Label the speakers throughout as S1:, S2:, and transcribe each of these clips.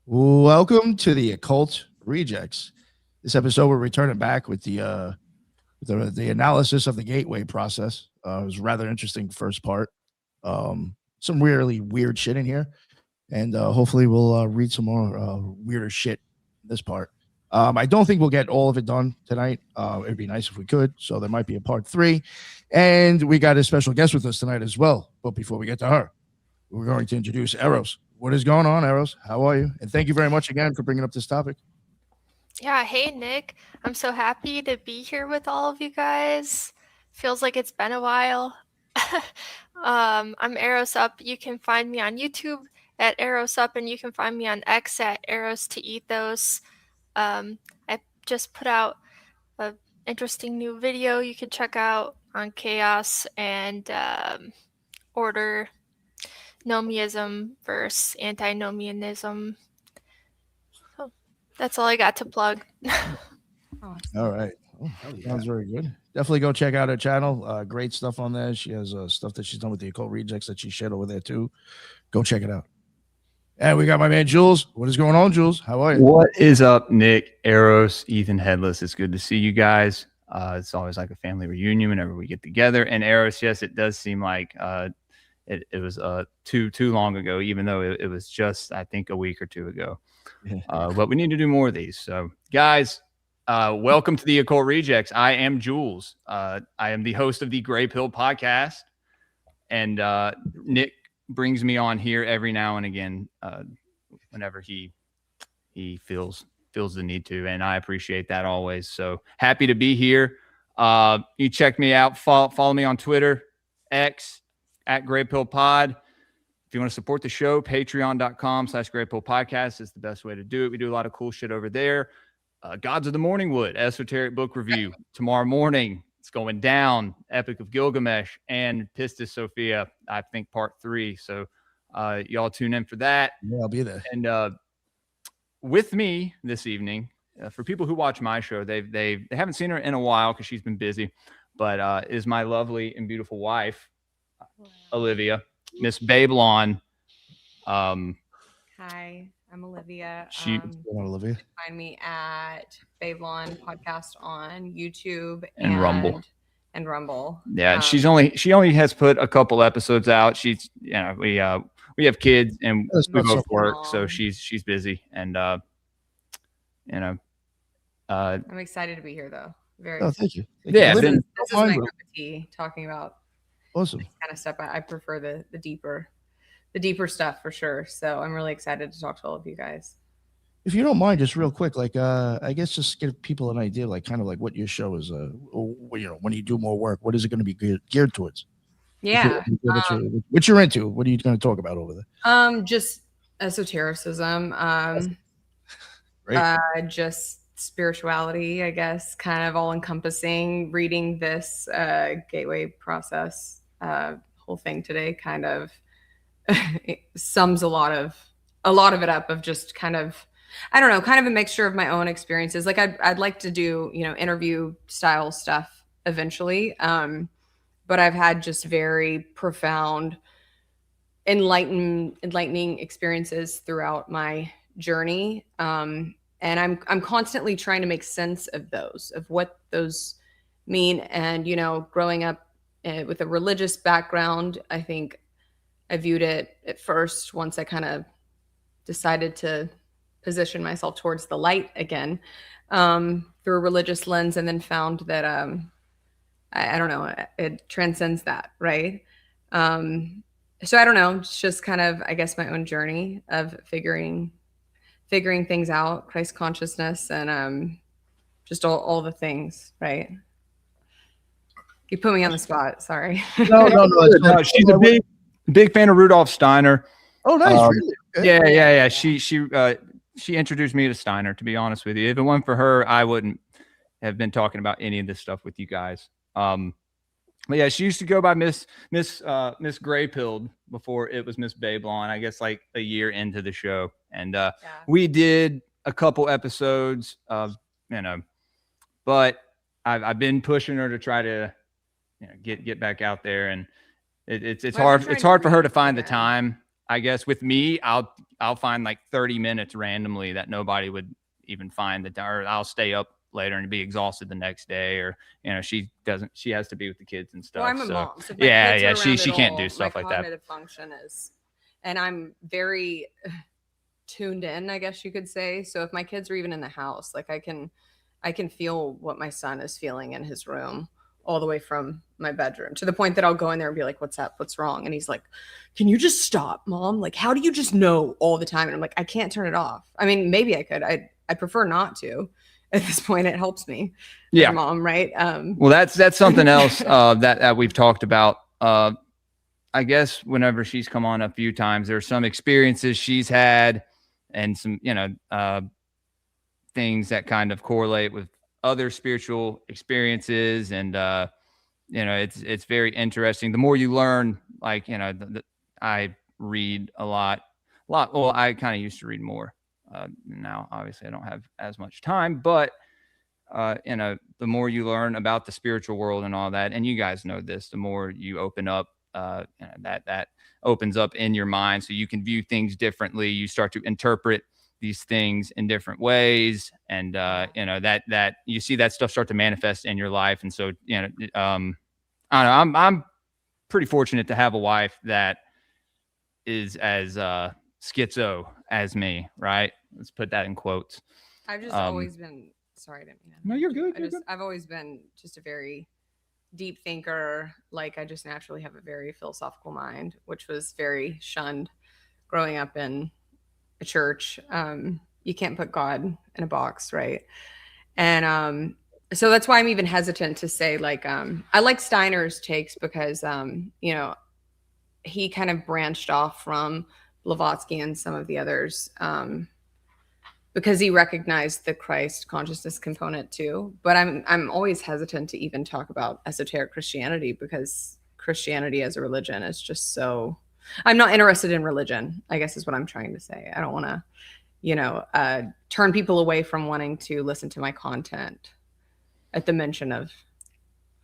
S1: Welcome to the Occult Rejects. This episode, we're returning back with the analysis of the gateway process. It was a rather interesting first part. Some really weird shit in here, and hopefully we'll read some more weirder shit in this part. I don't think we'll get all of it done tonight. It'd be nice if we could, so there might be a part 3. And we got a special guest with us tonight as well. But before we get to her, we're going to introduce Eros. What is going on, Eros? How are you? And thank you very much again for bringing up this topic.
S2: Yeah, hey Nick. I'm so happy to be here with all of you guys. Feels like it's been a while. I'm Eros Up. You can find me on YouTube at Eros Up, and you can find me on X at Eros to Ethos. I just put out an interesting new video you can check out on Chaos and Order. Nomiism versus antinomianism. So that's all I got to plug.
S1: All right. Oh, sounds very good. Definitely go check out her channel. Great stuff on there. She has stuff that she's done with the Occult Rejects that she shared over there too. Go check it out. And we got my man Jules. What is going on, Jules? How are you?
S3: What is up, Nick, Eros, Ethan, Headless? It's good to see you guys. It's always like a family reunion whenever we get together. And Eros, yes, it does seem like it was too long ago, even though it was just, I think, a week or two ago. But we need to do more of these. So, guys, welcome to the Occult Rejects. I am Jules. I am the host of the Gray Pill podcast. And Nick brings me on here every now and again whenever he feels the need to. And I appreciate that always. So happy to be here. You check me out. Follow me on Twitter, X, at Gray Pill Pod. If you want to support the show, patreon.com/Gray Pill Podcast is the best way to do it. We do a lot of cool shit over there. Gods of the Morningwood, esoteric book review tomorrow morning. It's going down. Epic of Gilgamesh and Pistis Sophia, I think part 3. So y'all tune in for that.
S1: Yeah, I'll be there.
S3: And with me this evening, for people who watch my show, they haven't seen her in a while because she's been busy, but is my lovely and beautiful wife, Olivia, Miss Babelon.
S4: Hi, I'm Olivia.
S1: Olivia.
S4: You can find me at Babelon Podcast on YouTube
S3: and Rumble.
S4: And Rumble.
S3: Yeah, she only has put a couple episodes out. She's we have kids and we both work, so she's busy and I'm
S4: excited to be here though. Very.
S1: Oh, thank you.
S3: Yeah,
S4: this is my cup of tea, talking about
S1: awesome
S4: kind of stuff. I prefer the deeper stuff for sure. So I'm really excited to talk to all of you guys.
S1: If you don't mind, just real quick, like I guess just give people an idea, like kind of like what your show is. When you do more work, what is it going to be geared towards?
S4: Yeah.
S1: What you're into? What are you going to talk about over there?
S4: Just esotericism. Just spirituality, I guess, kind of all encompassing. Reading this gateway process whole thing today kind of it sums a lot of it up, of just kind of, I don't know, kind of a mixture of my own experiences. Like I'd like to do, interview style stuff eventually. But I've had just very profound, enlightening experiences throughout my journey. And I'm constantly trying to make sense of what those mean. And, growing up with a religious background, I think I viewed it at first, once I kind of decided to position myself towards the light again, through a religious lens, and then found that I don't know, it transcends that, right? So I don't know, it's just kind of, I guess, my own journey of figuring things out, Christ consciousness, and just all the things, right? You put me on the spot, sorry.
S3: No, she's a big fan of Rudolf Steiner.
S1: Oh, nice. Really?
S3: Okay. Yeah. She introduced me to Steiner, to be honest with you. If it weren't for her, I wouldn't have been talking about any of this stuff with you guys. But yeah, she used to go by Miss Gray Pilled before it was Miss Babelon, I guess, like a year into the show. And we did a couple episodes of, but I've been pushing her to try to get back out there, and it's hard for her to find the time. I guess with me, I'll I'll find like 30 minutes randomly that nobody would even find, that, or I'll stay up later and be exhausted the next day, or she has to be with the kids and stuff.
S4: Well, I'm a
S3: so
S4: mom. So if my
S3: yeah,
S4: kids are around
S3: she
S4: at
S3: can't
S4: all,
S3: do stuff
S4: my
S3: like that.
S4: cognitive function is, and I'm very tuned in, I guess you could say. So if my kids are even in the house, like I can feel what my son is feeling in his room, all the way from my bedroom, to the point that I'll go in there and be like, what's up? What's wrong? And he's like, can you just stop, Mom? Like, how do you just know all the time? And I'm like, I can't turn it off. I mean, maybe I could. I prefer not to. At this point, it helps me.
S3: Yeah.
S4: Mom, right?
S3: Well, that's something else that we've talked about. I guess whenever she's come on a few times, there's some experiences she's had and some, things that kind of correlate with other spiritual experiences. And, it's very interesting. The more you learn, like, I read a lot. Well, I kind of used to read more. Now, obviously I don't have as much time, but, the more you learn about the spiritual world and all that, and you guys know this, the more you open up, that opens up in your mind, so you can view things differently. You start to interpret these things in different ways, and that you see that stuff start to manifest in your life. And so I don't know, I'm pretty fortunate to have a wife that is as schizo as me, right? Let's put that in quotes.
S4: I've just always been, sorry, I didn't mean to.
S3: No, you're good.
S4: I've always been just a very deep thinker. Like, I just naturally have a very philosophical mind, which was very shunned growing up in a church. You can't put God in a box, right? And so that's why I'm even hesitant to say, like, I like Steiner's takes because he kind of branched off from Blavatsky and some of the others, because he recognized the Christ consciousness component too. But I'm always hesitant to even talk about esoteric Christianity, because Christianity as a religion is just so. I'm not interested in religion, I guess is what I'm trying to say. I don't want to, turn people away from wanting to listen to my content at the mention of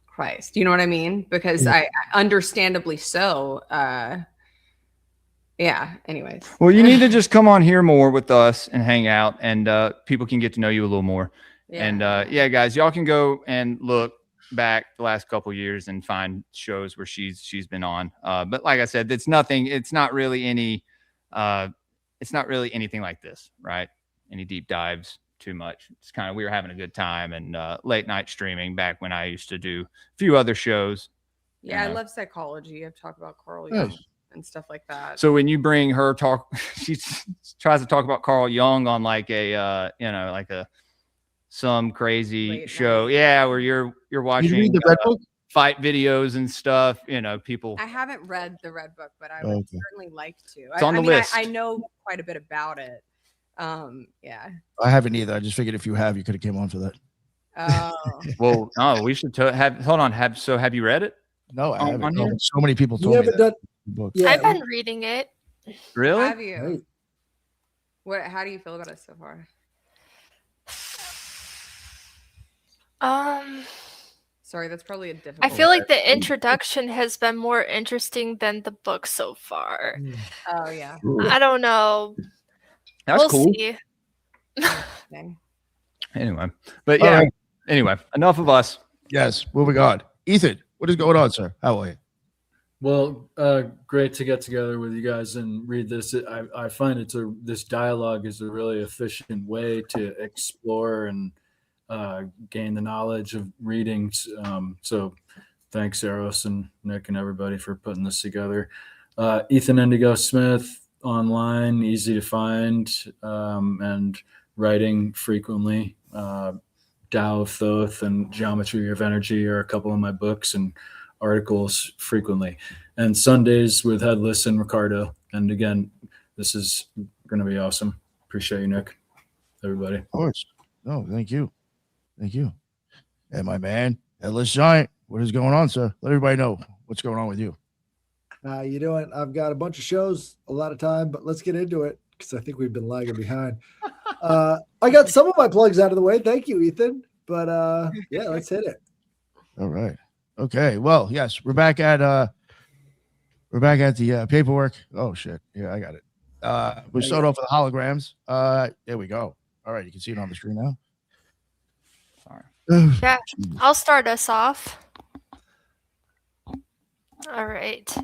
S4: Christ. You know what I mean? Because I understandably so. Yeah. Anyways.
S3: Well, you need to just come on here more with us and hang out, and people can get to know you a little more. Yeah. And guys, y'all can go and look back the last couple of years and find shows where she's been on. But like I said, it's not really anything like this, right? Any deep dives too much. It's kind of, we were having a good time, and late night streaming back when I used to do a few other shows.
S4: Yeah, I love psychology. I've talked about Carl Jung and stuff like that.
S3: So when you bring her she tries to talk about Carl Jung on like a some crazy late show, night. Where you're watching.
S1: You read the Red Book?
S3: Fight videos and stuff, people.
S4: I haven't read the Red Book, but I would certainly like to.
S3: It's on the list.
S4: I know quite a bit about it. Yeah.
S1: I haven't either. I just figured if you have, you could have came on for that.
S4: Oh.
S3: Well, no, we should have. Hold on. Have you read it?
S1: No, I haven't. No, so many people told me that. Book.
S2: Yeah. I've been reading it.
S3: Really?
S4: Have you? Right. How do you feel about it so far? Sorry, that's probably a difficult.
S2: I feel like the introduction has been more interesting than the book so far.
S4: Oh yeah.
S2: I don't know.
S3: That's cool.
S2: See.
S3: Anyway, but yeah. Right. Anyway, enough of us.
S1: Yes, moving on. Ethan, what is going on, sir? How are you?
S5: Well, great to get together with you guys and read this. I find this dialogue is a really efficient way to explore and gain the knowledge of readings. So thanks, Eros and Nick and everybody for putting this together. Ethan Indigo Smith, online, easy to find, and writing frequently. Tao of Thoth and Geometry of Energy are a couple of my books, and articles frequently. And Sundays with Headless and Ricardo. And again, this is going to be awesome. Appreciate you, Nick. Everybody.
S1: Of course. No, thank you. Thank you. And my man, Headless Giant, what is going on, sir? Let everybody know what's going on with you.
S6: How you doing? I've got a bunch of shows, a lot of time, but let's get into it because I think we've been lagging behind. I got some of my plugs out of the way. Thank you, Ethan. But yeah, let's hit it.
S1: All right. Okay. Well, yes, we're back at the paperwork. Oh shit. Yeah, I got it. We start off with the holograms. There we go. All right, you can see it on the screen now.
S3: Sorry.
S2: Yeah, I'll start us off. All right.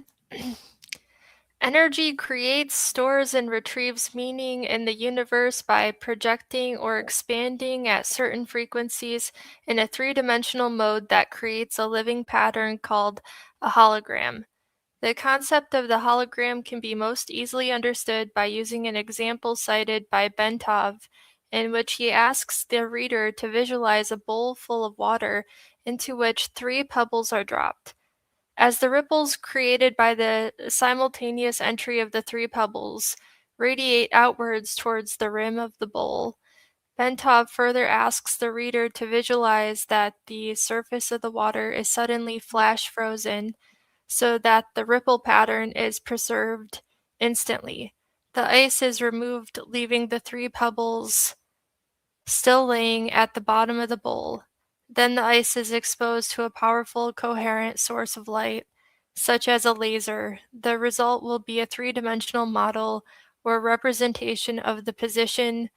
S2: Energy creates, stores, and retrieves meaning in the universe by projecting or expanding at certain frequencies in a three-dimensional mode that creates a living pattern called a hologram. The concept of the hologram can be most easily understood by using an example cited by Bentov, in which he asks the reader to visualize a bowl full of water into which 3 pebbles are dropped. As the ripples created by the simultaneous entry of the 3 pebbles radiate outwards towards the rim of the bowl, Bentov further asks the reader to visualize that the surface of the water is suddenly flash frozen so that the ripple pattern is preserved instantly. The ice is removed, leaving the 3 pebbles still laying at the bottom of the bowl. Then the ice is exposed to a powerful, coherent source of light, such as a laser. The result will be a three-dimensional model or representation of the position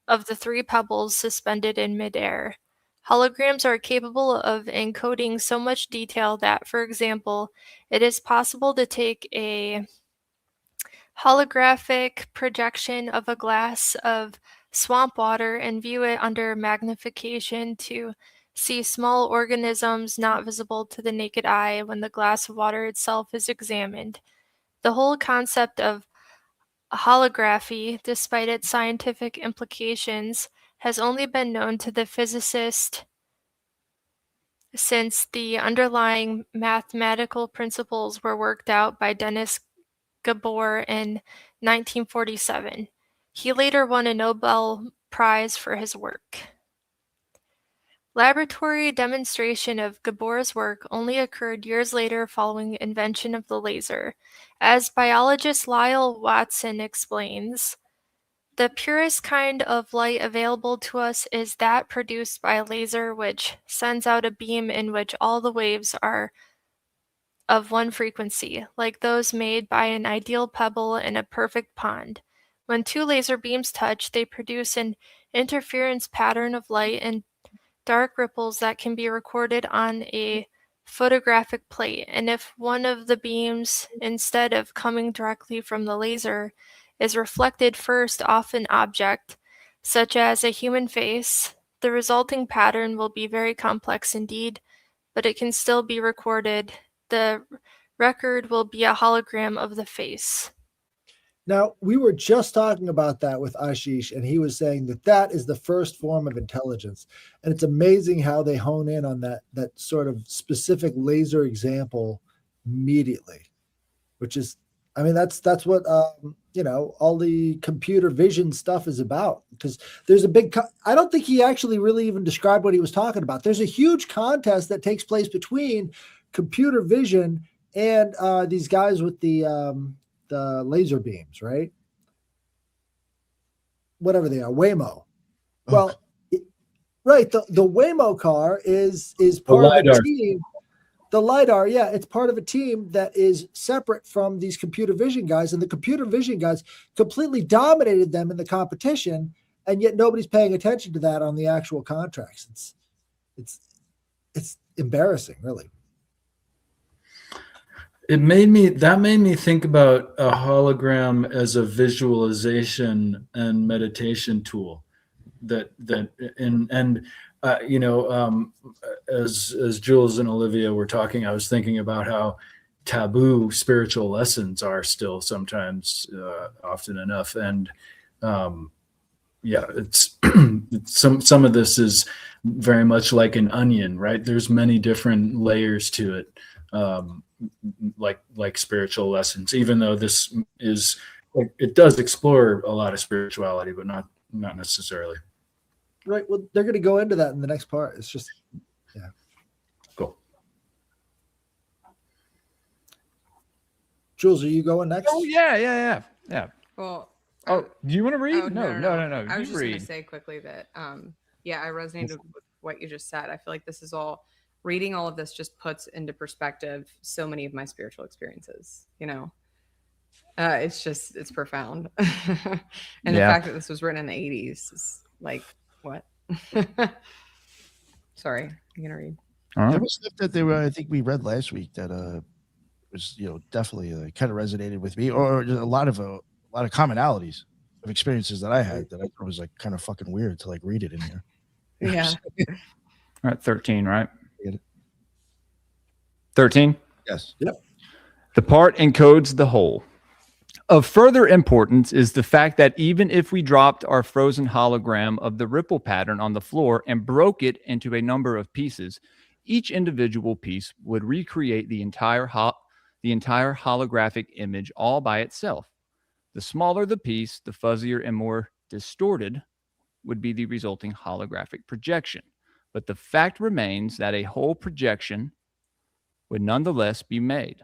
S2: of the 3 pebbles suspended in midair. Holograms are capable of encoding so much detail that, for example, it is possible to take a holographic projection of a glass of swamp water and view it under magnification to see small organisms not visible to the naked eye when the glass of water itself is examined. The whole concept of holography, despite its scientific implications, has only been known to the physicist since the underlying mathematical principles were worked out by Dennis Gabor in 1947. He later won a Nobel Prize for his work. Laboratory demonstration of Gabor's work only occurred years later following invention of the laser. As biologist Lyle Watson explains, the purest kind of light available to us is that produced by a laser, which sends out a beam in which all the waves are of one frequency, like those made by an ideal pebble in a perfect pond. When 2 laser beams touch, they produce an interference pattern of light and dark ripples that can be recorded on a photographic plate. And if one of the beams, instead of coming directly from the laser, is reflected first off an object, such as a human face, the resulting pattern will be very complex indeed, but it can still be recorded. The record will be a hologram of the face.
S6: Now, we were just talking about that with Ashish, and he was saying that that is the first form of intelligence. And it's amazing how they hone in on that sort of specific laser example immediately, which is, I mean, that's what, all the computer vision stuff is about. Because there's a big, I don't think he actually really even described what he was talking about. There's a huge contest that takes place between computer vision and these guys with the laser beams, right? Whatever they are, Waymo. Well, right. The Waymo car is part of a team. The LiDAR, yeah, it's part of a team that is separate from these computer vision guys, and the computer vision guys completely dominated them in the competition, and yet nobody's paying attention to that on the actual contracts. It's embarrassing, really.
S5: That made me think about a hologram as a visualization and meditation tool. As Jules and Olivia were talking, I was thinking about how taboo spiritual lessons are still sometimes, often enough, and it's some of this is very much like an onion, right? There's many different layers to it. Like spiritual lessons, even though this is, it does explore a lot of spirituality, but not necessarily.
S6: Right. Well, they're going to go into that in the next part. It's just, yeah.
S5: Cool.
S6: Jules, are you going next?
S3: Oh yeah.
S4: Well,
S3: Oh, do you want to read?
S4: oh,
S3: No.
S4: I was
S3: You
S4: just going
S3: read.
S4: to say quickly that, I resonated with what you just said. I feel like this is all, reading all of this just puts into perspective so many of my spiritual experiences, It's profound. And the
S3: Yeah.
S4: fact that this was written in the 80s is like, what? Sorry, I'm gonna read.
S3: All right.
S1: There was stuff that they were. I think we read last week that was definitely kind of resonated with me, or just a lot of commonalities of experiences that I had that I thought was like kind of fucking weird to like read it in here. You know what I'm
S4: Yeah.
S1: saying?
S3: All right, 13, right?
S1: Get it?
S3: 13.
S1: Yes.
S3: The part encodes the whole. Of further importance is the fact that even if we dropped our frozen hologram of the ripple pattern on the floor and broke it into a number of pieces, each individual piece would recreate the entire holographic image all by itself. The smaller the piece, the fuzzier and more distorted would be the resulting holographic projection. But the fact remains that a whole projection would nonetheless be made.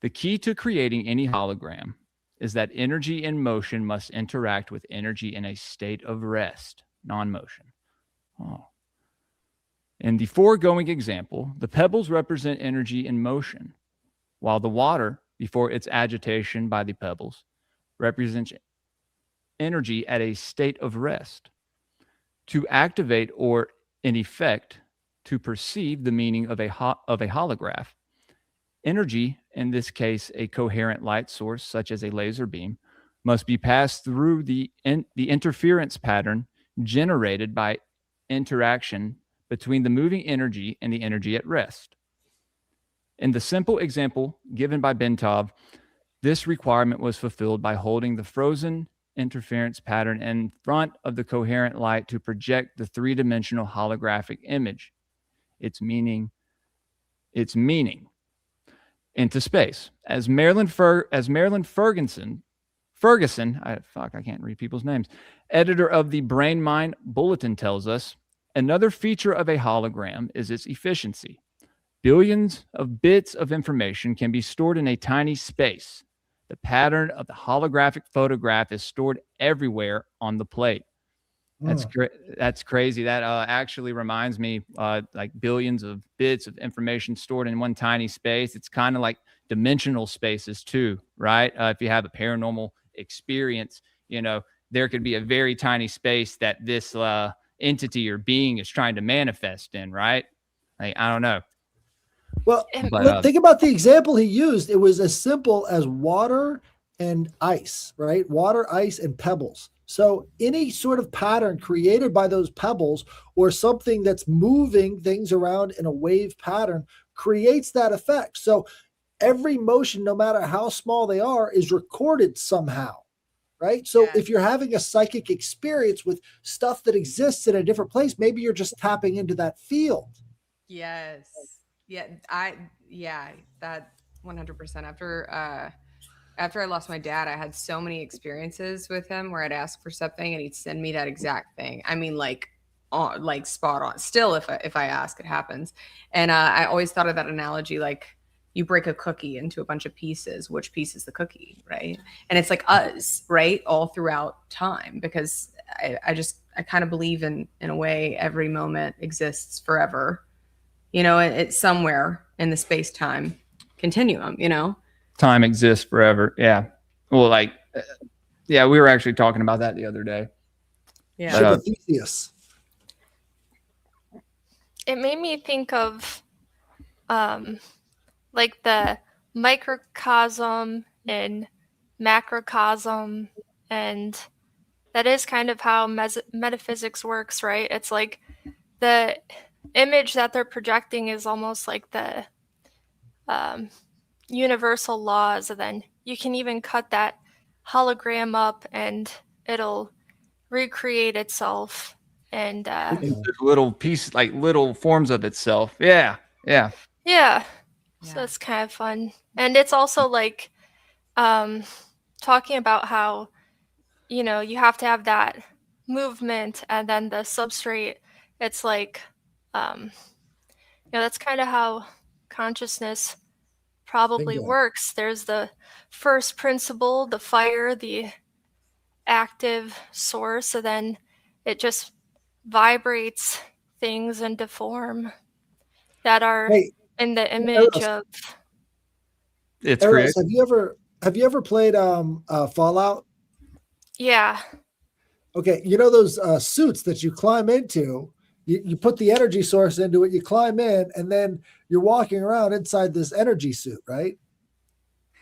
S3: The key to creating any hologram is that energy in motion must interact with energy in a state of rest, non-motion. Oh. In the foregoing example, the pebbles represent energy in motion, while the water, before its agitation by the pebbles, represents energy at a state of rest. To activate or, in effect, to perceive the meaning of a holograph, energy, in this case a coherent light source such as a laser beam, must be passed through the interference pattern generated by interaction between the moving energy and the energy at rest. In the simple example given by Bentov, this requirement was fulfilled by holding the frozen interference pattern in front of the coherent light to project the three-dimensional holographic image, its meaning into space. As Marilyn Ferguson, I can't read people's names, editor of the Brain Mind Bulletin tells us, another feature of a hologram is its efficiency. Billions of bits of information can be stored in a tiny space. The pattern of the holographic photograph is stored everywhere on the plate. That's crazy. That actually reminds me, like billions of bits of information stored in one tiny space. It's kind of like dimensional spaces too, right? If you have a paranormal experience, there could be a very tiny space that this entity or being is trying to manifest in, right? Like, I don't know.
S6: Well,
S3: But,
S6: think about the example he used. It was as simple as water and ice, right? Water, ice, and pebbles. So any sort of pattern created by those pebbles or something that's moving things around in a wave pattern creates that effect. So every motion, no matter how small they are, is recorded somehow, right? So if you're having a psychic experience with stuff that exists in a different place, maybe you're just tapping into that field.
S4: Yes. Yeah. That 100%. After I lost my dad, I had so many experiences with him where I'd ask for something and he'd send me that exact thing. I mean, like spot on. Still, if I ask, it happens. And I always thought of that analogy, like you break a cookie into a bunch of pieces. Which piece is the cookie, right? And it's like us, right? All throughout time, because I kind of believe in a way every moment exists forever. It's somewhere in the space-time continuum,
S3: time exists forever. Yeah. Well, we were actually talking about that the other day.
S4: Yeah.
S6: Theseus.
S2: It made me think of like the microcosm and macrocosm, and that is kind of how metaphysics works, right? It's like the image that they're projecting is almost like the universal laws, and then you can even cut that hologram up and it'll recreate itself, and
S3: Little pieces, like little forms of itself. Yeah.
S2: So it's kind of fun. And it's also like talking about how you have to have that movement, and then the substrate, it's like that's kind of how consciousness probably works. There's the first principle, the fire, the active source, and then it just vibrates things into form that are in the image of.
S3: It's
S6: Eros,
S3: great.
S6: have you ever Have you ever played Fallout?
S2: Yeah.
S6: Okay, you know those suits that you climb into. You put the energy source into it, you climb in, and then you're walking around inside this energy suit, right?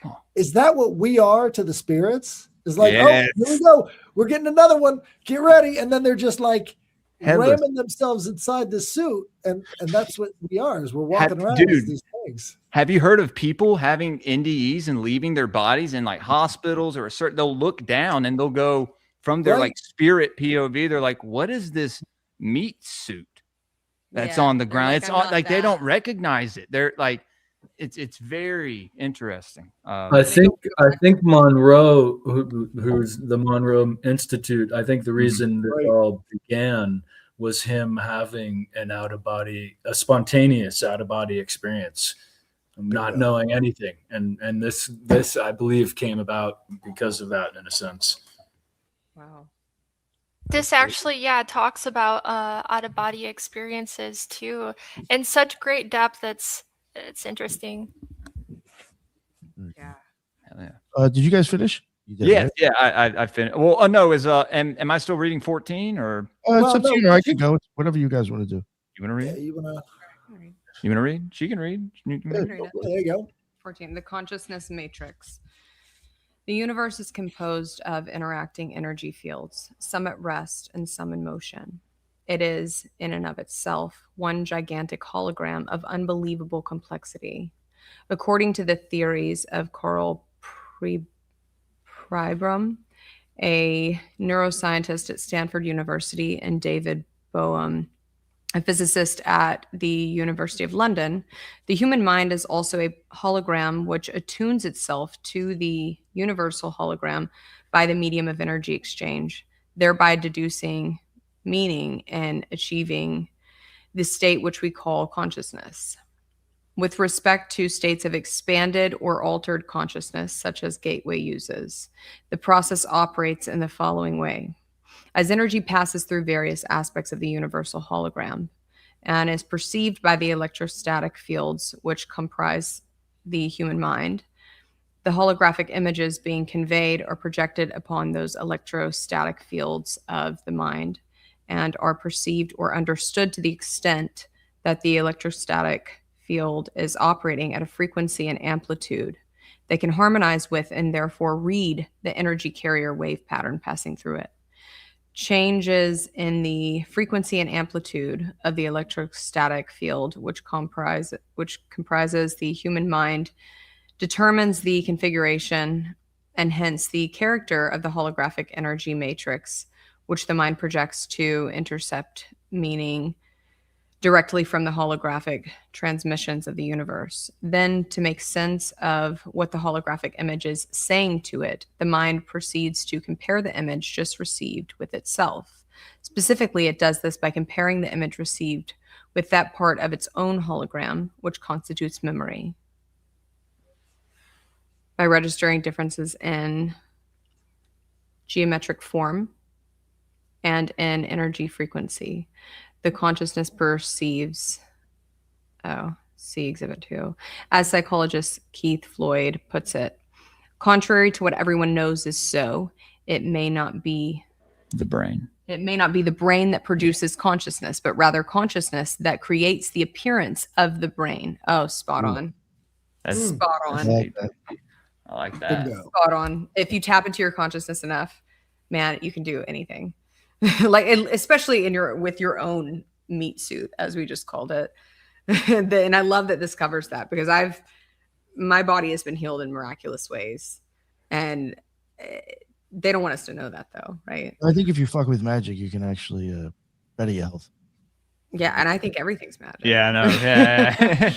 S3: Huh.
S6: Is that what we are to the spirits? It's like, oh,
S3: Yes.
S6: here we go. We're getting another one. Get ready. And then they're just like
S3: Headless.
S6: ramming themselves inside this suit. And that's what we are, is we're walking around as
S3: Dude,
S6: these things.
S3: have you heard of people having NDEs and leaving their bodies in like hospitals or a certain, they'll look down and they'll go from their
S6: Right.
S3: like spirit POV. They're like, what is this meat suit that's
S4: Yeah,
S3: on the
S4: they're
S3: ground?
S4: like,
S3: It's
S4: "I'm
S3: on,
S4: not
S3: like, they
S4: that."
S3: don't recognize it. They're like, it's very interesting.
S5: I think Monroe, who's the Monroe Institute, I think the reason this
S6: Right.
S5: all began was him having a spontaneous out of body experience, not knowing anything, and this I believe came about because of that, in a sense.
S4: Wow.
S2: This actually, yeah, talks about out of body experiences too, in such great depth. It's interesting.
S4: Yeah.
S3: Hell yeah.
S1: Did you guys finish? You did,
S3: Yeah,
S1: right?
S3: yeah, I finished. Well, no, am I still reading 14 or
S1: It's up to you. I
S6: I
S1: can go. It's whatever you guys want to do.
S3: you want to
S6: Yeah,
S3: read?
S6: you wanna
S3: You want to read? She can read. You can
S6: yeah,
S3: read.
S4: read it.
S6: there you go.
S4: 14. The consciousness matrix. The universe is composed of interacting energy fields, some at rest and some in motion. It is, in and of itself, one gigantic hologram of unbelievable complexity. According to the theories of Carl Pribram, a neuroscientist at Stanford University, and David Boehm, a physicist at the University of London, the human mind is also a hologram which attunes itself to the universal hologram by the medium of energy exchange, thereby deducing meaning and achieving the state which we call consciousness. With respect to states of expanded or altered consciousness, such as Gateway uses, the process operates in the following way. As energy passes through various aspects of the universal hologram and is perceived by the electrostatic fields which comprise the human mind, the holographic images being conveyed are projected upon those electrostatic fields of the mind and are perceived or understood to the extent that the electrostatic field is operating at a frequency and amplitude they can harmonize with and therefore read the energy carrier wave pattern passing through it. Changes in the frequency and amplitude of the electrostatic field, which comprises the human mind, determines the configuration and hence the character of the holographic energy matrix, which the mind projects to intercept meaning directly from the holographic transmissions of the universe. Then, to make sense of what the holographic image is saying to it, the mind proceeds to compare the image just received with itself. Specifically, it does this by comparing the image received with that part of its own hologram, which constitutes memory. By registering differences in geometric form and in energy frequency, the consciousness perceives, see Exhibit 2, as psychologist Keith Floyd puts it, contrary to what everyone knows is so, it may not be
S3: The brain.
S4: It may not be the brain that produces consciousness, but rather consciousness that creates the appearance of the brain. Oh, spot on.
S3: That's
S4: Spot on.
S3: I like that.
S6: Bingo.
S4: Spot on. If you tap into your consciousness enough, man, you can do anything. Like, especially with your own meat suit, as we just called it. And I love that this covers that, because my body has been healed in miraculous ways, and they don't want us to know that, though, right?
S1: I think if you fuck with magic, you can actually better your health.
S4: Yeah, and I think everything's magic.
S3: Yeah, I know. Yeah.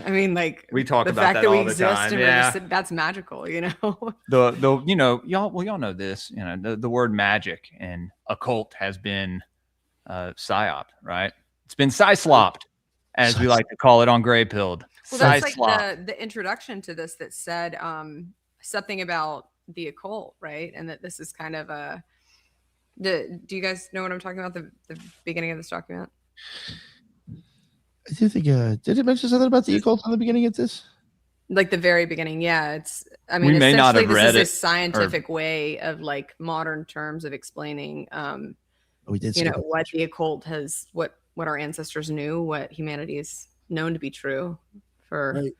S4: I mean, like,
S3: We talk
S4: the
S3: about
S4: fact
S3: that
S4: that we
S3: all the
S4: exist
S3: time.
S4: and
S3: Yeah.
S4: we're just, that's magical, you know.
S3: The y'all know this. The word magic and occult has been psyop, right? It's been psy-slopped, as we like to call it on Grey Pilled.
S4: Well, that's like
S3: Psy-slopped.
S4: the introduction to this that said something about the occult, right? And that this is kind of do you guys know what I'm talking about? The beginning of this document?
S1: I do think. Did it mention something about the occult on the beginning of this?
S4: Like the very beginning. Yeah. I
S3: We
S4: mean,
S3: may not
S4: essentially
S3: have read
S4: this is
S3: it,
S4: a scientific way of like modern terms of explaining,
S1: We did
S4: you
S1: say
S4: know, what the occult has, what our ancestors knew, what humanity is known to be true for
S6: Right.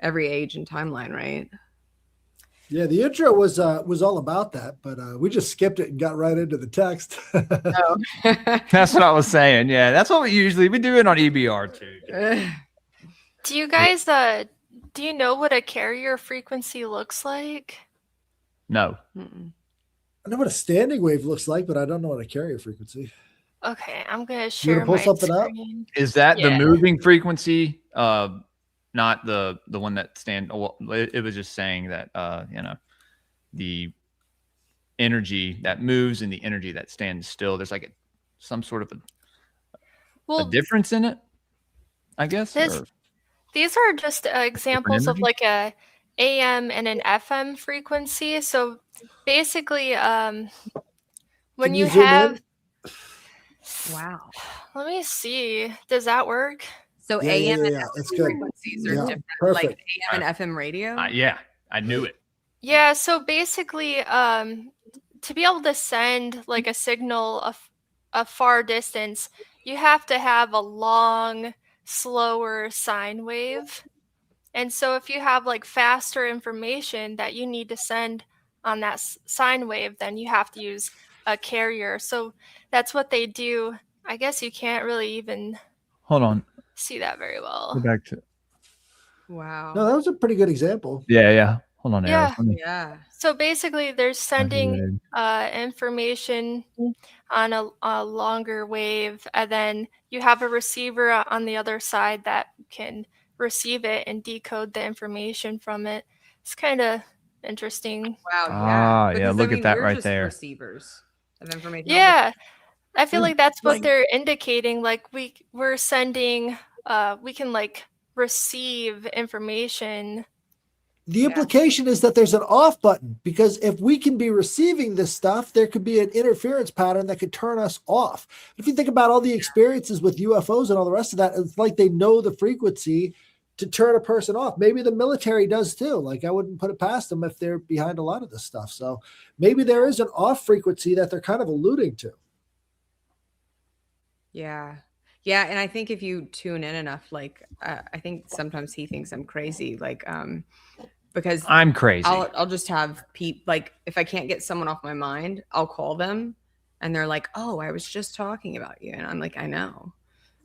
S4: every age and timeline, right?
S6: Yeah, the intro was all about that, but we just skipped it and got right into the text.
S4: Oh.
S3: That's what I was saying. Yeah, that's what we do it on EBR too.
S2: Do you guys do you know what a carrier frequency looks like?
S3: No.
S4: Mm-mm.
S6: I know what a standing wave looks like, but I don't know what a carrier frequency.
S2: Okay, I'm gonna
S6: You
S2: share
S6: gonna pull
S2: my
S6: something up?
S2: screen.
S3: Is that the
S2: Yeah.
S3: moving frequency? Not the one that well, it was just saying that you know, the energy that moves and the energy that stands still. There's like some sort of a
S2: Well,
S3: difference in it, I guess.
S2: this-
S3: or
S2: these are just examples of
S3: energy?
S2: like a AM and an FM frequency. So basically, when
S6: Can
S2: you
S6: zoom
S2: have,
S6: in?
S4: Wow.
S2: let me see, does that work?
S4: So
S6: Yeah,
S4: AM and
S6: yeah.
S4: FM
S6: It's good.
S4: frequencies are
S6: Yeah,
S4: different,
S6: perfect.
S4: like AM and FM radio.
S3: yeah, I knew it.
S2: Yeah, so basically, to be able to send like a signal a far distance, you have to have a long, slower sine wave. And so if you have like faster information that you need to send on that sine wave, then you have to use a carrier. So that's what they do. I guess you can't really even
S3: Hold on.
S2: see that very well.
S3: Go back to
S4: Wow.
S6: No, that was a pretty good example.
S3: yeah. Hold on,
S2: Yeah.
S3: Eris. Let me-
S4: Yeah.
S2: So basically, they're sending
S3: Modulated.
S2: information on a longer wave, and then you have a receiver on the other side that can receive it and decode the information from it. It's kind of interesting.
S4: Wow.
S3: Ah,
S4: Yeah.
S3: yeah,
S4: Because,
S3: look at that
S4: we're
S3: right
S4: just
S3: there.
S4: receivers of information.
S2: Yeah, I feel
S6: Yeah,
S2: like that's what
S6: like-
S2: they're indicating. Like we're sending, we can like receive information.
S6: The implication is that there's an off button, because if we can be receiving this stuff, there could be an interference pattern that could turn us off. If you think about all the experiences with UFOs and all the rest of that, it's like they know the frequency to turn a person off. Maybe the military does too. Like, I wouldn't put it past them if they're behind a lot of this stuff. So maybe there is an off frequency that they're kind of alluding to.
S4: Yeah. Yeah. And I think if you tune in enough, like, I think sometimes he thinks I'm crazy. Like, because
S3: I'm crazy.
S4: I'll just have like, if I can't get someone off my mind, I'll call them and they're like, oh, I was just talking about you. And I'm like, I know.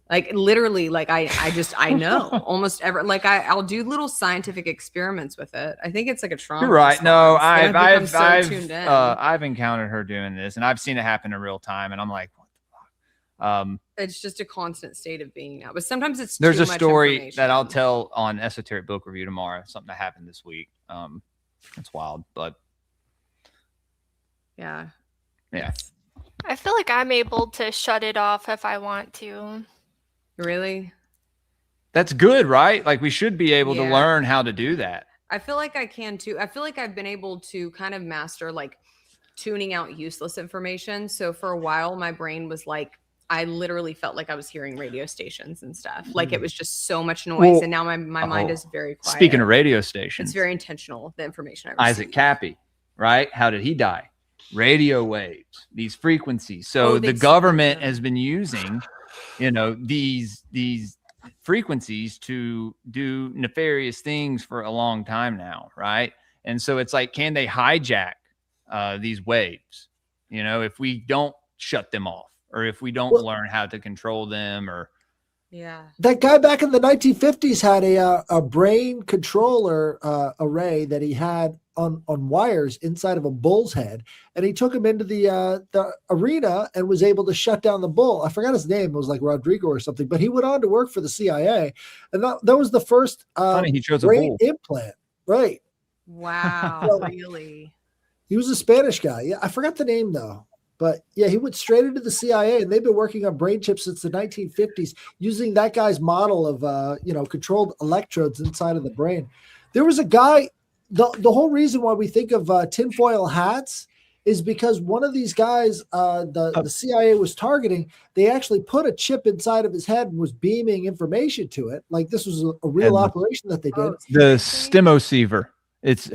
S4: Like, literally, like, I know almost ever. Like, I'll do little scientific experiments with it. I think it's like a trauma.
S3: You're right. No,
S4: response.
S3: I've
S4: so tuned in.
S3: I've encountered her doing this, and I've seen it happen in real time, and I'm like, what the fuck?
S4: It's just a constant state of being now. But sometimes it's
S3: There's
S4: too
S3: a
S4: much
S3: story that I'll
S4: information.
S3: tell on Esoteric Book Review tomorrow. Something that happened this week. It's wild, but
S4: Yeah.
S3: yeah.
S2: I feel like I'm able to shut it off if I want to.
S4: Really?
S3: That's good, right? Like, we should be able to
S4: Yeah.
S3: learn how to do that.
S4: I feel like I can too. I feel like I've been able to kind of master like tuning out useless information. So for a while, my brain was like, I literally felt like I was hearing radio stations and stuff. Like, it was just so much noise.
S3: Well,
S4: And now my mind is very quiet.
S3: Speaking of radio stations,
S4: it's very intentional, the information I receive.
S3: Isaac Cappy, right? How did he die? Radio waves, these frequencies. So
S4: Oh,
S3: the
S4: they
S3: government
S4: split them.
S3: has been using, these frequencies to do nefarious things for a long time now, right? And so it's like, can they hijack these waves? If we don't shut them off, or if we don't learn how to control them, or
S4: Yeah.
S6: That guy back in the 1950s had a brain controller array that he had on wires inside of a bull's head, and he took him into the arena and was able to shut down the bull. I forgot his name; it was like Rodrigo or something. But he went on to work for the CIA, and that was the first
S3: funny, he chose a
S6: brain
S3: bull.
S6: implant. Right?
S4: Wow.
S6: So-
S4: Really?
S6: He was a Spanish guy. Yeah, I forgot the name though. But yeah, he went straight into the CIA, and they've been working on brain chips since the 1950s, using that guy's model of controlled electrodes inside of the brain. There was a guy. The whole reason why we think of tinfoil hats is because one of these guys, the CIA was targeting, they actually put a chip inside of his head and was beaming information to it. Like this was a real operation that they did.
S3: The stemoceiver. It's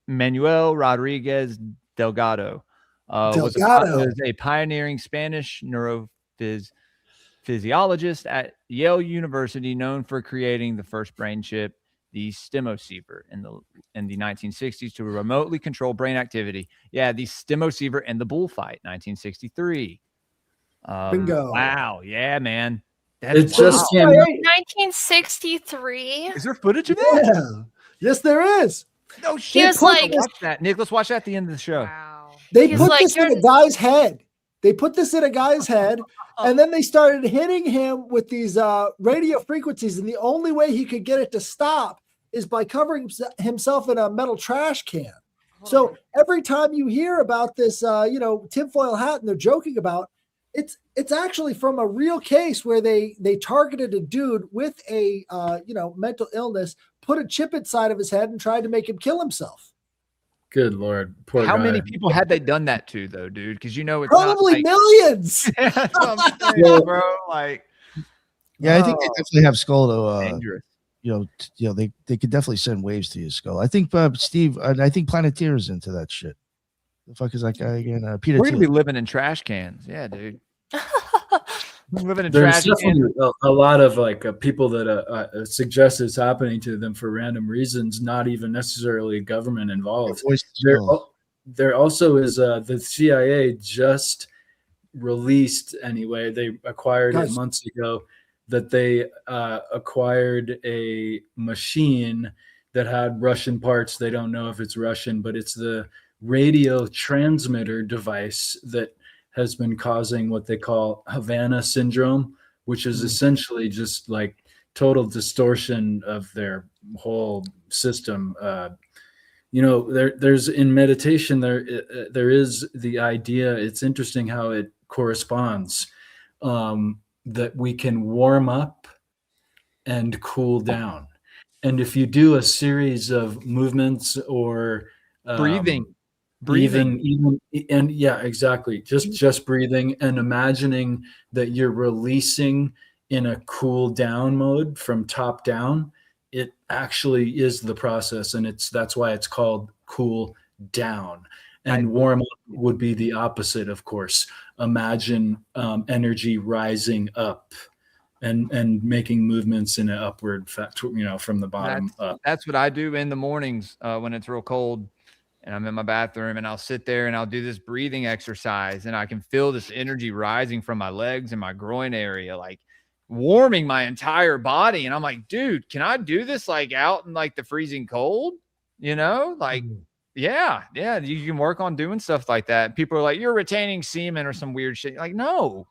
S3: Manuel Rodriguez Delgado. Was a pioneering Spanish neurophysiologist at Yale University, known for creating the first brain chip, the stemoceiver, in the 1960s to remotely control brain activity. Yeah, the stemoceiver and the bullfight, 1963.
S6: Bingo!
S3: Wow, yeah, man.
S5: It just came.
S2: 1963.
S3: Is there footage of that?
S6: Yeah. Yes, there is.
S3: No
S2: He
S3: shit.
S2: was like,
S3: Watch that, Nick. Let's watch that at the end of the show.
S4: Wow.
S6: They
S2: He's
S6: put
S2: like,
S6: this in a guy's head. They put this in a guy's head, and then they started hitting him with these radio frequencies. And the only way he could get it to stop is by covering himself in a metal trash can. So every time you hear about this, tinfoil hat, and they're joking about, it's actually from a real case where they targeted a dude with a mental illness, put a chip inside of his head, and tried to make him kill himself.
S5: Good Lord. Poor
S3: How
S5: guy.
S3: many people had they done that to, though, dude? Because it's
S6: Probably
S3: not like,
S6: millions.
S3: That's what I'm saying, bro. Like,
S1: Yeah, I think they definitely have skull to
S3: dangerous.
S1: they could definitely send waves to your skull. I think Steve, I think Planeteer is into that shit. The fuck is that guy again? Peter.
S3: We're gonna be
S1: Thiel.
S3: living in trash cans. Yeah, dude. We're living in
S5: There's
S3: trash cans.
S5: definitely a lot of people that suggest it's happening to them for random reasons, not even necessarily government involved. There also is the CIA just released, anyway, they acquired it months ago, that they acquired a machine that had Russian parts. They don't know if it's Russian, but it's the radio transmitter device that has been causing what they call Havana syndrome, which is essentially just like total distortion of their whole system. There's in meditation, there is the idea. It's interesting how it corresponds, that we can warm up and cool down. And if you do a series of movements or
S3: breathing.
S5: Even and yeah, exactly. Just breathing and imagining that you're releasing in a cool down mode from top down. It actually is the process, and that's why it's called cool down. And warm up would be the opposite, of course. Imagine energy rising up and making movements in an upward, from the bottom up.
S3: That's what I do in the mornings when it's real cold. And I'm in my bathroom, and I'll sit there and I'll do this breathing exercise, and I can feel this energy rising from my legs and my groin area, like warming my entire body. And I'm like, dude, can I do this like out in like the freezing cold? Yeah, you can work on doing stuff like that. People are like, you're retaining semen or some weird shit. Like, no,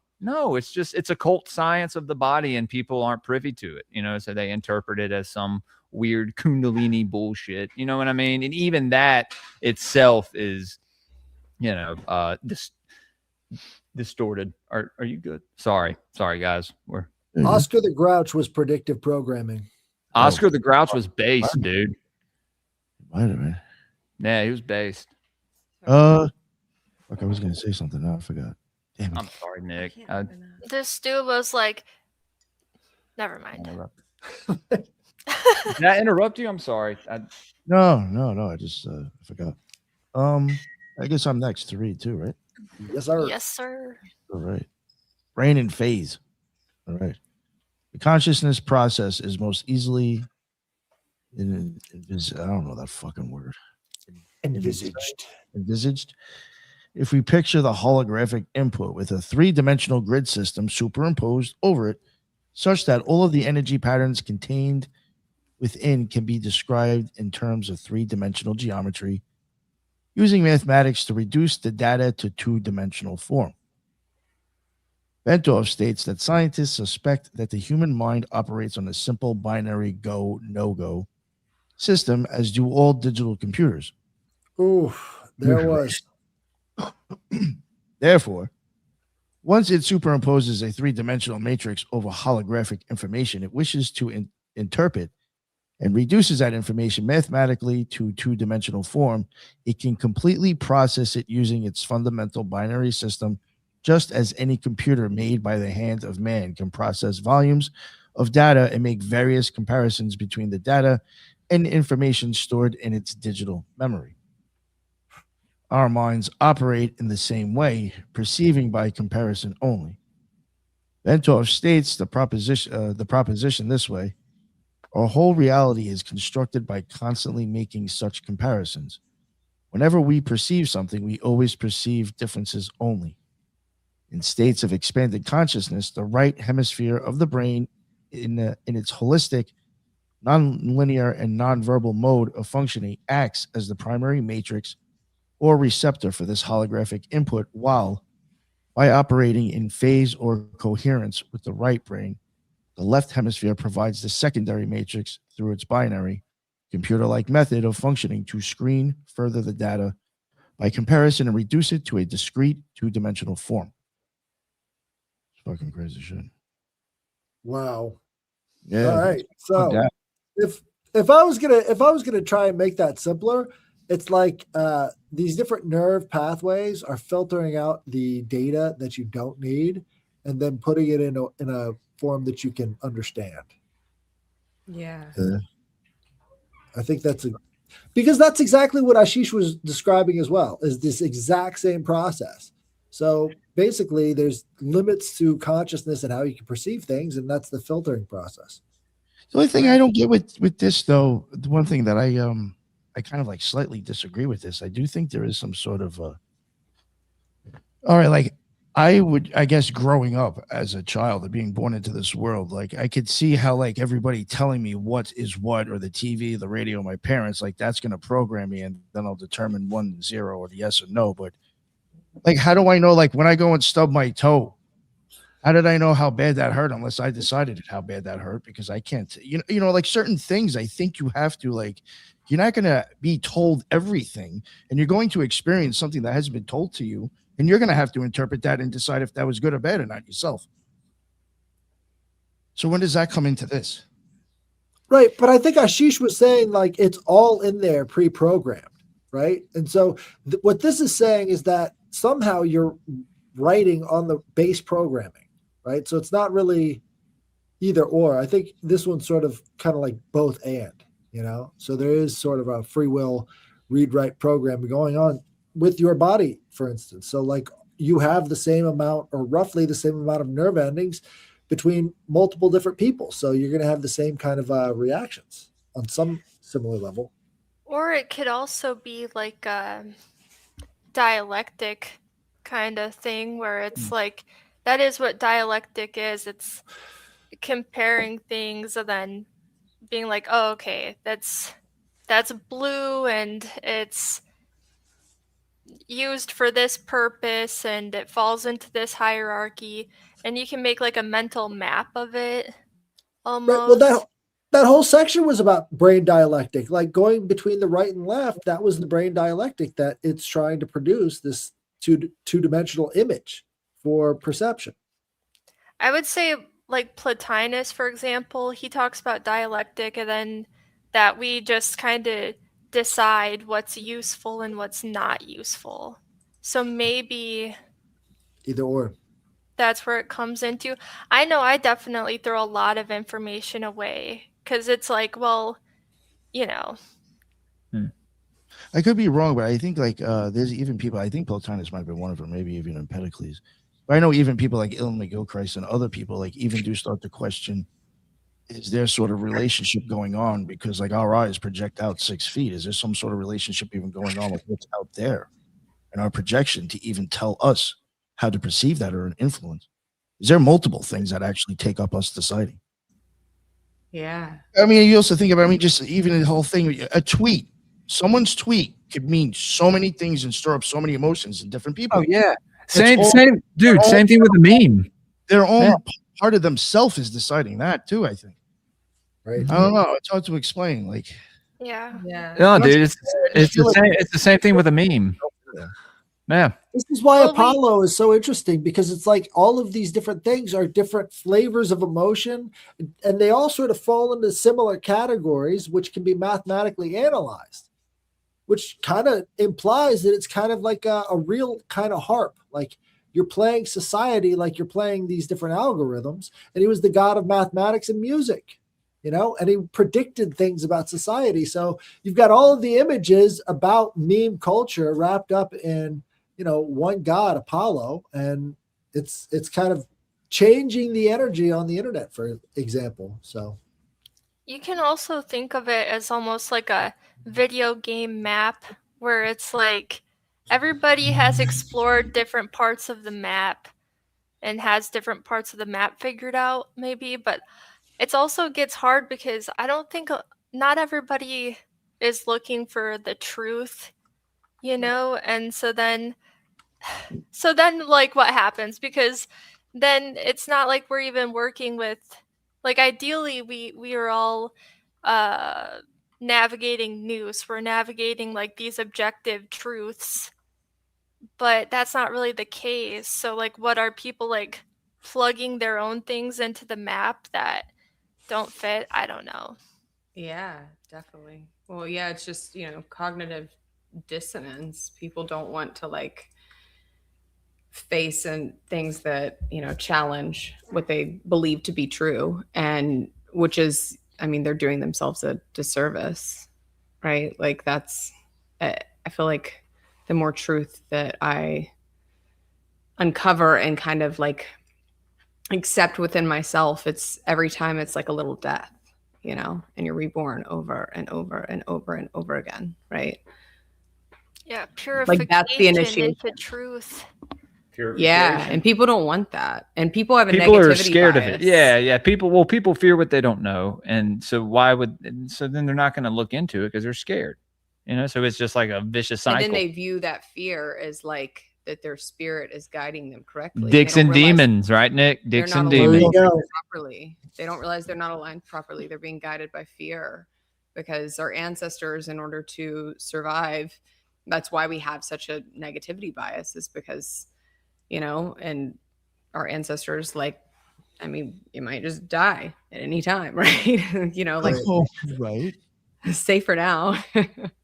S3: it's occult science of the body, and people aren't privy to it, so they interpret it as some weird Kundalini bullshit. You know what I mean? And even that itself is, distorted. Are you good? Sorry, guys.
S6: Oscar the Grouch was predictive programming.
S3: Oscar the Grouch was based, dude.
S1: Wait a minute.
S3: Yeah, he was based.
S1: Fuck, I was gonna say something. No, I forgot. Damn it.
S3: I'm sorry, Nick.
S2: This dude was like, never mind.
S3: Did I interrupt you? I'm sorry.
S1: No. I just forgot. I guess I'm next to read too, right?
S6: Yes, sir.
S2: Yes, sir.
S1: All right. Brain and phase. All right. The consciousness process is most easily I don't know that fucking word. Envisaged. If we picture the holographic input with a 3-dimensional grid system superimposed over it, such that all of the energy patterns contained within can be described in terms of 3-dimensional geometry, using mathematics to reduce the data to 2-dimensional form. Bentoff states that scientists suspect that the human mind operates on a simple binary go, no-go system, as do all digital computers.
S6: Ooh, there was.
S1: Therefore, once it superimposes a 3-dimensional matrix over holographic information it wishes to interpret and reduces that information mathematically to two-dimensional form, it can completely process it using its fundamental binary system, just as any computer made by the hand of man can process volumes of data and make various comparisons between the data and information stored in its digital memory. Our minds operate in the same way, perceiving by comparison only. Ventov states the proposition this way: our whole reality is constructed by constantly making such comparisons. Whenever we perceive something, we always perceive differences only. In states of expanded consciousness, the right hemisphere of the brain, in its holistic, nonlinear, and nonverbal mode of functioning, acts as the primary matrix or receptor for this holographic input, while, by operating in phase or coherence with the right brain, the left hemisphere provides the secondary matrix through its binary, computer-like method of functioning to screen further the data by comparison and reduce it to a discrete two-dimensional form. It's fucking crazy shit.
S6: Wow.
S1: Yeah.
S6: All right. So
S1: Yeah.
S6: if I was gonna try and make that simpler, it's like these different nerve pathways are filtering out the data that you don't need and then putting it in a form that you can understand.
S4: Yeah.
S6: I think because that's exactly what Ashish was describing as well, is this exact same process. So basically there's limits to consciousness and how you can perceive things, and that's the filtering process.
S1: The only thing I don't get with this, though, the one thing that I kind of like slightly disagree with this. I do think there is some sort of all right, like I guess growing up as a child and being born into this world, like I could see how like everybody telling me what is what, or the TV, the radio, my parents, like that's going to program me and then I'll determine 1, 0 or the yes or no. But like, how do I know, like when I go and stub my toe, how did I know how bad that hurt unless I decided how bad that hurt? Because I can't, you know, like certain things I think you have to, like, you're not going to be told everything, and you're going to experience something that hasn't been told to you, and you're going to have to interpret that and decide if that was good or bad or not yourself. So when does that come into this?
S6: Right. But I think Ashish was saying like it's all in there pre-programmed. Right. And so what this is saying is that somehow you're writing on the base programming. Right. So it's not really either or. I think this one's sort of kind of like both and, you know, so there is sort of a free will read write program going on with your body, for instance. So like you have the same amount or roughly the same amount of nerve endings between multiple different people. So you're going to have the same kind of reactions on some similar level.
S2: Or it could also be like a dialectic kind of thing where it's like, that is what dialectic is. It's comparing things and then being like, oh, okay, that's blue and it's used for this purpose and it falls into this hierarchy, and you can make like a mental map of it almost.
S6: Right. Well, that whole section was about brain dialectic, like going between the right and left. That was the brain dialectic that it's trying to produce this two-dimensional image for perception.
S2: I would say like Plotinus, for example, he talks about dialectic, and then that we just kind of decide what's useful and what's not useful. So maybe
S6: Either or.
S2: That's where it comes into. I know I definitely throw a lot of information away because it's like, well, you know.
S1: I could be wrong, but I think like there's even people, I think Plotinus might have been one of them, maybe even Empedocles. But I know even people like Ilm McGilchrist and other people like even do start to question, is there sort of relationship going on? Because like our eyes project out 6 feet. Is there some sort of relationship even going on with what's out there and our projection to even tell us how to perceive that or an influence? Is there multiple things that actually take up us deciding?
S4: Yeah.
S1: I mean, you also think about, I mean, just even the whole thing, a tweet, someone's tweet could mean so many things and stir up so many emotions in different people.
S3: Oh yeah.
S1: Same
S3: Same thing with the meme.
S1: Their own part of themselves is deciding that too, I think.
S6: Right.
S1: I don't know. It's hard to explain. Like,
S2: Yeah.
S4: Yeah.
S3: No, dude, it's the same thing with a meme. Yeah.
S6: This is why
S2: Well,
S6: Apollo is so interesting, because it's like all of these different things are different flavors of emotion, and they all sort of fall into similar categories, which can be mathematically analyzed, which kind of implies that it's kind of like a real kind of harp. Like you're playing society, like you're playing these different algorithms. And he was the god of mathematics and music, and he predicted things about society. So you've got all of the images about meme culture wrapped up in, one god, Apollo, and it's kind of changing the energy on the internet, for example. So
S2: you can also think of it as almost like a video game map, where it's like everybody has explored different parts of the map and has different parts of the map figured out, maybe, but it also gets hard because I don't think not everybody is looking for the truth, and so then like what happens, because then it's not like we're even working with, like, ideally we are all navigating news, we're navigating like these objective truths, but that's not really the case. So like, what are people like plugging their own things into the map that don't fit? I don't know.
S4: Yeah, definitely. Well, yeah, it's just, cognitive dissonance. People don't want to like face and things that, challenge what they believe to be true. And which is, they're doing themselves a disservice, right? Like I feel like the more truth that I uncover and kind of like accept within myself, it's every time it's like a little death, and you're reborn over and over and over and over again, right?
S2: Yeah, purification,
S4: like that's the initiation
S2: into truth.
S4: Yeah, and people don't want that, and people have a
S3: people
S4: negativity
S3: are scared
S4: bias.
S3: of it. Yeah. People fear what they don't know, and so then they're not going to look into it because they're scared. So it's just like a vicious cycle.
S4: And then they view that fear as like that their spirit is guiding them correctly.
S3: Dicks and demons, right, Nick? Dicks and demons.
S4: Properly. They don't realize they're not aligned properly. They're being guided by fear, because our ancestors, in order to survive, that's why we have such a negativity bias, is because, and our ancestors, like, you might just die at any time, right?
S1: Right.
S4: Safe for now.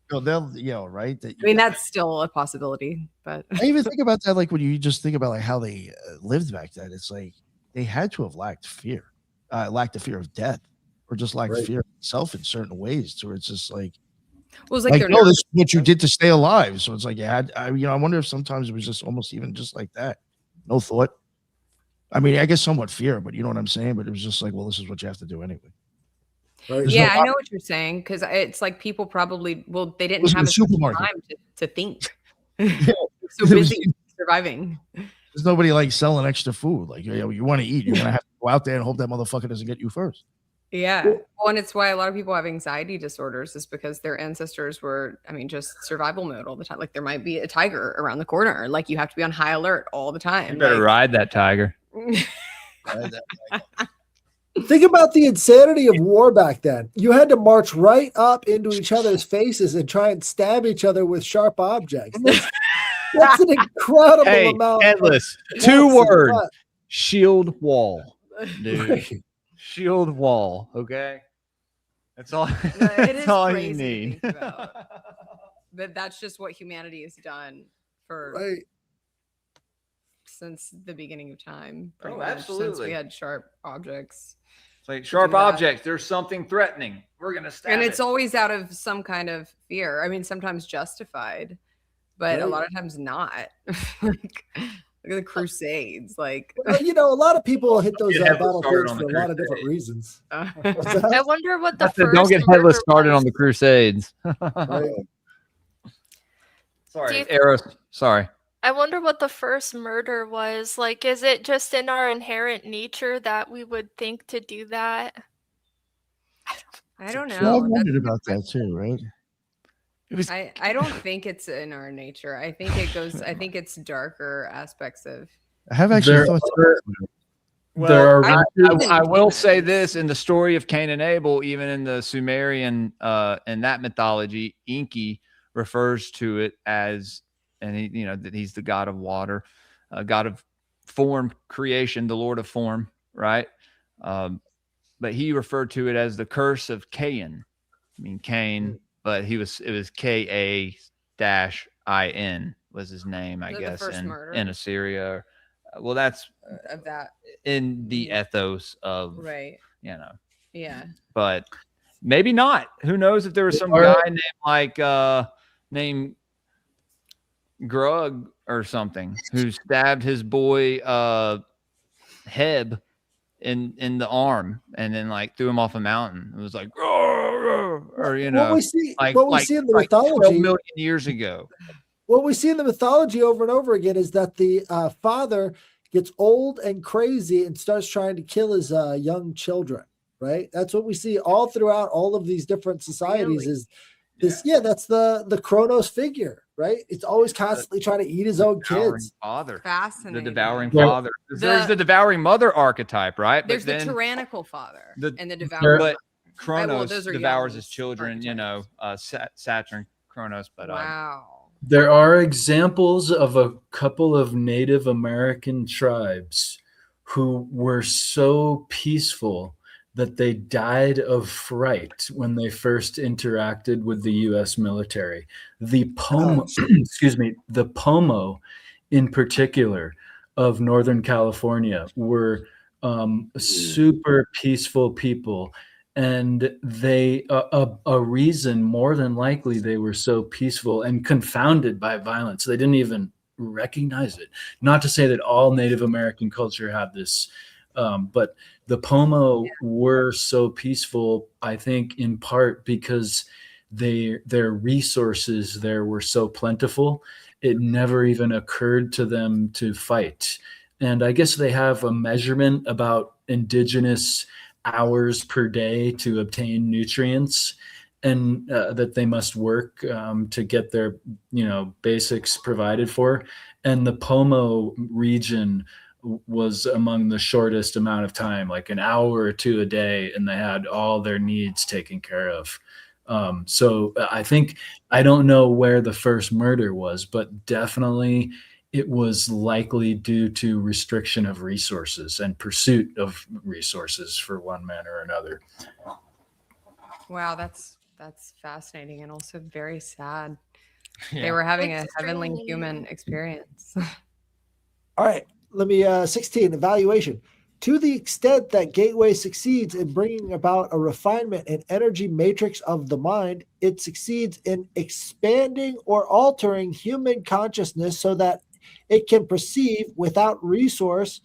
S1: Well, right.
S4: That's still a possibility, but
S1: I even think about that, like when you just think about like how they lived back then. It's like they had to have lacked the fear of death, or just lacked fear of itself in certain ways. So it's just like,
S4: it was like
S1: this is what you did to stay alive. So it's like I wonder if sometimes it was just almost even just like that, no thought. I guess somewhat fear, but you know what I'm saying. But it was just like, well, this is what you have to do anyway.
S6: Right.
S4: Yeah, I know what you're saying, because it's like people probably, they didn't have time to think. So busy surviving.
S1: There's nobody like selling extra food. Like, you want to eat, you're gonna have to go out there and hope that motherfucker doesn't get you first.
S4: Yeah. Well, and it's why a lot of people have anxiety disorders, is because their ancestors were, just survival mode all the time. Like there might be a tiger around the corner. Like you have to be on high alert all the time.
S3: You better ride that tiger.
S6: Think about the insanity of war back then. You had to march right up into each other's faces and try and stab each other with sharp objects. That's an incredible amount.
S3: Headless. 2 words. Shield wall. Dude.
S6: Right.
S3: Shield wall. Okay. That's all.
S4: That's
S3: all you need.
S4: But that's just what humanity has done for since the beginning of time.
S3: Absolutely.
S4: Since we had sharp objects.
S3: It's like sharp objects. There's something threatening. We're gonna stab.
S4: And it's always out of some kind of fear. Sometimes justified, but a lot of times not. Like, look at the Crusades. Like,
S6: a lot of people hit those battlefields for a lot of different reasons.
S2: I wonder what the first.
S3: Don't get headless started on the Crusades. Sorry, Eros. Sorry.
S2: I wonder what the first murder was. Like, is it just in our inherent nature that we would think to do that?
S4: I don't
S1: I
S4: know.
S1: wondered about that too, right?
S4: I don't think it's in our nature. I think it goes. I think it's darker aspects of.
S1: I have actually thought.
S3: Well, I will say this: in the story of Cain and Abel, even in the Sumerian, in that mythology, Enki refers to it as and he, that he's the God of water, God of form, creation, the Lord of form, right? But he referred to it as the curse of Cain. I mean Cain, but it was Ka-in was his name, I
S4: The
S3: guess,
S4: first murder.
S3: in Assyria. Well, that's
S4: Of that,
S3: in the ethos of
S4: right? Yeah.
S3: but maybe not. Who knows if there was some
S5: All
S3: guy
S5: right.
S3: named Grug or something who stabbed his boy Heb in the arm and then like threw him off a mountain. It was like, or
S6: what we see
S3: like
S6: in the
S3: 12
S6: mythology,
S3: million years ago.
S6: what we see in the mythology over and over again is that the father gets old and crazy and starts trying to kill his young children. Right. That's what we see all throughout all of these different societies.
S4: Really?
S6: Is this? Yeah, that's the Kronos figure. Right. It's always constantly trying to eat his own kids.
S3: Father.
S4: Fascinating.
S3: The devouring
S5: Yeah.
S3: father. There's the devouring mother archetype, right?
S4: There's
S3: but
S4: the
S3: then
S4: tyrannical father and the
S5: There-
S4: devouring.
S3: but Kronos
S4: those are
S3: devours
S4: young
S3: his children,
S4: archetypes.
S3: Saturn, Kronos, but
S4: Wow.
S5: There are examples of a couple of Native American tribes who were so peaceful that they died of fright when they first interacted with the U.S. military. The the Pomo, in particular, of Northern California, were super peaceful people. And they, a reason more than likely they were so peaceful and confounded by violence, they didn't even recognize it. Not to say that all Native American culture had this, but the Pomo were so peaceful, I think, in part because their resources there were so plentiful. It never even occurred to them to fight. And I guess they have a measurement about indigenous hours per day to obtain nutrients, and that they must work to get their basics provided for. And the Pomo region was among the shortest amount of time, like an hour or two a day, and they had all their needs taken care of. So I don't know where the first murder was, but definitely it was likely due to restriction of resources and pursuit of resources for one man or another.
S4: Wow, that's fascinating and also very sad. They were having a heavenly
S2: Extremely.
S4: human experience.
S6: All right, let me 16 evaluation. To the extent that Gateway succeeds in bringing about a refinement and energy matrix of the mind, it succeeds in expanding or altering human consciousness so that it can perceive without recourse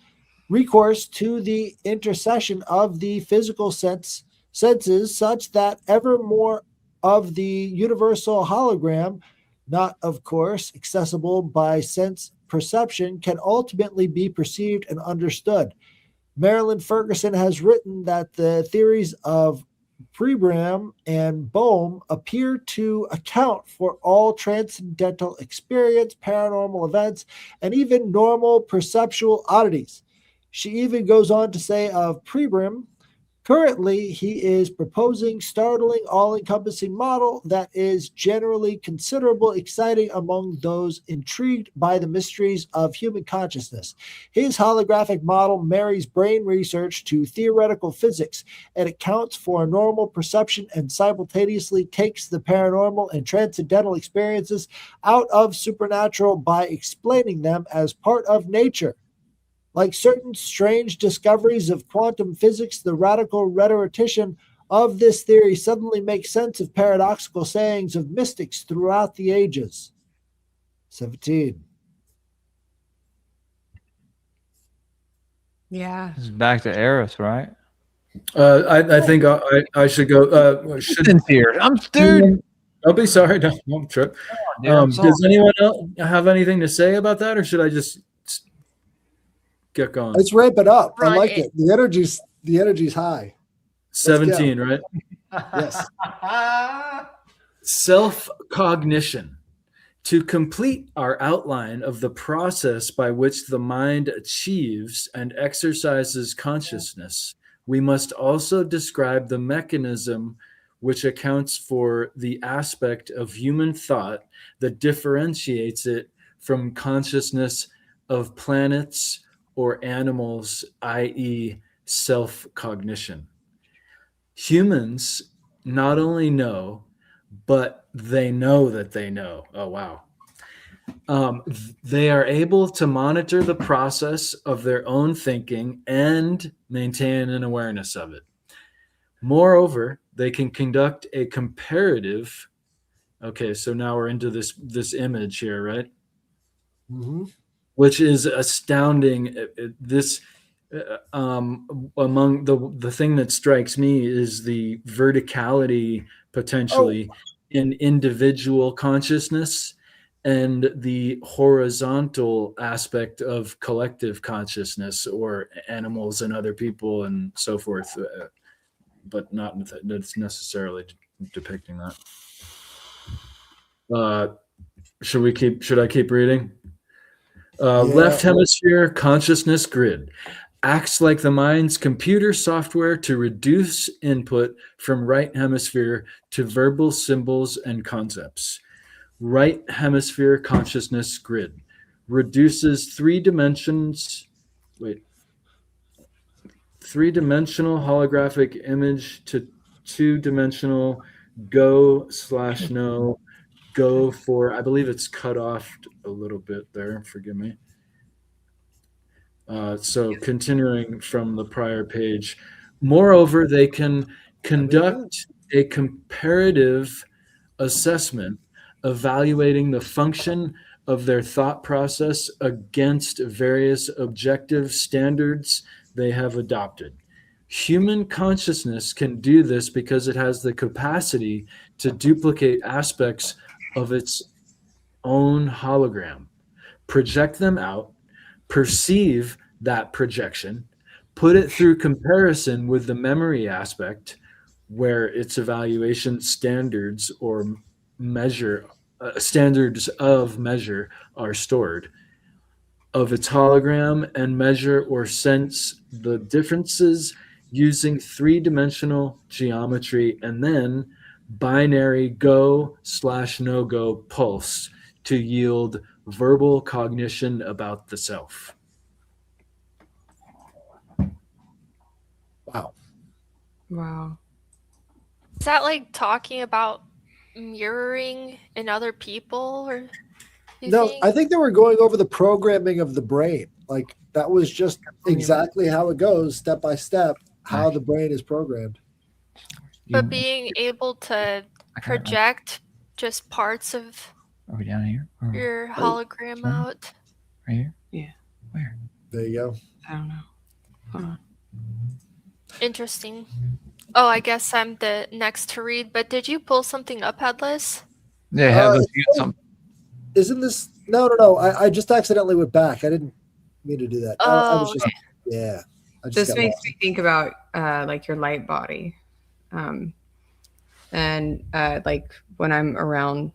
S6: to the intercession of the physical senses, such that ever more of the universal hologram, not of course accessible by sense perception, can ultimately be perceived and understood. Marilyn Ferguson has written that the theories of Prebram and Bohm appear to account for all transcendental experience, paranormal events, and even normal perceptual oddities. She even goes on to say of Prebram, currently he is proposing startling, all-encompassing model that is generally considerable, exciting among those intrigued by the mysteries of human consciousness. His holographic model marries brain research to theoretical physics and accounts for normal perception and simultaneously takes the paranormal and transcendental experiences out of supernatural by explaining them as part of nature. Like certain strange discoveries of quantum physics, the radical rhetorician of this theory suddenly makes sense of paradoxical sayings of mystics throughout the ages. 17.
S4: Yeah.
S3: This is back to Eros, right?
S5: I think I should go.
S3: Here, I'm dude.
S5: Don't be sorry. Don't trip. Does anyone else have anything to say about that, or should I just get going?
S6: Let's ramp it up. I
S2: Run
S6: like
S2: it.
S6: it. The energy's high.
S5: 17, right?
S6: Yes.
S5: Self-cognition. To complete our outline of the process by which the mind achieves and exercises consciousness, we must also describe the mechanism which accounts for the aspect of human thought that differentiates it from consciousness of planets or animals, i.e., self-cognition. Humans not only know, but they know that they know. Oh, wow. They are able to monitor the process of their own thinking and maintain an awareness of it. Moreover, they can conduct a comparative. Okay, so now we're into this image here, right?
S6: Mm-hmm.
S5: Which is astounding. Among the thing that strikes me is the verticality potentially in individual consciousness and the horizontal aspect of collective consciousness or animals and other people and so forth, but not that's necessarily depicting that. Should I keep reading? Left hemisphere consciousness grid acts like the mind's computer software to reduce input from right hemisphere to verbal symbols and concepts. Right hemisphere consciousness grid reduces three-dimensional holographic image to two-dimensional go/no go for, I believe it's cut off a little bit there, forgive me. So continuing from the prior page, moreover, they can conduct a comparative assessment, evaluating the function of their thought process against various objective standards they have adopted. Human consciousness can do this because it has the capacity to duplicate aspects of its own hologram, project them out, perceive that projection, put it through comparison with the memory aspect where its evaluation standards or standards of measure are stored of its hologram and measure or sense the differences using three-dimensional geometry and then binary go/no-go pulse to yield verbal cognition about the self.
S4: Wow.
S2: Is that like talking about mirroring in other people, or
S6: No, I think they were going over the programming of the brain. Like that was just exactly how it goes, step by step, how the brain is programmed.
S2: But being able to project just parts of
S3: Are we down here?
S2: your hologram out.
S3: Right here?
S4: Yeah.
S3: Where?
S6: There you go.
S4: I don't know. Hold on.
S2: Interesting. Oh, I guess I'm the next to read, but did you pull something up, Headless?
S3: Yeah, Headless, you got something.
S6: Isn't this? No. I just accidentally went back. I didn't mean to do that. I was just, yeah.
S4: This makes me think about like your light body. And like when I'm around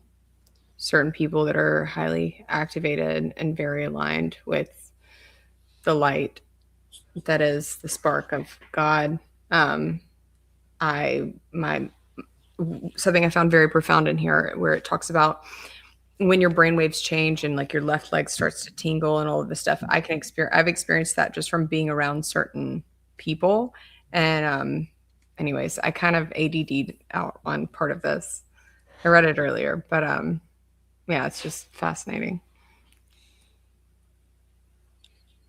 S4: certain people that are highly activated and very aligned with the light that is the spark of God. Something I found very profound in here where it talks about when your brainwaves change and like your left leg starts to tingle and all of this stuff. I've experienced that just from being around certain people. And anyways, I kind of ADD'd out on part of this. I read it earlier, but yeah, it's just fascinating.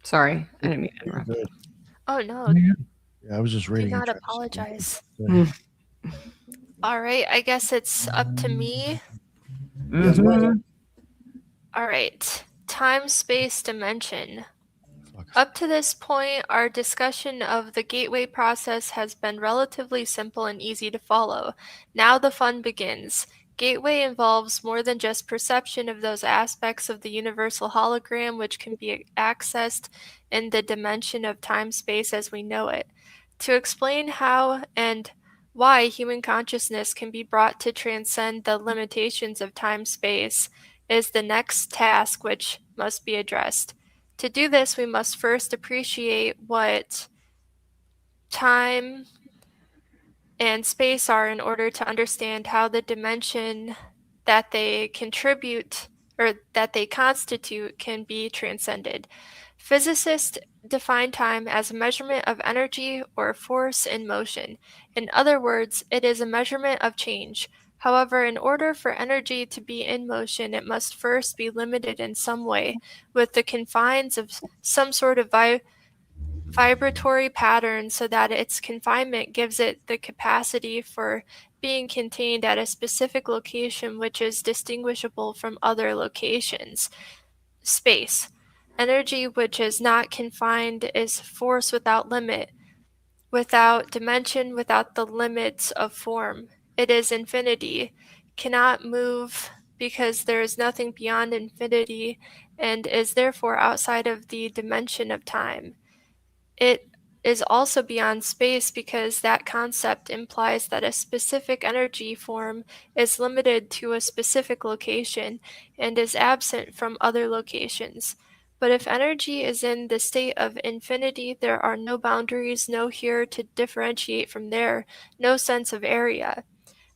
S4: Sorry, I didn't mean to interrupt.
S2: Oh no.
S1: Yeah, I was just reading.
S2: Do not apologize. All right, I guess it's up to me. All right. Time, space, dimension. Up to this point, our discussion of the gateway process has been relatively simple and easy to follow. Now the fun begins. Gateway involves more than just perception of those aspects of the universal hologram which can be accessed in the dimension of time-space as we know it. To explain how and why human consciousness can be brought to transcend the limitations of time-space is the next task which must be addressed. To do this, we must first appreciate what time and space are in order to understand how the dimension that they contribute or that they constitute can be transcended. Physicists define time as a measurement of energy or force in motion. In other words, it is a measurement of change. However, in order for energy to be in motion, it must first be limited in some way, with the confines of some sort of vibratory pattern, so that its confinement gives it the capacity for being contained at a specific location which is distinguishable from other locations. Space. Energy which is not confined is force without limit, without dimension, without the limits of form. It is infinity, cannot move because there is nothing beyond infinity, and is therefore outside of the dimension of time. It is also beyond space because that concept implies that a specific energy form is limited to a specific location and is absent from other locations. But if energy is in the state of infinity, there are no boundaries, no here to differentiate from there, no sense of area.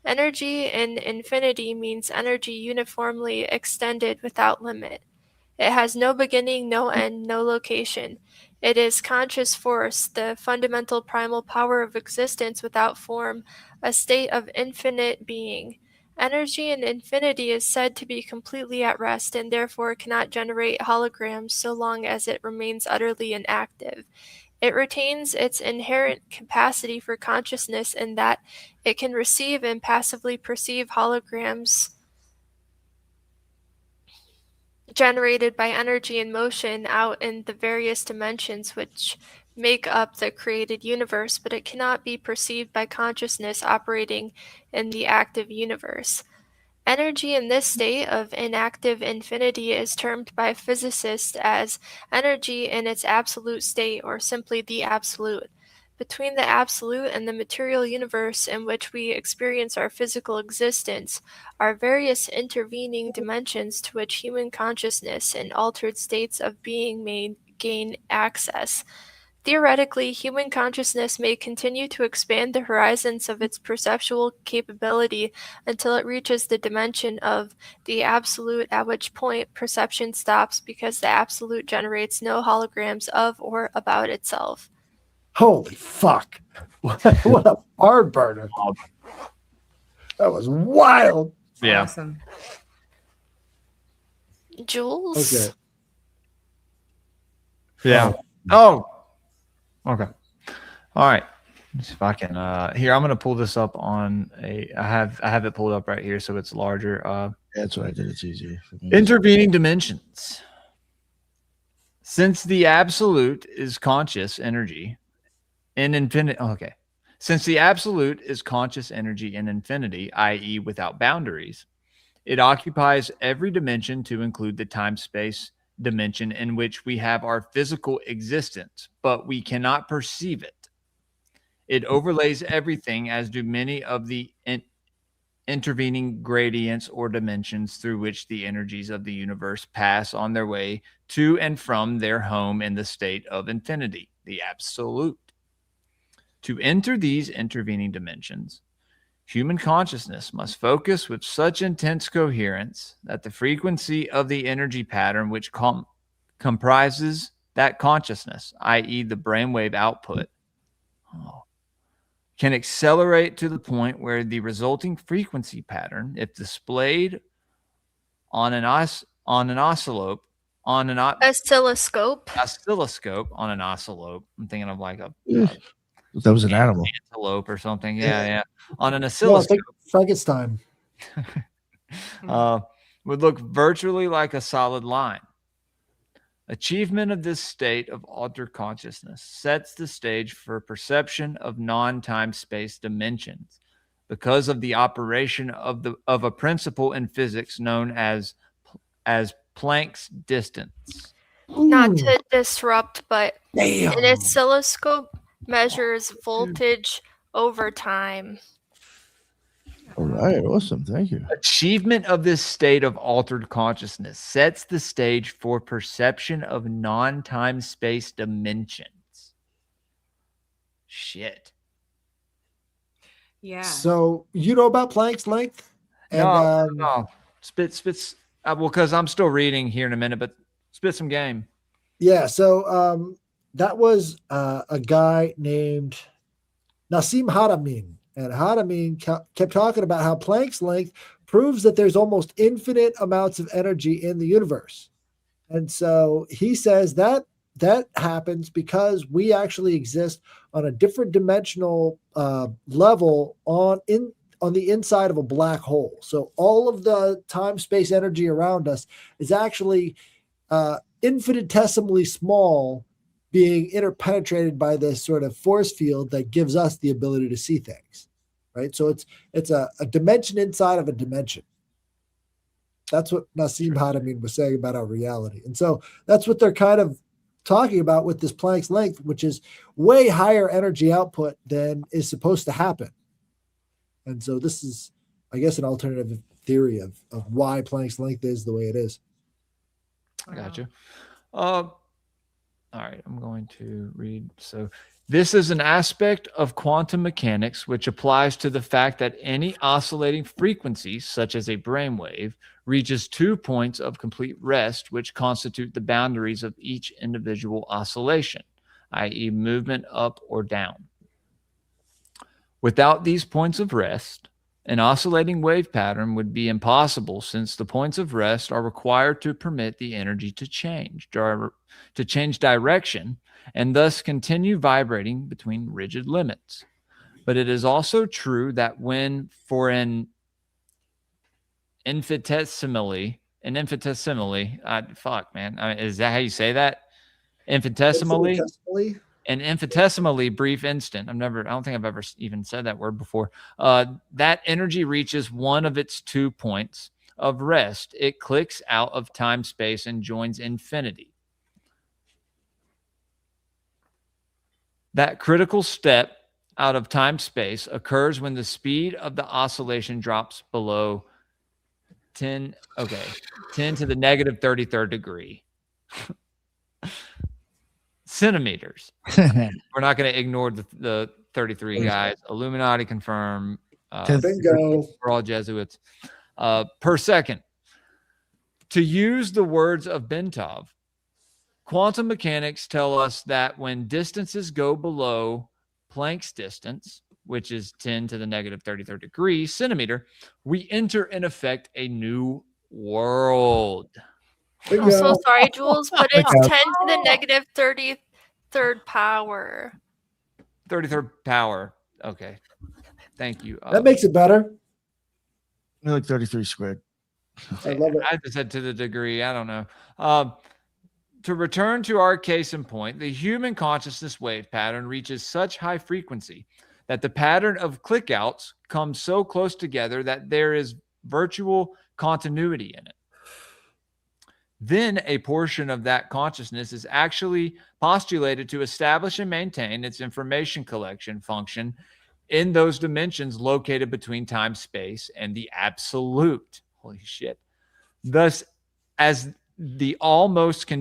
S2: Energy in infinity means energy uniformly extended without limit. It has no beginning, no end, no location. It is conscious force, the fundamental primal power of existence without form, a state of infinite being. Energy in infinity is said to be completely at rest and therefore cannot generate holograms so long as it remains utterly inactive. It retains its inherent capacity for consciousness in that it can receive and passively perceive holograms generated by energy and motion out in the various dimensions which make up the created universe, but it cannot be perceived by consciousness operating in the active universe. Energy in this state of inactive infinity is termed by physicists as energy in its absolute state, or simply the absolute. Between the absolute and the material universe in which we experience our physical existence are various intervening dimensions to which human consciousness and altered states of being may gain access. Theoretically, human consciousness may continue to expand the horizons of its perceptual capability until it reaches the dimension of the absolute, at which point perception stops because the absolute generates no holograms of or about itself.
S6: Holy fuck. What a hard burner. That was wild.
S3: Yeah.
S4: Awesome.
S2: Jules?
S6: Okay.
S3: Yeah. Oh. Okay. All right. Let's see if I can. Here, I'm going to pull this up on a. I have it pulled up right here, so it's larger.
S1: That's what I did. It's easy for me.
S3: Intervening dimensions. Since the absolute is conscious energy in infinity. Okay. Since the absolute is conscious energy in infinity, i.e., without boundaries, it occupies every dimension to include the time-space dimension in which we have our physical existence, but we cannot perceive it. It overlays everything, as do many of the intervening gradients or dimensions through which the energies of the universe pass on their way to and from their home in the state of infinity, the absolute. To enter these intervening dimensions, human consciousness must focus with such intense coherence that the frequency of the energy pattern which comprises that consciousness, i.e., the brainwave output, can accelerate to the point where the resulting frequency pattern, if displayed on an oscilloscope, I'm thinking of like a
S1: That was an animal.
S3: antelope or something. Yeah. On an
S6: No, I
S3: oscilloscope.
S6: think Frankenstein.
S3: Would look virtually like a solid line. Achievement of this state of altered consciousness sets the stage for perception of non-time space dimensions because of the operation of a principle in physics known as Planck's distance.
S2: Not to disrupt, but
S6: Damn.
S2: an oscilloscope measures voltage over time.
S1: All right. Awesome. Thank you.
S3: Achievement of this state of altered consciousness sets the stage for perception of non-time space dimensions. Shit.
S4: Yeah.
S6: So you know about Planck's length? And,
S3: No. Spits.
S7: Well, because I'm still reading here in a minute, but spit some game.
S6: Yeah. So that was a guy named Nassim Haramein. And Haramein kept talking about how Planck's length proves that there's almost infinite amounts of energy in the universe. And so he says that happens because we actually exist on a different dimensional level on the inside of a black hole. So all of the time space energy around us is actually infinitesimally small, being interpenetrated by this sort of force field that gives us the ability to see things, right? So it's a dimension inside of a dimension. That's what Nassim Haramein was saying about our reality. And so that's what they're kind of talking about with this Planck's length, which is way higher energy output than is supposed to happen. And so this is, I guess, an alternative theory of why Planck's length is the way it is.
S7: I got you. All right, I'm going to read. So this is an aspect of quantum mechanics which applies to the fact that any oscillating frequency, such as a brainwave, reaches 2 points of complete rest, which constitute the boundaries of each individual oscillation, i.e., movement up or down. Without these points of rest, an oscillating wave pattern would be impossible, since the points of rest are required to permit the energy to change direction and thus continue vibrating between rigid limits. But it is also true that when, for an infinitesimally, fuck, man, is that how you say that? Infinitesimally? An infinitesimally brief instant. I don't think I've ever even said that word before. That energy reaches one of its 2 points of rest. It clicks out of time space and joins infinity. That critical step out of time space occurs when the speed of the oscillation drops below 10 to the negative 33rd degree. Centimeters. We're not going to ignore the 33 guys. Illuminati confirm.
S6: Bingo.
S7: We're all Jesuits. Per second. To use the words of Bentov, quantum mechanics tell us that when distances go below Planck's distance, which is 10 to the negative 33rd degree centimeter, we enter, in effect, a new world.
S2: I'm so sorry, Jules, but it's 10 to the negative 33rd power.
S7: 33rd power. Okay. Thank you.
S6: That makes it better.
S1: Like 33 squared.
S6: I love it.
S7: I just said to the degree. I don't know. To return to our case in point, the human consciousness wave pattern reaches such high frequency that the pattern of clickouts comes so close together that there is virtual continuity in it. Then a portion of that consciousness is actually postulated to establish and maintain its information collection function in those dimensions located between time, space, and the absolute. Holy shit. Thus, as the almost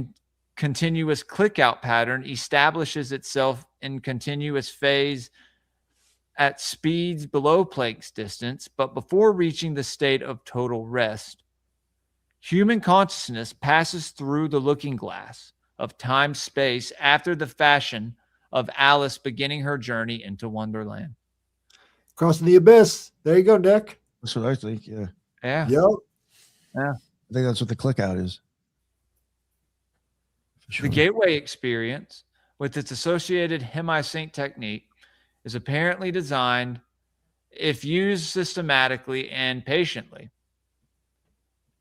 S7: continuous click-out pattern establishes itself in continuous phase at speeds below Planck's distance, but before reaching the state of total rest, human consciousness passes through the looking glass of time-space after the fashion of Alice beginning her journey into Wonderland.
S6: Crossing the abyss. There you go, Nick.
S1: That's what I think. Yeah.
S7: Yeah.
S6: Yep.
S7: Yeah.
S1: I think that's what the click out is. For sure.
S7: The gateway experience, with its associated hemisync technique, is apparently designed, if used systematically and patiently,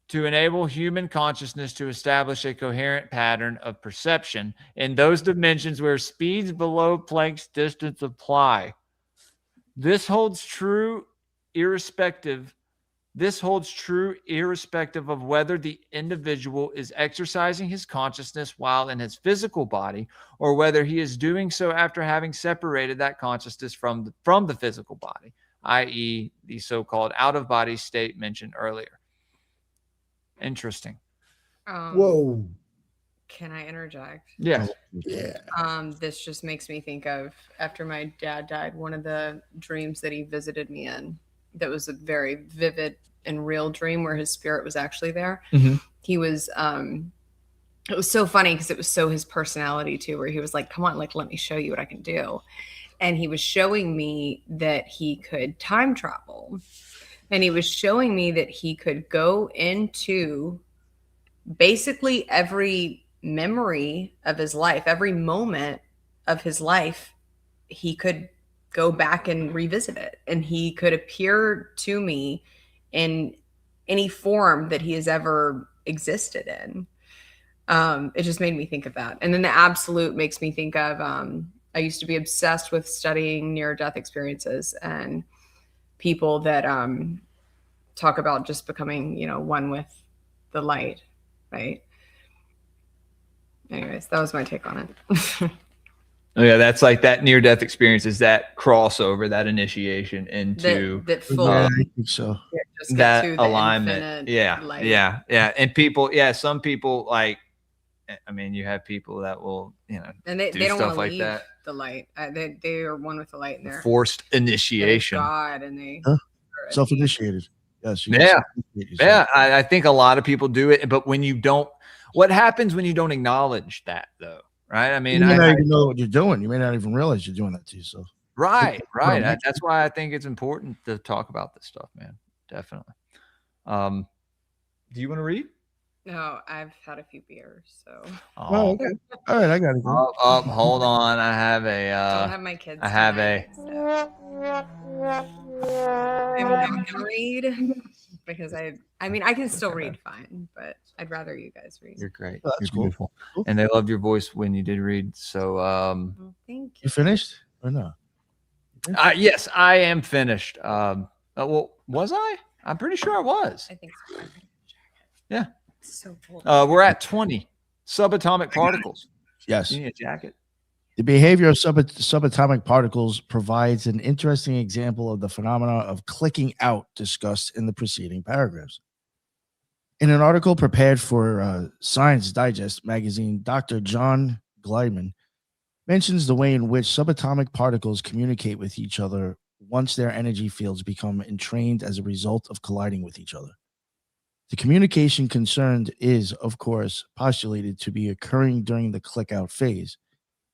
S7: to enable human consciousness to establish a coherent pattern of perception in those dimensions where speeds below Planck's distance apply. This holds true irrespective of whether the individual is exercising his consciousness while in his physical body, or whether he is doing so after having separated that consciousness from the physical body, i.e., the so-called out-of-body state mentioned earlier. Interesting.
S6: Whoa.
S4: Can I interject?
S7: Yeah.
S6: Yeah.
S4: This just makes me think of, after my dad died, one of the dreams that he visited me in that was a very vivid and real dream where his spirit was actually there.
S7: Mhm.
S4: He was it was so funny because it was so his personality too, where he was like, come on, like, let me show you what I can do. And he was showing me that he could time travel. And he was showing me that he could go into basically every memory of his life, every moment of his life, he could go back and revisit it. And he could appear to me in any form that he has ever existed in. It just made me think of that. And then the absolute makes me think of, I used to be obsessed with studying near-death experiences and people that talk about just becoming, one with the light, right? Anyways, that was my take on it.
S7: Oh, yeah, that's like that near-death experience is that crossover, that initiation into
S4: that
S1: Yeah,
S4: fully
S1: I think so.
S4: just get
S7: that
S4: to the
S7: alignment.
S4: infinite
S7: Yeah,
S4: light.
S7: yeah, yeah. And people, yeah, some people like, I mean, you have people that will,
S4: And they
S7: do
S4: don't
S7: stuff
S4: want to
S7: like
S4: leave
S7: that.
S4: the light. They are one with the light in there.
S7: Forced initiation.
S4: God, and they
S1: Huh?
S4: are at
S1: Self-initiated. Yes. You can
S7: Yeah.
S1: self-initiate yourself.
S7: Yeah, I think a lot of people do it, but when you don't, what happens when you don't acknowledge that, though? Right? I mean,
S1: You may not even know what you're doing. You may not even realize you're doing that to yourself.
S7: right.
S1: makes
S7: That's why I think it's important to talk about this stuff, man. Definitely. Do you want to read?
S4: No, I've had a few beers, so
S1: Oh, okay. All right, I got it.
S7: Hold on. I have a.
S4: don't have my kids.
S7: I have
S4: tonight, so. I'm not gonna read because I mean I can still read fine, but I'd rather you guys read.
S7: You're great.
S1: Oh, that's
S7: You're beautiful.
S1: Cool.
S7: And they loved your voice when you did read. So,
S4: Well, thank you.
S1: You finished or no?
S7: yes, I am finished. Well, was I? I'm pretty sure I was.
S4: I think so.
S7: Yeah.
S4: So cool.
S7: We're at 20 subatomic particles.
S1: Yes.
S7: You need a jacket.
S1: The behavior of subatomic particles provides an interesting example of the phenomena of clicking out discussed in the preceding paragraphs. In an article prepared for Science Digest magazine, Dr. John Gleidman mentions the way in which subatomic particles communicate with each other once their energy fields become entrained as a result of colliding with each other. The communication concerned is, of course, postulated to be occurring during the click-out phase,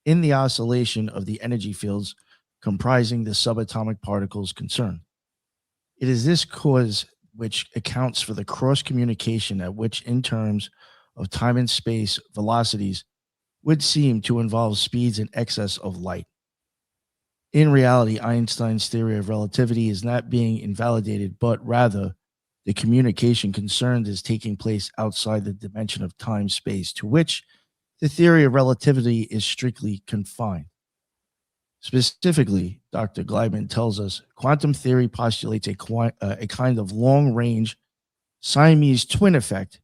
S1: in the oscillation of the energy fields comprising the subatomic particles concerned. It is this cause which accounts for the cross communication at which, in terms of time and space velocities, would seem to involve speeds in excess of light. In reality, Einstein's theory of relativity is not being invalidated, but rather the communication concerned is taking place outside the dimension of time-space to which the theory of relativity is strictly confined. Specifically, Dr. Gleidman tells us quantum theory postulates a kind of long-range Siamese twin effect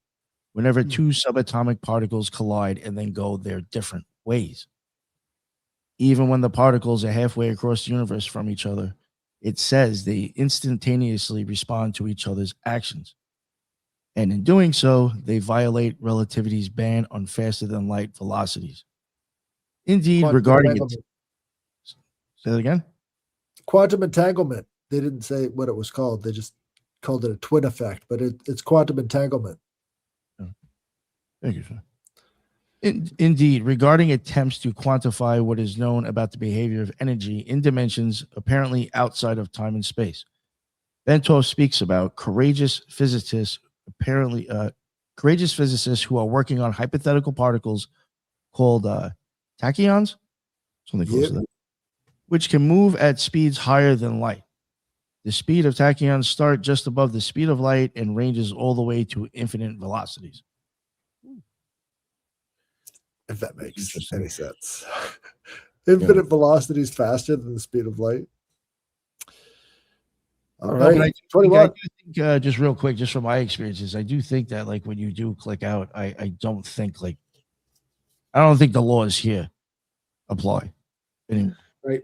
S1: whenever two subatomic particles collide and then go their different ways. Even when the particles are halfway across the universe from each other, it says they instantaneously respond to each other's actions. And in doing so, they violate relativity's ban on faster than light velocities. Indeed,
S6: Quantum
S7: regarding it,
S6: entanglement.
S1: say that again?
S6: Quantum entanglement. They didn't say what it was called. They just called it a twin effect, but it's quantum entanglement.
S1: Thank you, sir. Indeed, regarding attempts to quantify what is known about the behavior of energy in dimensions apparently outside of time and space, Bentov speaks about courageous physicists who are working on hypothetical particles called tachyons, something close to that, which can move at speeds higher than light. The speed of tachyons start just above the speed of light and ranges all the way to infinite velocities.
S6: If that makes
S1: Interesting.
S6: any sense. Infinite velocity is faster than the speed of light. All
S1: No, but
S6: right.
S1: I
S6: 21.
S1: do think, just real quick, just from my experiences, I do think that like when you do click out, I don't think the laws here apply. Anyway.
S6: Right.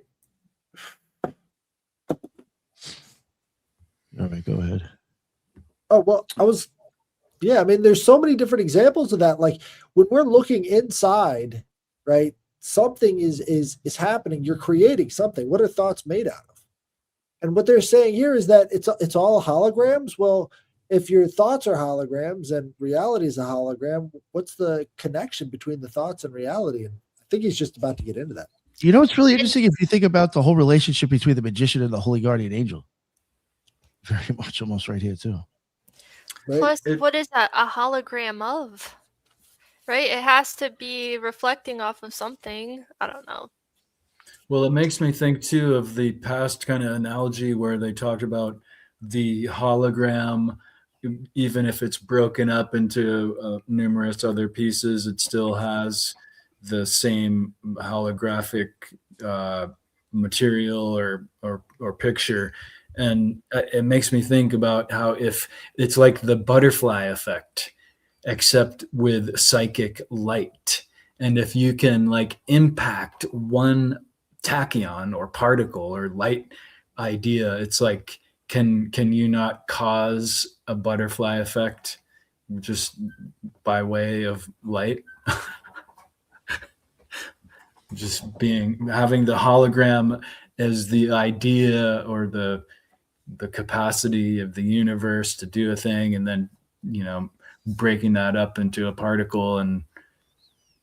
S1: All right, go ahead.
S6: Oh, well, I mean, there's so many different examples of that. Like when we're looking inside, right, something is happening. You're creating something. What are thoughts made out of? And what they're saying here is that it's all holograms. Well, if your thoughts are holograms and reality is a hologram, what's the connection between the thoughts and reality? And I think he's just about to get into that.
S1: You know, it's really interesting if you think about the whole relationship between the magician and the holy guardian angel. Very much almost right here, too.
S6: Right?
S2: Plus, what is that a hologram of? Right? It has to be reflecting off of something. I don't know.
S5: Well, it makes me think too of the past kind of analogy where they talked about the hologram, even if it's broken up into numerous other pieces, it still has the same holographic material or picture. And it makes me think about how if it's like the butterfly effect, except with psychic light. And if you can like impact one tachyon or particle or light idea, it's like, can you not cause a butterfly effect just by way of light? Just having the hologram as the idea or the capacity of the universe to do a thing, and then, you know, breaking that up into a particle and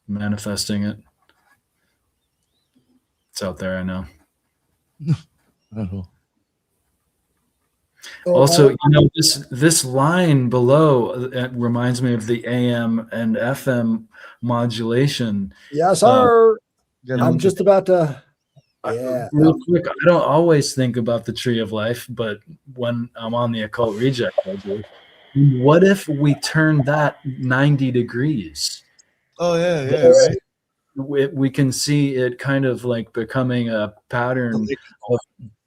S5: manifesting it. It's out there, I know. Also, you know, this line below, it reminds me of the AM and FM modulation.
S6: Yes, sir. I'm
S5: and-
S6: just about to. Yeah.
S5: Real quick, I don't always think about the Tree of Life, but when I'm on the Occult Reject, I do. What if we turn that 90 degrees?
S1: Oh, yeah, right.
S5: We can see it kind of like becoming a pattern of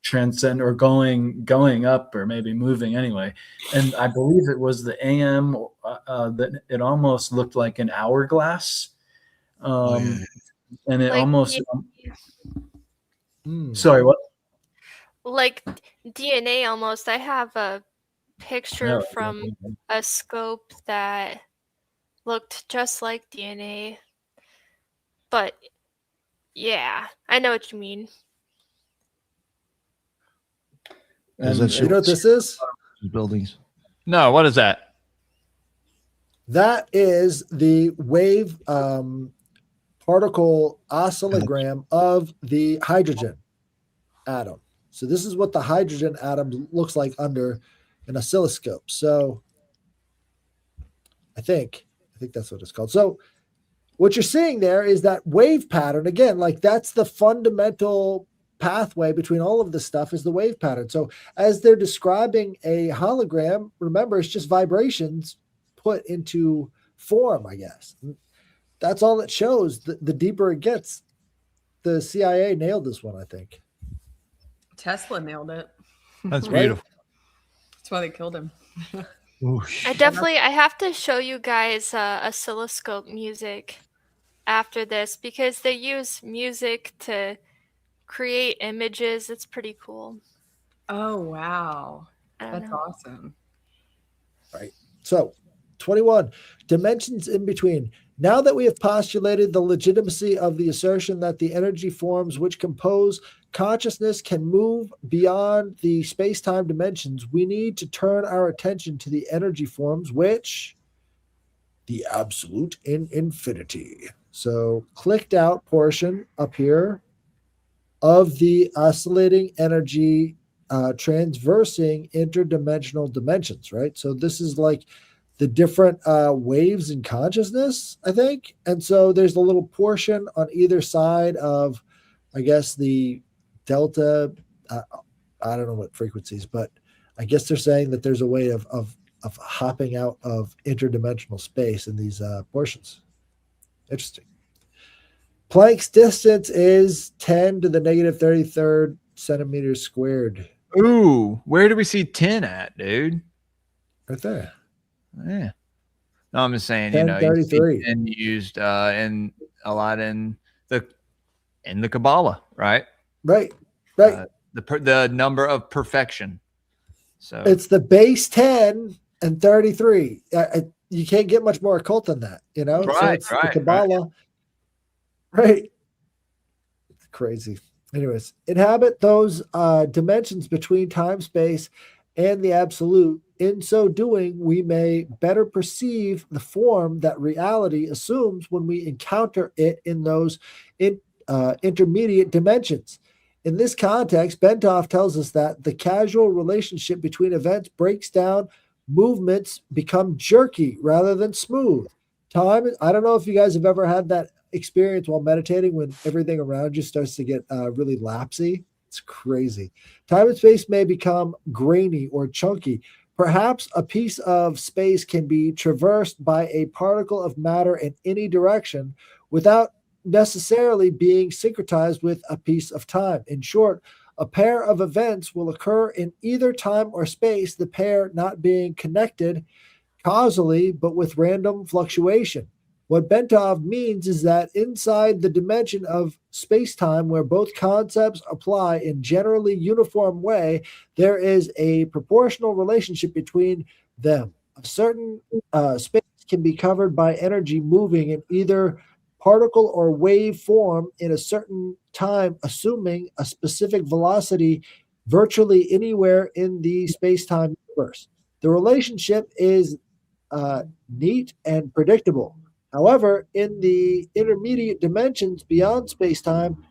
S5: transcend or going up, or maybe moving anyway. And I believe it was the AM that it almost looked like an hourglass. And it
S2: Like
S5: almost
S6: Hmm.
S5: sorry, what?
S2: like DNA almost. I have a picture from a scope that looked just like DNA. But yeah, I know what you mean.
S1: Is that
S6: You know what this is?
S1: Buildings.
S7: No, what is that?
S6: That is the wave particle oscillogram of the hydrogen atom. So this is what the hydrogen atom looks like under an oscilloscope. So I think that's what it's called. So what you're seeing there is that wave pattern again. Like that's the fundamental pathway between all of this stuff is the wave pattern. So as they're describing a hologram, remember it's just vibrations put into form, I guess. That's all it shows. The deeper it gets, the CIA nailed this one, I think.
S4: Tesla nailed it.
S7: That's
S6: Right?
S7: beautiful.
S4: That's why they killed him.
S2: I have to show you guys oscilloscope music after this because they use music to create images. It's pretty cool.
S4: Oh, wow.
S2: I don't
S4: That's
S2: know.
S4: awesome.
S6: Right. So 21, dimensions in between. Now that we have postulated the legitimacy of the assertion that the energy forms which compose consciousness can move beyond the space-time dimensions, we need to turn our attention to the energy forms which the absolute in infinity. So clicked out portion up here of the oscillating energy transversing interdimensional dimensions, right? So this is like the different waves in consciousness, I think. And so there's a little portion on either side of, I guess, the delta. I don't know what frequencies, but I guess they're saying that there's a way of hopping out of interdimensional space in these portions. Interesting. Planck's distance is 10 to the negative 33rd centimeters squared.
S7: Ooh, where do we see 10 at, dude?
S6: Right there.
S7: Yeah. No, I'm just saying, you know, you see
S6: 1033.
S7: 10 used in a lot in the Kabbalah, right?
S6: Right. Right.
S7: The number of perfection. So
S6: It's the base 10 and 33. You can't get much more occult than that, you know? So
S7: Right,
S6: it's
S7: right,
S6: the Kabbalah. Right. It's crazy. Anyways, inhabit those dimensions between time, space, and the absolute. In so doing, we may better perceive the form that reality assumes when we encounter it in those intermediate dimensions. In this context, Bentov tells us that the casual relationship between events breaks down, movements become jerky rather than smooth. Time, I don't know if you guys have ever had that experience while meditating when everything around you starts to get really lapsy. It's crazy. Time and space may become grainy or chunky. Perhaps a piece of space can be traversed by a particle of matter in any direction without necessarily being syncretized with a piece of time. In short, a pair of events will occur in either time or space, the pair not being connected causally, but with random fluctuation. What Bentov means is that inside the dimension of space-time, where both concepts apply in generally uniform way, there is a proportional relationship between them. A certain space can be covered by energy moving in either particle or wave form in a certain time, assuming a specific velocity virtually anywhere in the space-time universe. The relationship is neat and predictable. However, in the intermediate dimensions beyond space-time,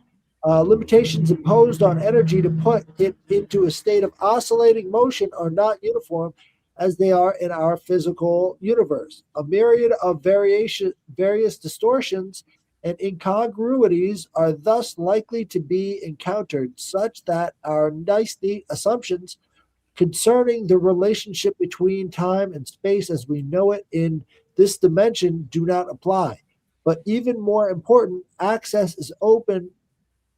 S6: limitations imposed on energy to put it into a state of oscillating motion are not uniform as they are in our physical universe. A myriad of various distortions and incongruities are thus likely to be encountered, such that our nice, neat assumptions concerning the relationship between time and space as we know it in this dimension do not apply. But even more important, access is open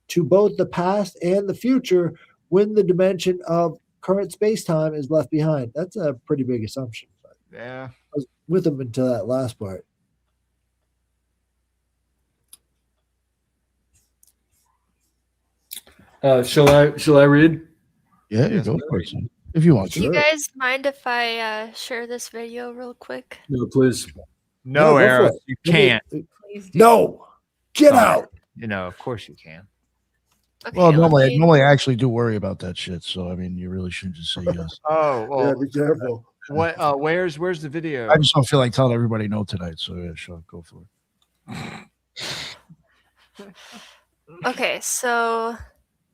S6: to both the past and the future when the dimension of current space-time is left behind. That's a pretty big assumption.
S7: Yeah.
S6: I was with him until that last part.
S5: Shall I read?
S1: Yeah,
S7: Yes,
S1: go
S7: sir.
S1: for it, son. If you want
S2: Do you
S1: to.
S2: guys mind if I share this video real quick?
S5: No, please.
S7: No,
S6: go for
S7: Eros,
S6: it.
S7: you can't.
S4: Please do.
S6: No, get
S7: Sorry.
S6: out.
S7: You know, of course you can.
S2: Okay,
S1: Well,
S2: let me-
S1: normally I actually do worry about that shit. So I mean, you really shouldn't just say yes.
S7: Oh, well,
S6: Yeah, be careful.
S7: what? Where's the video?
S1: I just don't feel like telling everybody no tonight. So yeah, sure, go for it.
S2: Okay, so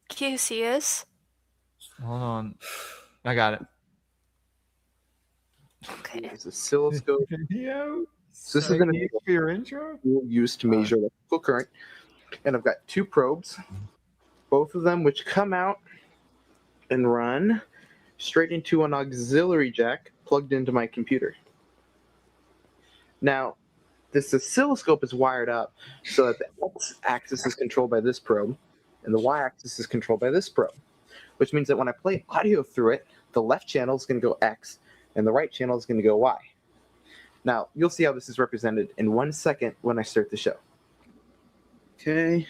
S2: can you see this?
S7: Hold on, I got it.
S2: Okay.
S8: It's an oscilloscope
S7: Video.
S8: So this is an
S7: for your intro.
S8: used to measure electrical current. And I've got two probes, both of them which come out and run straight into an auxiliary jack plugged into my computer. Now, this oscilloscope is wired up so that the x-axis is controlled by this probe and the y-axis is controlled by this probe, which means that when I play audio through it, the left channel is going to go x and the right channel is going to go y. Now, you'll see how this is represented in 1 second when I start the show. Okay,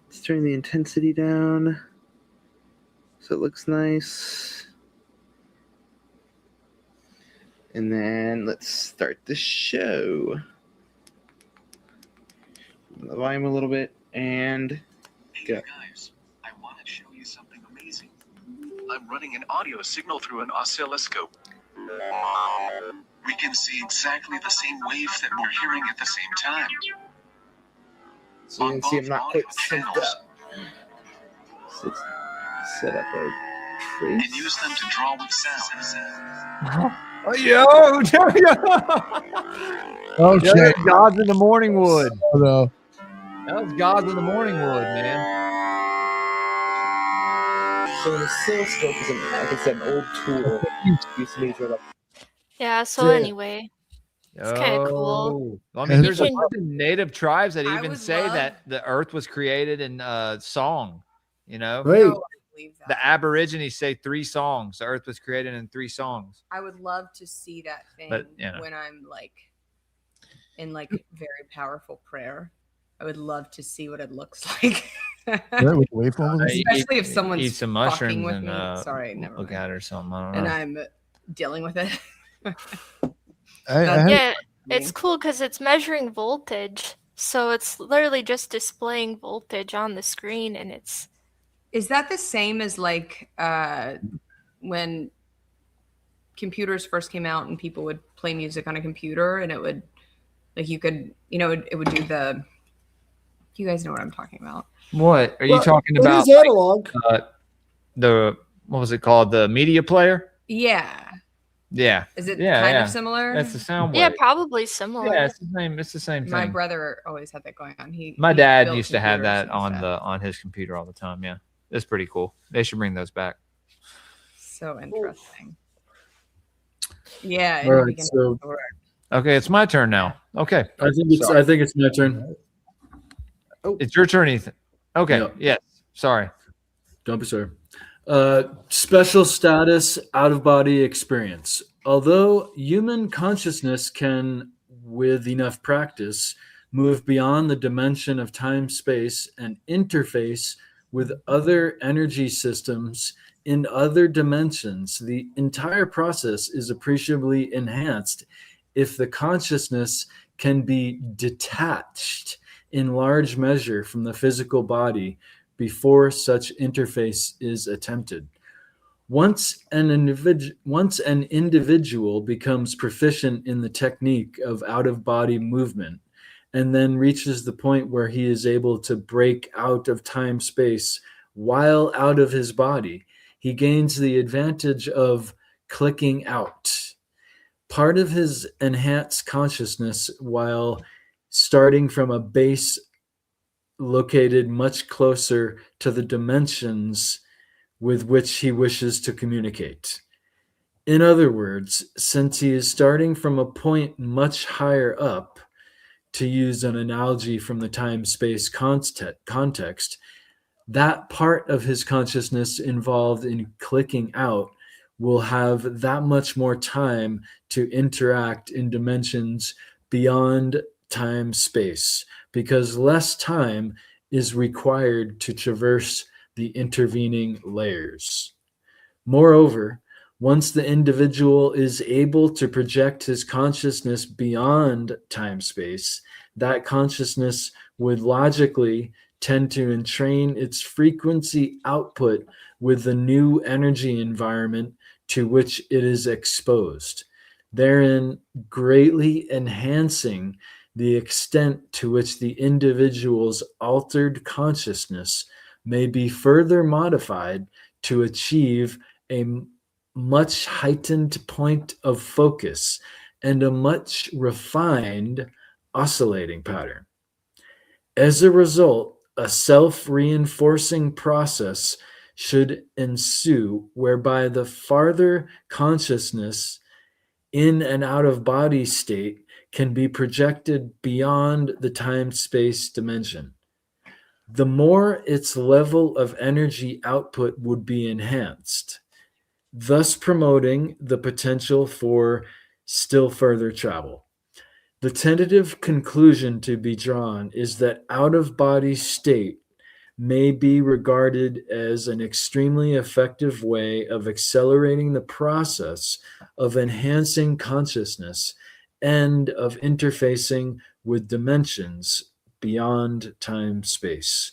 S8: let's turn the intensity down so it looks nice. And then let's start the show. The volume a little bit and
S9: Hey
S8: go.
S9: guys, I want to show you something amazing. I'm running an audio signal through an oscilloscope. We can see exactly the same waves that we're hearing at the same time.
S8: So you can see I'm not quite synced
S9: channels,
S8: up. So let's set up a
S9: and
S8: trace.
S9: use them to draw with sound.
S7: Oh, yo,
S1: Oh
S7: yeah,
S1: shit!
S7: Gods in the Morning Wood.
S1: Oh, no.
S7: That was Gods in the Morning Wood, man.
S8: So an oscilloscope is, like I said, an old tool used to measure electrical.
S2: Yeah, so
S6: Yeah.
S2: anyway, It's kinda cool.
S7: I mean,
S1: And
S7: there's
S2: you
S7: a
S2: can-
S7: bunch of native tribes that
S4: I
S7: even
S4: would
S7: say
S4: love-
S7: that the Earth was created in song. You know,
S6: Great.
S4: No, I believe that.
S7: the Aborigines say 3 songs. The Earth was created in 3 songs.
S4: I would love to see that thing
S7: But, you know.
S4: when I'm like in like very powerful prayer. I would love to see what it looks like.
S1: Yeah, with the waveform.
S4: Especially if someone's
S7: eat some
S4: fucking
S7: mushrooms
S4: with
S7: and
S4: me. Sorry, never
S7: look
S4: mind.
S7: at it or something. I don't know.
S4: And I'm dealing with it.
S1: I had-
S2: yeah, it's cool because it's measuring voltage. So it's literally just displaying voltage on the screen, and it's
S4: Is that the same as like when computers first came out and people would play music on a computer, and it would, like, you could, you know, it would do the, you guys know what I'm talking about.
S7: What are you talking
S6: It
S7: about?
S6: is analog.
S7: The what was it called? The media player?
S4: Yeah.
S7: Yeah.
S4: Is it
S7: Yeah,
S4: kind
S7: yeah.
S4: of similar?
S7: That's the sound wave.
S2: Yeah, probably similar.
S7: Yeah, it's the same. It's the same thing.
S4: My brother always had that going on.
S7: My
S4: he
S7: dad
S4: built
S7: used to have
S4: computers
S7: that
S4: and
S7: on
S4: stuff.
S7: on his computer all the time. Yeah, it's pretty cool. They should bring those back.
S4: So interesting. Yeah.
S5: All right, so
S7: Okay, it's my turn now. Okay,
S5: I think it's my turn.
S7: it's your turn, Ethan. Okay,
S5: Yeah.
S7: yes. Sorry.
S5: Don't be sorry. Special status out-of-body experience. Although human consciousness can, with enough practice, move beyond the dimension of time-space and interface with other energy systems in other dimensions, the entire process is appreciably enhanced if the consciousness can be detached in large measure from the physical body before such interface is attempted. Once an individual becomes proficient in the technique of out-of-body movement and then reaches the point where he is able to break out of time-space while out of his body, he gains the advantage of clicking out. Part of his enhanced consciousness, while starting from a base located much closer to the dimensions with which he wishes to communicate. In other words, since he is starting from a point much higher up, to use an analogy from the time-space context, that part of his consciousness involved in clicking out will have that much more time to interact in dimensions beyond time-space, because less time is required to traverse the intervening layers. Moreover, once the individual is able to project his consciousness beyond time-space, that consciousness would logically tend to entrain its frequency output with the new energy environment to which it is exposed, therein greatly enhancing the extent to which the individual's altered consciousness may be further modified to achieve a much heightened point of focus and a much refined oscillating pattern. As a result, a self-reinforcing process should ensue whereby the farther consciousness in an out-of-body state can be projected beyond the time-space dimension. The more its level of energy output would be enhanced, thus promoting the potential for still further travel. The tentative conclusion to be drawn is that out-of-body state may be regarded as an extremely effective way of accelerating the process of enhancing consciousness and of interfacing with dimensions beyond time-space.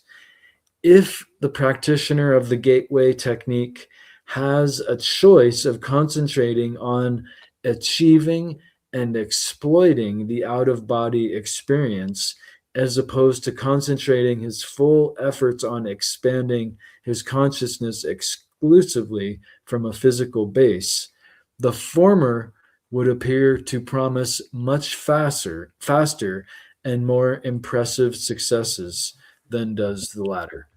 S5: If the practitioner of the gateway technique has a choice of concentrating on achieving and exploiting the out-of-body experience, as opposed to concentrating his full efforts on expanding his consciousness exclusively from a physical base, the former would appear to promise much faster and more impressive successes than does the latter.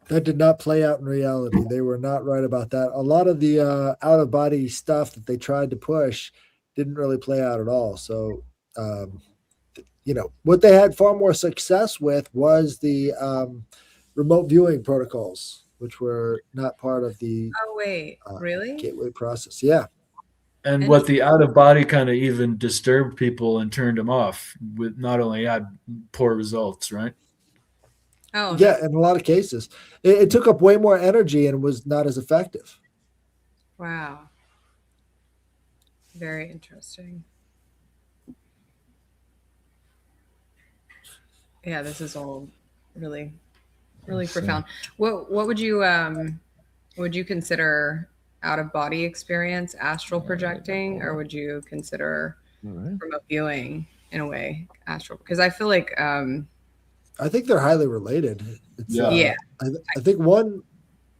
S6: That did not play out in reality. They were not right about that. A lot of the out-of-body stuff that they tried to push didn't really play out at all. So, what they had far more success with was the remote viewing protocols, which were not part of the
S4: really?
S6: gateway process. Yeah.
S5: And what the out-of-body kind of even disturbed people and turned them off, with not only had poor results, right?
S4: Oh,
S6: yeah. In a lot of cases, it took up way more energy and was not as effective.
S4: Wow. Very interesting. Yeah, this is all really, really profound. What would you consider out of body experience, astral projecting, or would you consider remote viewing in a way astral? Because I feel like
S6: I think they're highly related. It's,
S4: yeah.
S6: I think one,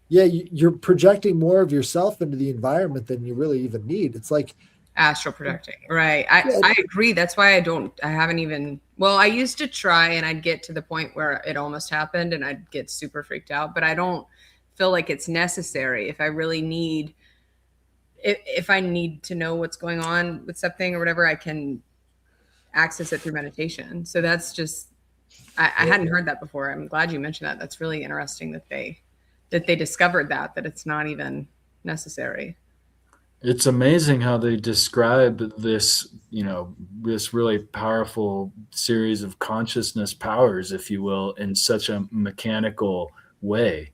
S6: yeah, you're projecting more of yourself into the environment than you really even need. It's like
S4: astral projecting, right? I agree. That's why I haven't even, well, I used to try and I'd get to the point where it almost happened and I'd get super freaked out, but I don't feel like it's necessary. If I really need, if I need to know what's going on with something or whatever, I can access it through meditation. So that's just, I hadn't heard that before. I'm glad you mentioned that. That's really interesting that they discovered that it's not even necessary.
S5: It's amazing how they describe this, this really powerful series of consciousness powers, if you will, in such a mechanical way.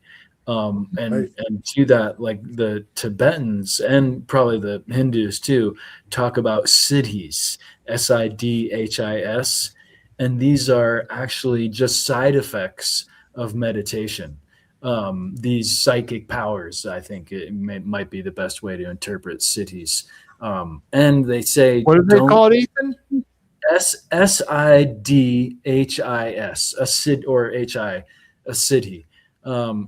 S5: And to that, like the Tibetans and probably the Hindus too, talk about siddhis, SIDHIS, and these are actually just side effects of meditation. These psychic powers, I think it might be the best way to interpret siddhis. And they say,
S7: what are they called, Ethan?
S5: SIDHIS, a sid or HI, a siddhi.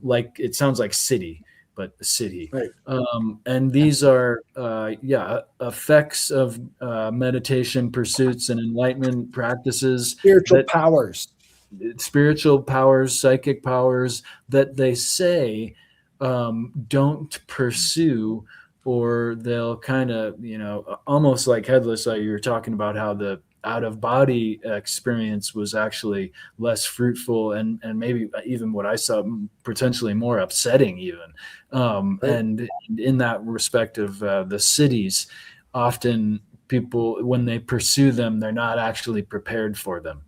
S5: Like it sounds like city, but a city.
S6: Right.
S5: And these are, effects of meditation pursuits and enlightenment practices.
S6: spiritual powers.
S5: Spiritual powers, psychic powers that they say don't pursue, or they'll kind of, almost like Headless, like you were talking about how the out-of-body experience was actually less fruitful and maybe even what I saw potentially more upsetting even. And in that respect of the cities, often people, when they pursue them, they're not actually prepared for them.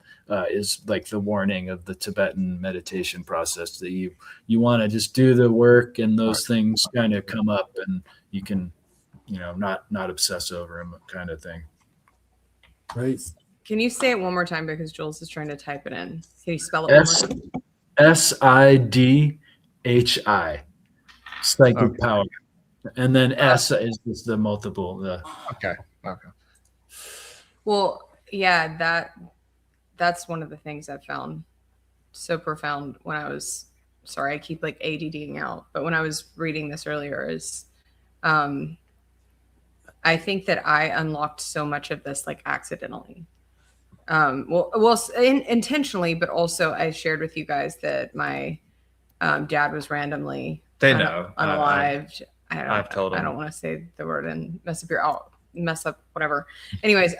S5: Is like the warning of the Tibetan meditation process, that you want to just do the work and those things kind of come up and you can, not obsess over them, kind of thing.
S6: Right.
S4: Can you say it one more time, because Jules is trying to type it in? Can you spell it one more time?
S5: SIDHI, psychic power, and then S is just the multiple.
S1: Okay.
S4: Well, yeah, that's one of the things I found so profound when I was, sorry, I keep like ADDing out, but when I was reading this earlier is, I think that I unlocked so much of this like accidentally. Intentionally, but also I shared with you guys that my dad was randomly unalived.
S7: I've told him.
S4: I don't want to say the word and mess up whatever. Anyways,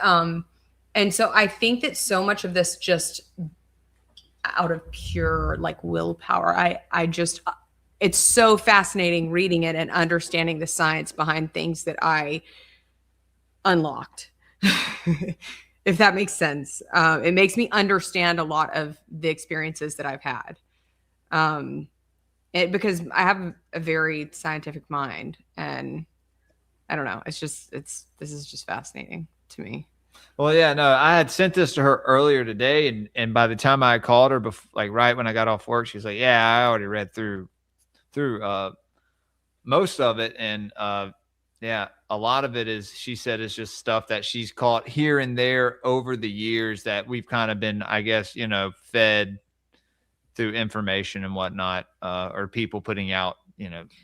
S4: and so I think that so much of this just out of pure like willpower, I just, it's so fascinating reading it and understanding the science behind things that I unlocked. If that makes sense. It makes me understand a lot of the experiences that I've had. Because I have a very scientific mind, and I don't know. This is just fascinating to me.
S7: Well, yeah, no, I had sent this to her earlier today, and by the time I called her, like right when I got off work, she was like, "Yeah, I already read through most of it," and yeah, a lot of it is, she said, is just stuff that she's caught here and there over the years that we've kind of been, I guess, fed through information and whatnot, or people putting out,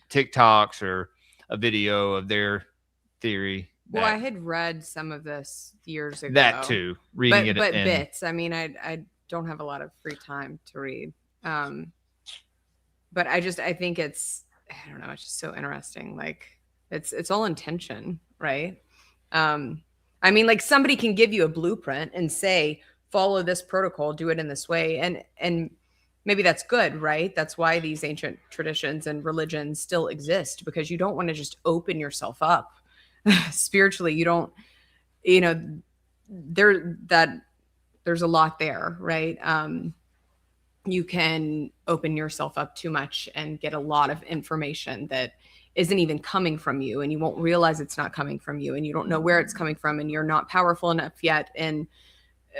S7: TikToks or a video of their theory.
S4: Well, I had read some of this years ago.
S7: That too, reading
S4: but
S7: it in
S4: bits. I mean, I don't have a lot of free time to read. But I think it's, I don't know, it's just so interesting. Like it's all intention, right? I mean, like somebody can give you a blueprint and say, follow this protocol, do it in this way. And maybe that's good, right? That's why these ancient traditions and religions still exist, because you don't want to just open yourself up spiritually. You don't, there's a lot there, right? You can open yourself up too much and get a lot of information that isn't even coming from you, and you won't realize it's not coming from you, and you don't know where it's coming from, and you're not powerful enough yet. And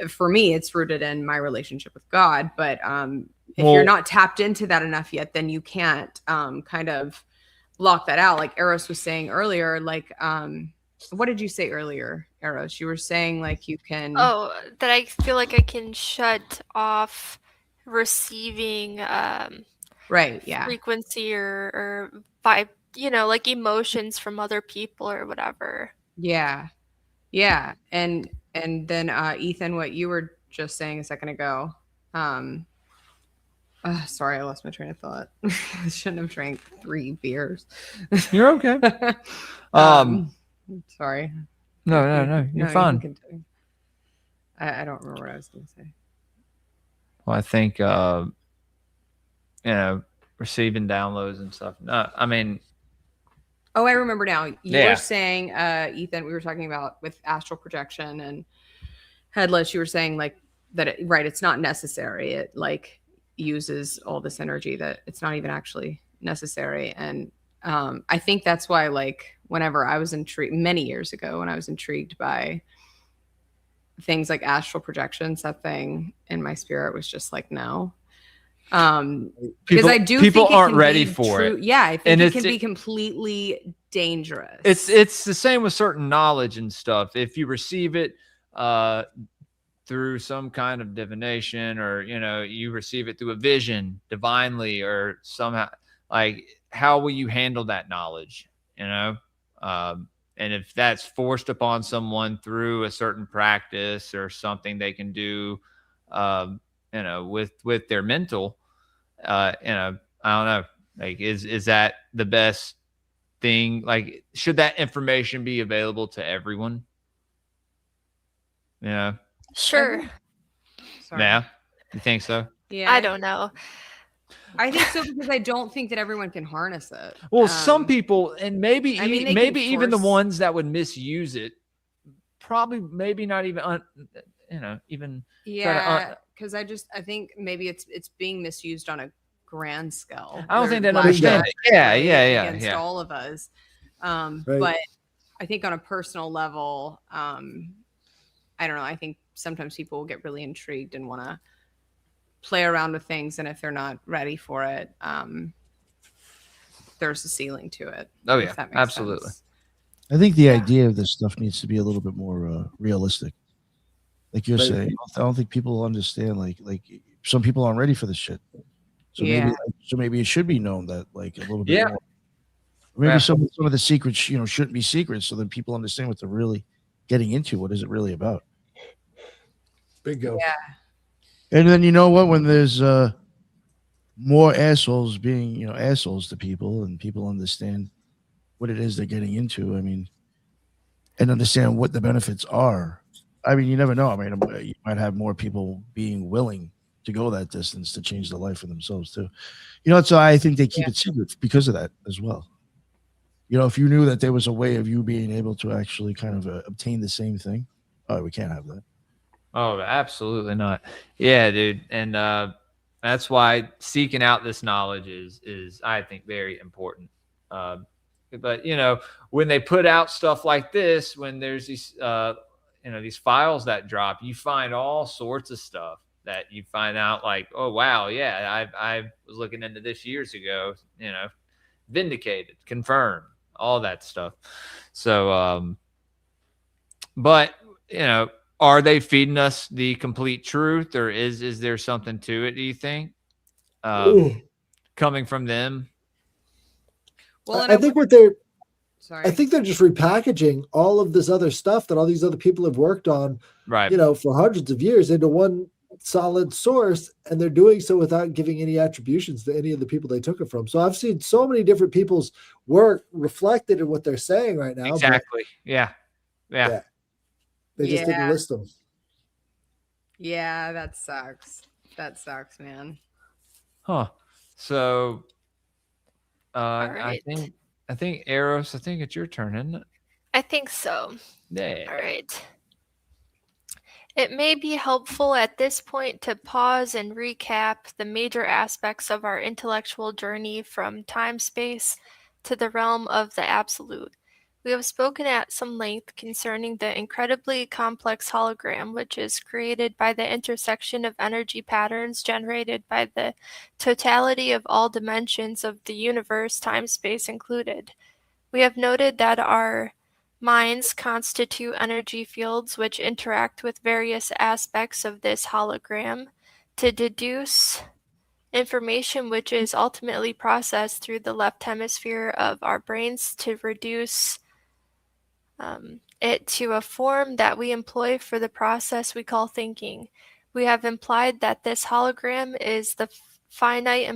S4: for me, it's rooted in my relationship with God. But if you're not tapped into that enough yet, then you can't kind of block that out. Like Eros was saying earlier, like, what did you say earlier, Eros? You were saying like you can.
S2: Oh, that I feel like I can shut off receiving
S4: Right. Yeah.
S2: frequency or vibe, like emotions from other people or whatever.
S4: Yeah. And then Ethan, what you were just saying a second ago. Sorry, I lost my train of thought. I shouldn't have drank 3 beers.
S7: You're okay.
S4: Sorry.
S7: No, you're
S4: you
S7: fine.
S4: can continue. I don't remember what I was going to say.
S7: Well, I think receiving downloads and stuff. No, I mean,
S4: Oh, I remember now. You
S7: Yeah.
S4: were saying, Ethan, we were talking about with astral projection and headless. You were saying like that, it's not necessary. It like uses all this energy that it's not even actually necessary. And I think that's why, like, whenever I was intrigued many years ago, when I was intrigued by things like astral projections, that thing in my spirit was just like, no. Because I do
S7: people
S4: think it
S7: aren't
S4: can
S7: ready
S4: be
S7: for
S4: true.
S7: it.
S4: Yeah, I think
S7: And
S4: it can be completely dangerous.
S7: It's the same with certain knowledge and stuff. If you receive it through some kind of divination, or you receive it through a vision divinely, or somehow, like, how will you handle that knowledge? And if that's forced upon someone through a certain practice or something they can do, with their mental, I don't know, like, is that the best thing? Like, should that information be available to everyone? Yeah.
S2: Sure.
S4: Sorry.
S7: Yeah. You think so?
S4: Yeah.
S2: I don't know.
S4: I think so, because I don't think that everyone can harness it.
S7: Well, some people, and maybe
S4: they can
S7: even the
S4: force-
S7: ones that would misuse it, probably maybe not even even
S4: Yeah, because I think maybe it's being misused on a grand scale.
S7: I don't think they
S4: They're
S7: understand
S4: lashed
S7: it. Yeah,
S4: out,
S7: yeah,
S4: against
S7: yeah.
S4: all of us.
S6: Right.
S4: But I think on a personal level, I don't know. I think sometimes people will get really intrigued and want to play around with things, and if they're not ready for it, there's a ceiling to it.
S7: Oh,
S4: if
S7: yeah,
S4: that makes
S7: absolutely.
S4: sense.
S1: I think the idea of this stuff needs to be a little bit more realistic. Like you're
S6: Right.
S1: saying, I don't think people understand. Like some people aren't ready for this shit. So maybe it should be known that, like, a little bit
S7: Yeah.
S1: more. Or maybe some of the secrets, shouldn't be secrets, so then people understand what they're really getting into. What is it really about?
S6: Bingo.
S4: Yeah.
S1: And then when there's more assholes being assholes to people, and people understand what it is they're getting into, I mean, and understand what the benefits are. I mean, you never know. I mean, you might have more people being willing to go that distance to change their life for themselves too. So I think they keep it secret because of that as well. If you knew that there was a way of you being able to actually kind of obtain the same thing, we can't have that.
S7: Oh, absolutely not. Yeah, dude. And that's why seeking out this knowledge is I think very important. But when they put out stuff like this, when there's these these files that drop, you find all sorts of stuff that you find out, like, oh wow, yeah, I was looking into this years ago, vindicated, confirmed, all that stuff. So but are they feeding us the complete truth, or is there something to it, do you think, coming from them?
S4: Well,
S6: I think what they're
S4: sorry.
S6: I think they're just repackaging all of this other stuff that all these other people have worked on,
S7: Right.
S6: For hundreds of years into one solid source, and they're doing so without giving any attributions to any of the people they took it from. So I've seen so many different people's work reflected in what they're saying right now.
S7: Exactly. Yeah.
S6: They just didn't list them.
S4: Yeah, that sucks. That sucks, man.
S7: Huh. So
S2: right.
S7: I think Eros, I think it's your turn, isn't it?
S2: I think so.
S7: Yeah.
S2: All right. It may be helpful at this point to pause and recap the major aspects of our intellectual journey from time-space to the realm of the absolute. We have spoken at some length concerning the incredibly complex hologram, which is created by the intersection of energy patterns generated by the totality of all dimensions of the universe, time-space included. We have noted that our minds constitute energy fields which interact with various aspects of this hologram to deduce information which is ultimately processed through the left hemisphere of our brains to reduce it to a form that we employ for the process we call thinking. We have implied that this hologram is the finite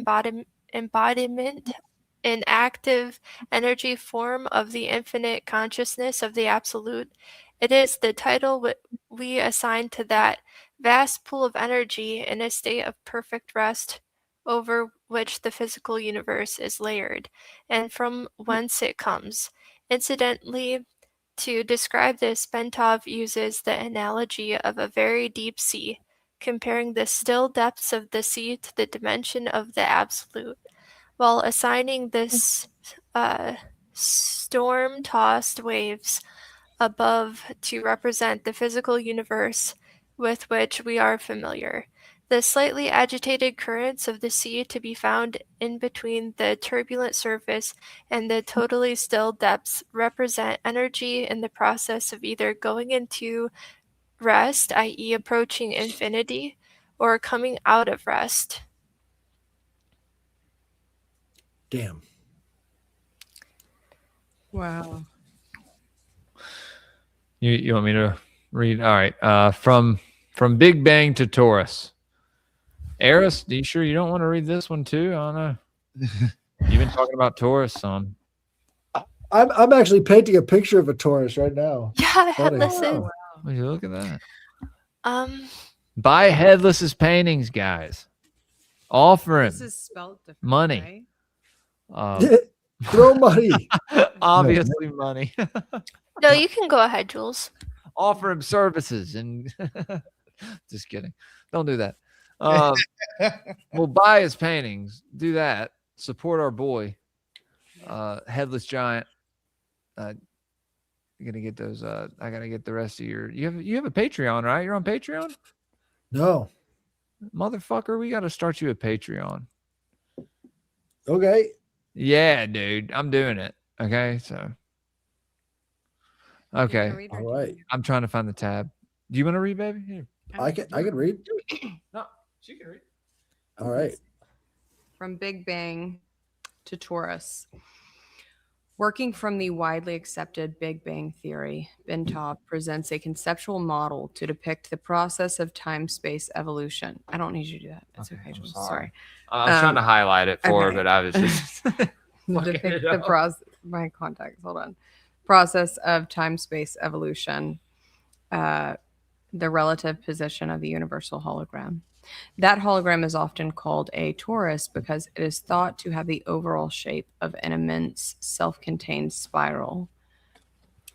S2: embodiment in active energy form of the infinite consciousness of the Absolute. It is the title we assign to that vast pool of energy in a state of perfect rest over which the physical universe is layered, and from whence it comes. Incidentally, to describe this, Bentov uses the analogy of a very deep sea, comparing the still depths of the sea to the dimension of the absolute, while assigning this storm-tossed waves above to represent the physical universe with which we are familiar. The slightly agitated currents of the sea to be found in between the turbulent surface and the totally still depths represent energy in the process of either going into rest, i.e., approaching infinity, or coming out of rest.
S6: Damn.
S4: Wow.
S7: You want me to read? All right. From Big Bang to Taurus. Eris, are you sure you don't want to read this one too? I don't know. You've been talking about Taurus some.
S6: I'm actually painting a picture of a Taurus right now.
S2: Yeah,
S6: Funny.
S2: listen.
S7: Would you look at that? Buy Headless's paintings, guys. Offer him
S4: This is spelled different.
S7: money.
S4: Right?
S6: Throw money.
S7: Obviously, money.
S2: No, you can go ahead, Jules.
S7: Offer him services and just kidding. Don't do that. We'll buy his paintings. Do that. Support our boy, Headless Giant. You're gonna get those. I gotta get the rest of your. You have a Patreon, right? You're on Patreon.
S6: No.
S7: Motherfucker, we gotta start you a Patreon.
S6: Okay.
S7: Yeah, dude, I'm doing it. Okay, so. Okay,
S6: All right.
S7: I'm trying to find the tab. Do you want to read, baby? Here.
S6: I can read.
S7: No, she can read.
S6: All right.
S4: From Big Bang to Taurus. Working from the widely accepted Big Bang theory, Bentov presents a conceptual model to depict the process of time-space evolution. I don't need you to do that. It's okay, Jules. Sorry.
S7: I was trying to highlight it for her,
S4: okay.
S7: but I was just
S4: Depict the process. My contacts. Hold on. Process of time-space evolution. The relative position of the universal hologram. That hologram is often called a torus because it is thought to have the overall shape of an immense self-contained spiral.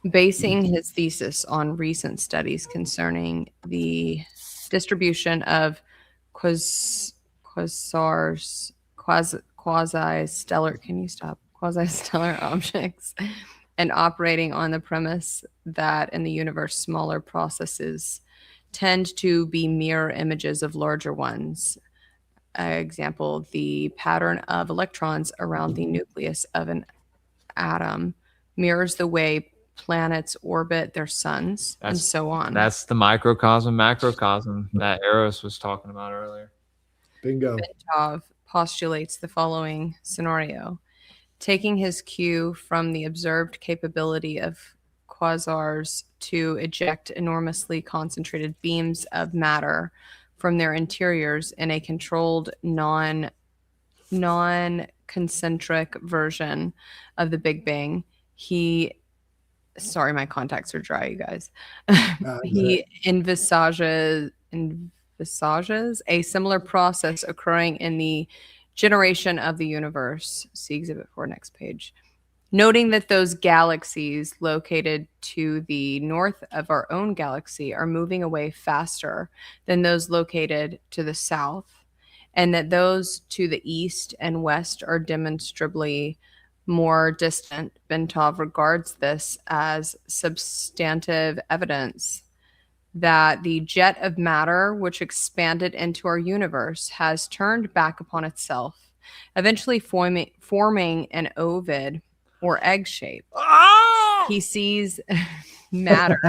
S4: Basing his thesis on recent studies concerning the distribution of quasi-stellar, quasi-stellar objects, and operating on the premise that in the universe smaller processes tend to be mirror images of larger ones. Example, the pattern of electrons around the nucleus of an atom mirrors the way planets orbit their suns, and so on.
S7: That's the microcosm, macrocosm that Eros was talking about earlier.
S6: Bingo.
S4: Bentov postulates the following scenario. Taking his cue from the observed capability of quasars to eject enormously concentrated beams of matter from their interiors in a controlled non-concentric version of the Big Bang, sorry, my contacts are dry, you guys. He envisages a similar process occurring in the generation of the universe. See Exhibit 4, next page. Noting that those galaxies located to the north of our own galaxy are moving away faster than those located to the south, and that those to the east and west are demonstrably more distant, Bentov regards this as substantive evidence that the jet of matter which expanded into our universe has turned back upon itself, eventually forming an ovid or egg shape. He sees matter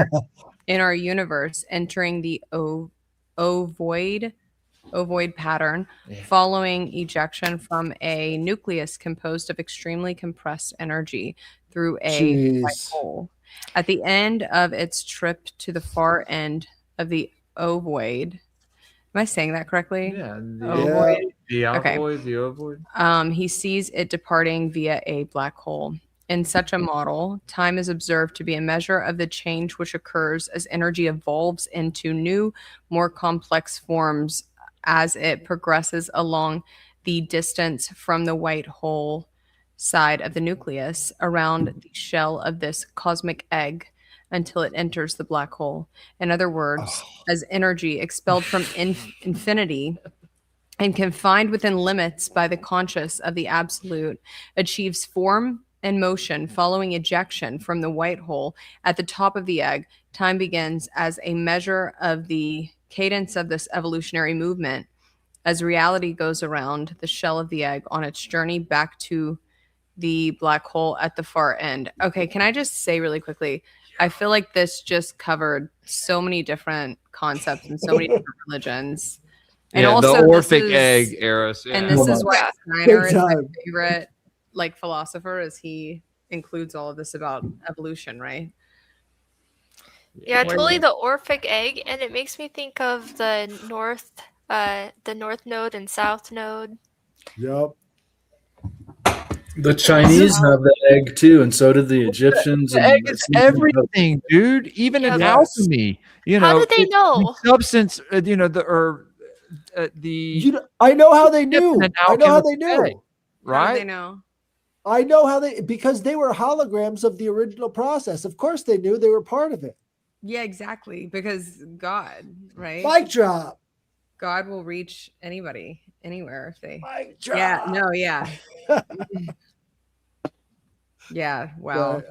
S4: in our universe entering the ovoid pattern following ejection from a nucleus composed of extremely compressed energy through a white hole. At the end of its trip to the far end of the ovoid, am I saying that correctly?
S7: Yeah.
S4: Ovoid.
S7: The
S4: Okay.
S7: ovoid, the ovoid.
S4: He sees it departing via a black hole. In such a model, time is observed to be a measure of the change which occurs as energy evolves into new, more complex forms as it progresses along the distance from the white hole side of the nucleus around the shell of this cosmic egg until it enters the black hole. In other words, as energy expelled from infinity and confined within limits by the conscious of the absolute achieves form and motion following ejection from the white hole at the top of the egg, time begins as a measure of the cadence of this evolutionary movement as reality goes around the shell of the egg on its journey back to the black hole at the far end. Okay, can I just say really quickly, I feel like this just covered so many different concepts and so many different religions. And
S7: Yeah,
S4: also
S7: the
S4: this
S7: Orphic
S4: is-
S7: egg, Eros. Yeah.
S4: And this is why Steiner
S6: Big
S4: is my
S6: time.
S4: favorite philosopher, is he includes all of this about evolution, right?
S2: Yeah, totally the Orphic egg, and it makes me think of the north node and south node.
S6: Yep.
S5: The Chinese have the egg too, and so did the Egyptians.
S7: The egg is everything, dude. Even in
S6: Yes.
S7: alchemy, you
S2: How
S7: know,
S2: did they know?
S7: substance, the
S6: I know how they knew.
S7: an
S6: I know how they
S7: alchemist's
S6: knew.
S7: egg,
S4: How do
S7: right?
S4: they know?
S6: I know how because they were holograms of the original process. Of course, they knew they were part of it.
S4: Yeah, exactly. Because God, right?
S6: Mic drop.
S4: God will reach anybody, anywhere if they.
S6: Mic drop.
S4: Yeah. No. Yeah. Yeah. Wow.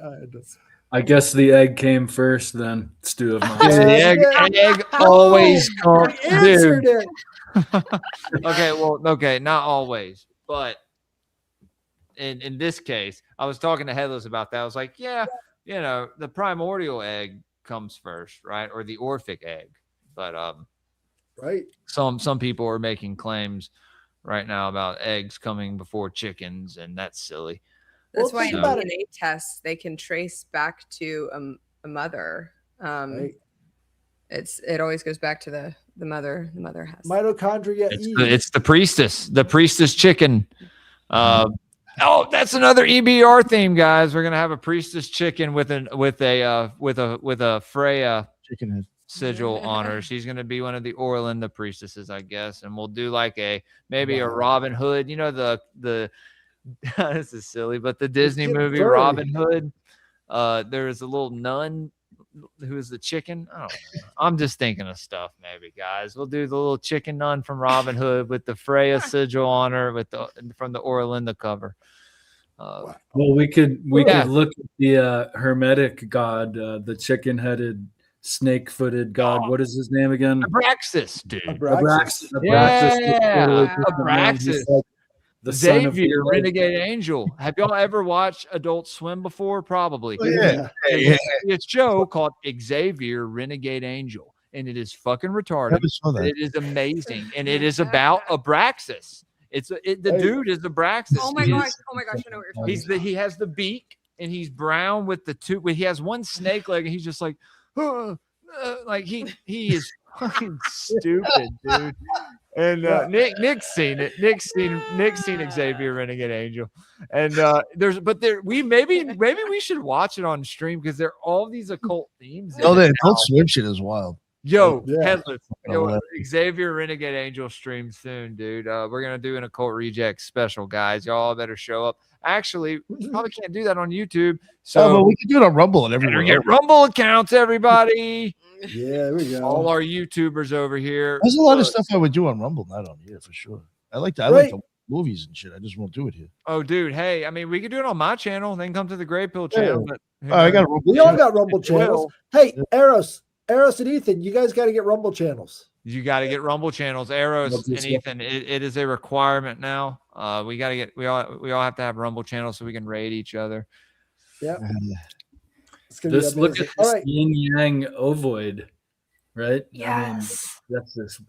S5: I guess the egg came first, then Stu of mine.
S7: The egg always comes.
S6: I answered
S7: Dude.
S6: it.
S7: Okay, not always, but in this case, I was talking to Headless about that. I was like, yeah, you know, the primordial egg comes first, right, or the Orphic egg, but
S6: right.
S7: Some people are making claims right now about eggs coming before chickens, and that's silly.
S4: That's
S6: Well,
S4: why
S6: think
S4: in
S6: about
S4: DNA tests they can trace back to a mother.
S6: Right.
S4: It always goes back to the mother. The mother has
S6: Mitochondria.
S7: It's the priestess chicken. Oh, that's another EBR theme, guys. We're gonna have a priestess chicken with a Freya
S1: Chicken head.
S7: sigil on her. She's gonna be one of the Orlin, the priestesses, I guess, and we'll do like maybe a Robin Hood. You know the this is silly, but the Disney
S6: getting
S7: movie
S6: furry.
S7: Robin Hood. There is a little nun who is the chicken. I don't know. I'm just thinking of stuff, maybe, guys. We'll do the little chicken nun from Robin Hood with the Freya sigil on her from the Orlinda cover.
S5: Well, we could look at the Hermetic god, the chicken-headed, snake-footed god. What is his name again?
S7: Abraxas, dude.
S6: Abraxas.
S7: Yeah, Abraxas.
S5: He's like the son of
S7: Xavier,
S5: the
S7: Renegade Angel. Have y'all ever watched Adult Swim before? Probably.
S1: Oh, yeah.
S7: It's a show called Xavier, Renegade Angel, and it is fucking retarded.
S1: Never saw that.
S7: It is amazing, and it is about Abraxas. The dude is Abraxas.
S4: Oh my gosh! I know what you're talking about.
S7: He has the beak, and he's brown with the two. He has one snake leg, and he's just like, like he is fucking stupid, dude. And Nick's seen it. Nick's seen Xavier Renegade Angel, and maybe we should watch it on stream because there are all these occult themes.
S1: Oh, the Adult Swim shit is wild.
S7: Yo,
S6: Yeah.
S7: Headless.
S1: Oh,
S7: Yo, Xavier Renegade Angel stream soon, dude. We're gonna do an Occult Reject special, guys. Y'all better show up. Actually, we probably can't do that on YouTube. So
S1: but we can do it on Rumble and
S7: better
S1: everywhere.
S7: get Rumble accounts, everybody.
S6: Yeah, there we go.
S7: All our YouTubers over here.
S1: There's a lot of
S7: Look,
S1: stuff I would do on Rumble, not on here for sure. I like that.
S6: Right.
S1: movies and shit. I just won't do it here.
S7: Oh, dude. Hey, I mean, we could do it on my channel, then come to the Gray Pill channel. But
S1: I got
S6: We all got Rumble channels.
S7: Will.
S6: Hey, Eros and Ethan, you guys got to get Rumble channels.
S7: You got to get Rumble channels, Eros
S6: Love this
S7: and Ethan. It is a requirement now. We got to get. We all have to have Rumble channels so we can raid each other.
S6: Yeah. It's gonna
S5: Just
S6: be
S5: look
S6: amazing.
S5: at
S6: All
S5: this
S6: right.
S5: yin yang ovoid, right?
S2: Yes.
S5: That's just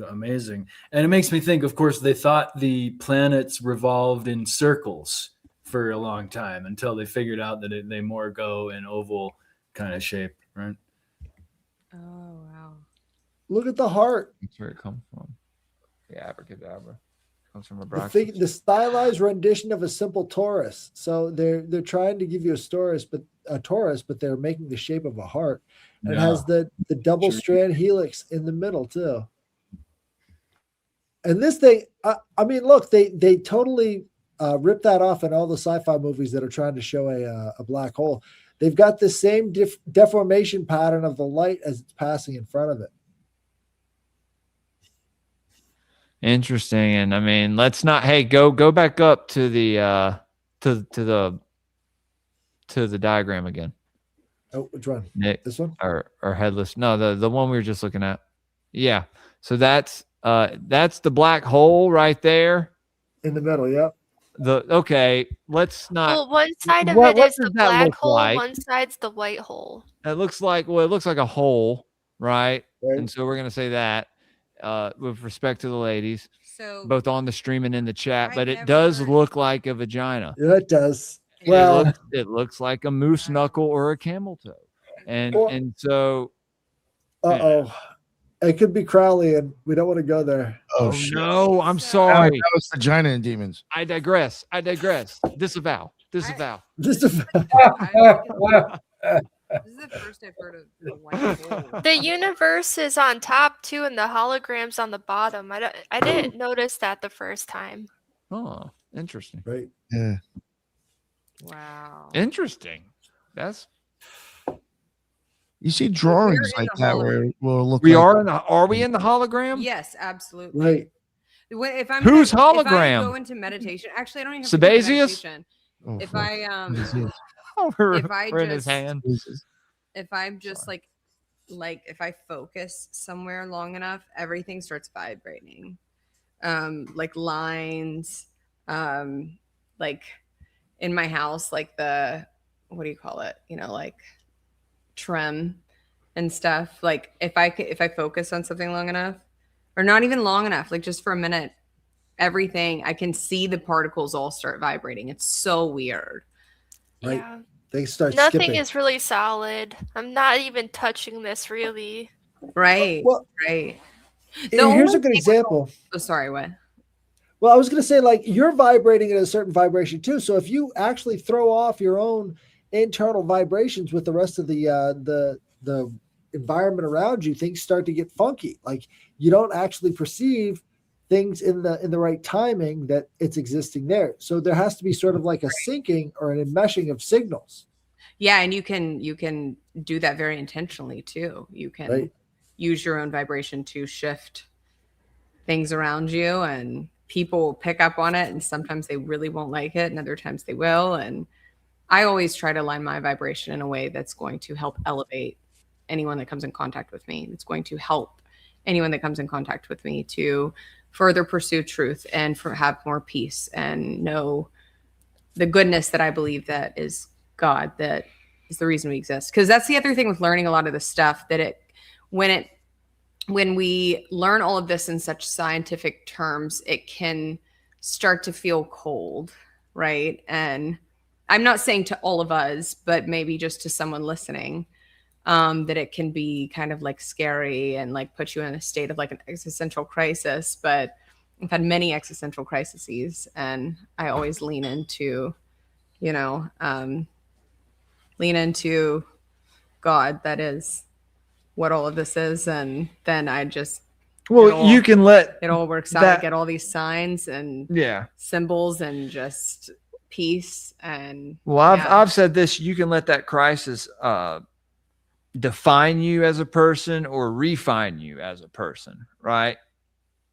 S5: amazing. And it makes me think, of course, they thought the planets revolved in circles for a long time until they figured out that they more go in oval kind of shape, right?
S4: Oh, wow.
S6: Look at the heart.
S7: That's where it comes from. Yeah, abracadabra. Comes from a
S6: The stylized rendition of a simple torus. So they're trying to give you a torus, but they're making the shape of a heart. And it has the double strand helix in the middle too. And this thing, I mean, look, they totally ripped that off in all the sci-fi movies that are trying to show a black hole. They've got the same deformation pattern of the light as it's passing in front of it.
S7: Interesting. And I mean, let's not. Hey, go back up to the to the diagram again.
S6: Oh, which one?
S7: Nick,
S6: This one?
S7: or headless? No, the one we were just looking at. Yeah. So that's the black hole right there.
S6: In the middle, yep.
S7: Okay, let's not.
S2: Well, one side of
S7: what
S2: it is
S7: does
S2: the
S7: that
S2: black
S7: look
S2: hole,
S7: like?
S2: one side's the white hole.
S7: It looks like a hole, right?
S6: Right.
S7: And so we're gonna say that with respect to the ladies,
S4: So
S7: both on the stream and in the chat.
S4: I
S7: But it does
S4: never-
S7: look like a vagina.
S6: Yeah, it does.
S7: It
S6: Well,
S7: looks like a moose knuckle or a camel toe, and
S6: Well-
S7: and so
S6: it could be Crowley, and we don't want to go there.
S7: oh
S1: shit.
S7: no, I'm
S4: So-
S1: That
S7: sorry.
S1: was vagina and demons.
S7: I digress. Disavow.
S6: Just a,
S4: This is the first I've heard of the white hole.
S2: The universe is on top too, and the hologram's on the bottom. I didn't notice that the first time.
S7: Oh, interesting.
S6: right.
S1: Yeah.
S4: Wow.
S7: Interesting. That's
S1: You see drawings
S4: in
S1: like
S4: the
S1: that
S4: hologram.
S1: where it will look
S7: we
S1: like
S7: are we in the hologram?
S4: Yes, absolutely.
S6: Right.
S4: If I'm
S7: Whose
S4: if I
S7: hologram?
S4: go into meditation, actually, I don't even have to go into
S7: Sabazius?
S4: meditation.
S1: Oh,
S4: If
S1: fuck.
S4: I
S7: We're
S4: If I
S7: in his
S4: just-
S7: hand.
S4: if I'm just like if I focus somewhere long enough, everything starts vibrating. Like lines, like in my house, like the what do you call it? Like trim and stuff. Like if I focus on something long enough, or not even long enough, like just for a minute, everything I can see the particles all start vibrating. It's so weird.
S6: Right.
S2: Yeah.
S6: They start
S2: Nothing
S6: skipping.
S2: is really solid. I'm not even touching this really.
S4: Right.
S6: Well,
S4: Right.
S6: here's
S4: only
S6: a good
S4: thing-
S6: example.
S4: Oh, sorry, what?
S6: Well, I was going to say, like, you're vibrating at a certain vibration too. So if you actually throw off your own internal vibrations with the rest of the environment around you, things start to get funky. Like you don't actually perceive things in the right timing that it's existing there. So there has to be sort of like a syncing or an enmeshing of signals.
S4: Yeah, and you can do that very intentionally too. You can
S6: Right.
S4: use your own vibration to shift things around you, and people will pick up on it, and sometimes they really won't like it and other times they will. And I always try to align my vibration in a way that's going to help elevate anyone that comes in contact with me. It's going to help anyone that comes in contact with me to further pursue truth and have more peace and know the goodness that I believe that is God, that is the reason we exist. Because that's the other thing with learning a lot of this stuff, that when we learn all of this in such scientific terms, it can start to feel cold, right? And I'm not saying to all of us, but maybe just to someone listening, that it can be kind of like scary and like put you in a state of like an existential crisis. But I've had many existential crises, and I always lean into God. That is what all of this is. And then I just,
S7: Well, you can let
S4: it all works out.
S7: that-
S4: I get all these signs and
S7: yeah.
S4: symbols and just peace. And
S7: Well,
S4: yeah.
S7: I've said this. You can let that crisis define you as a person or refine you as a person, right?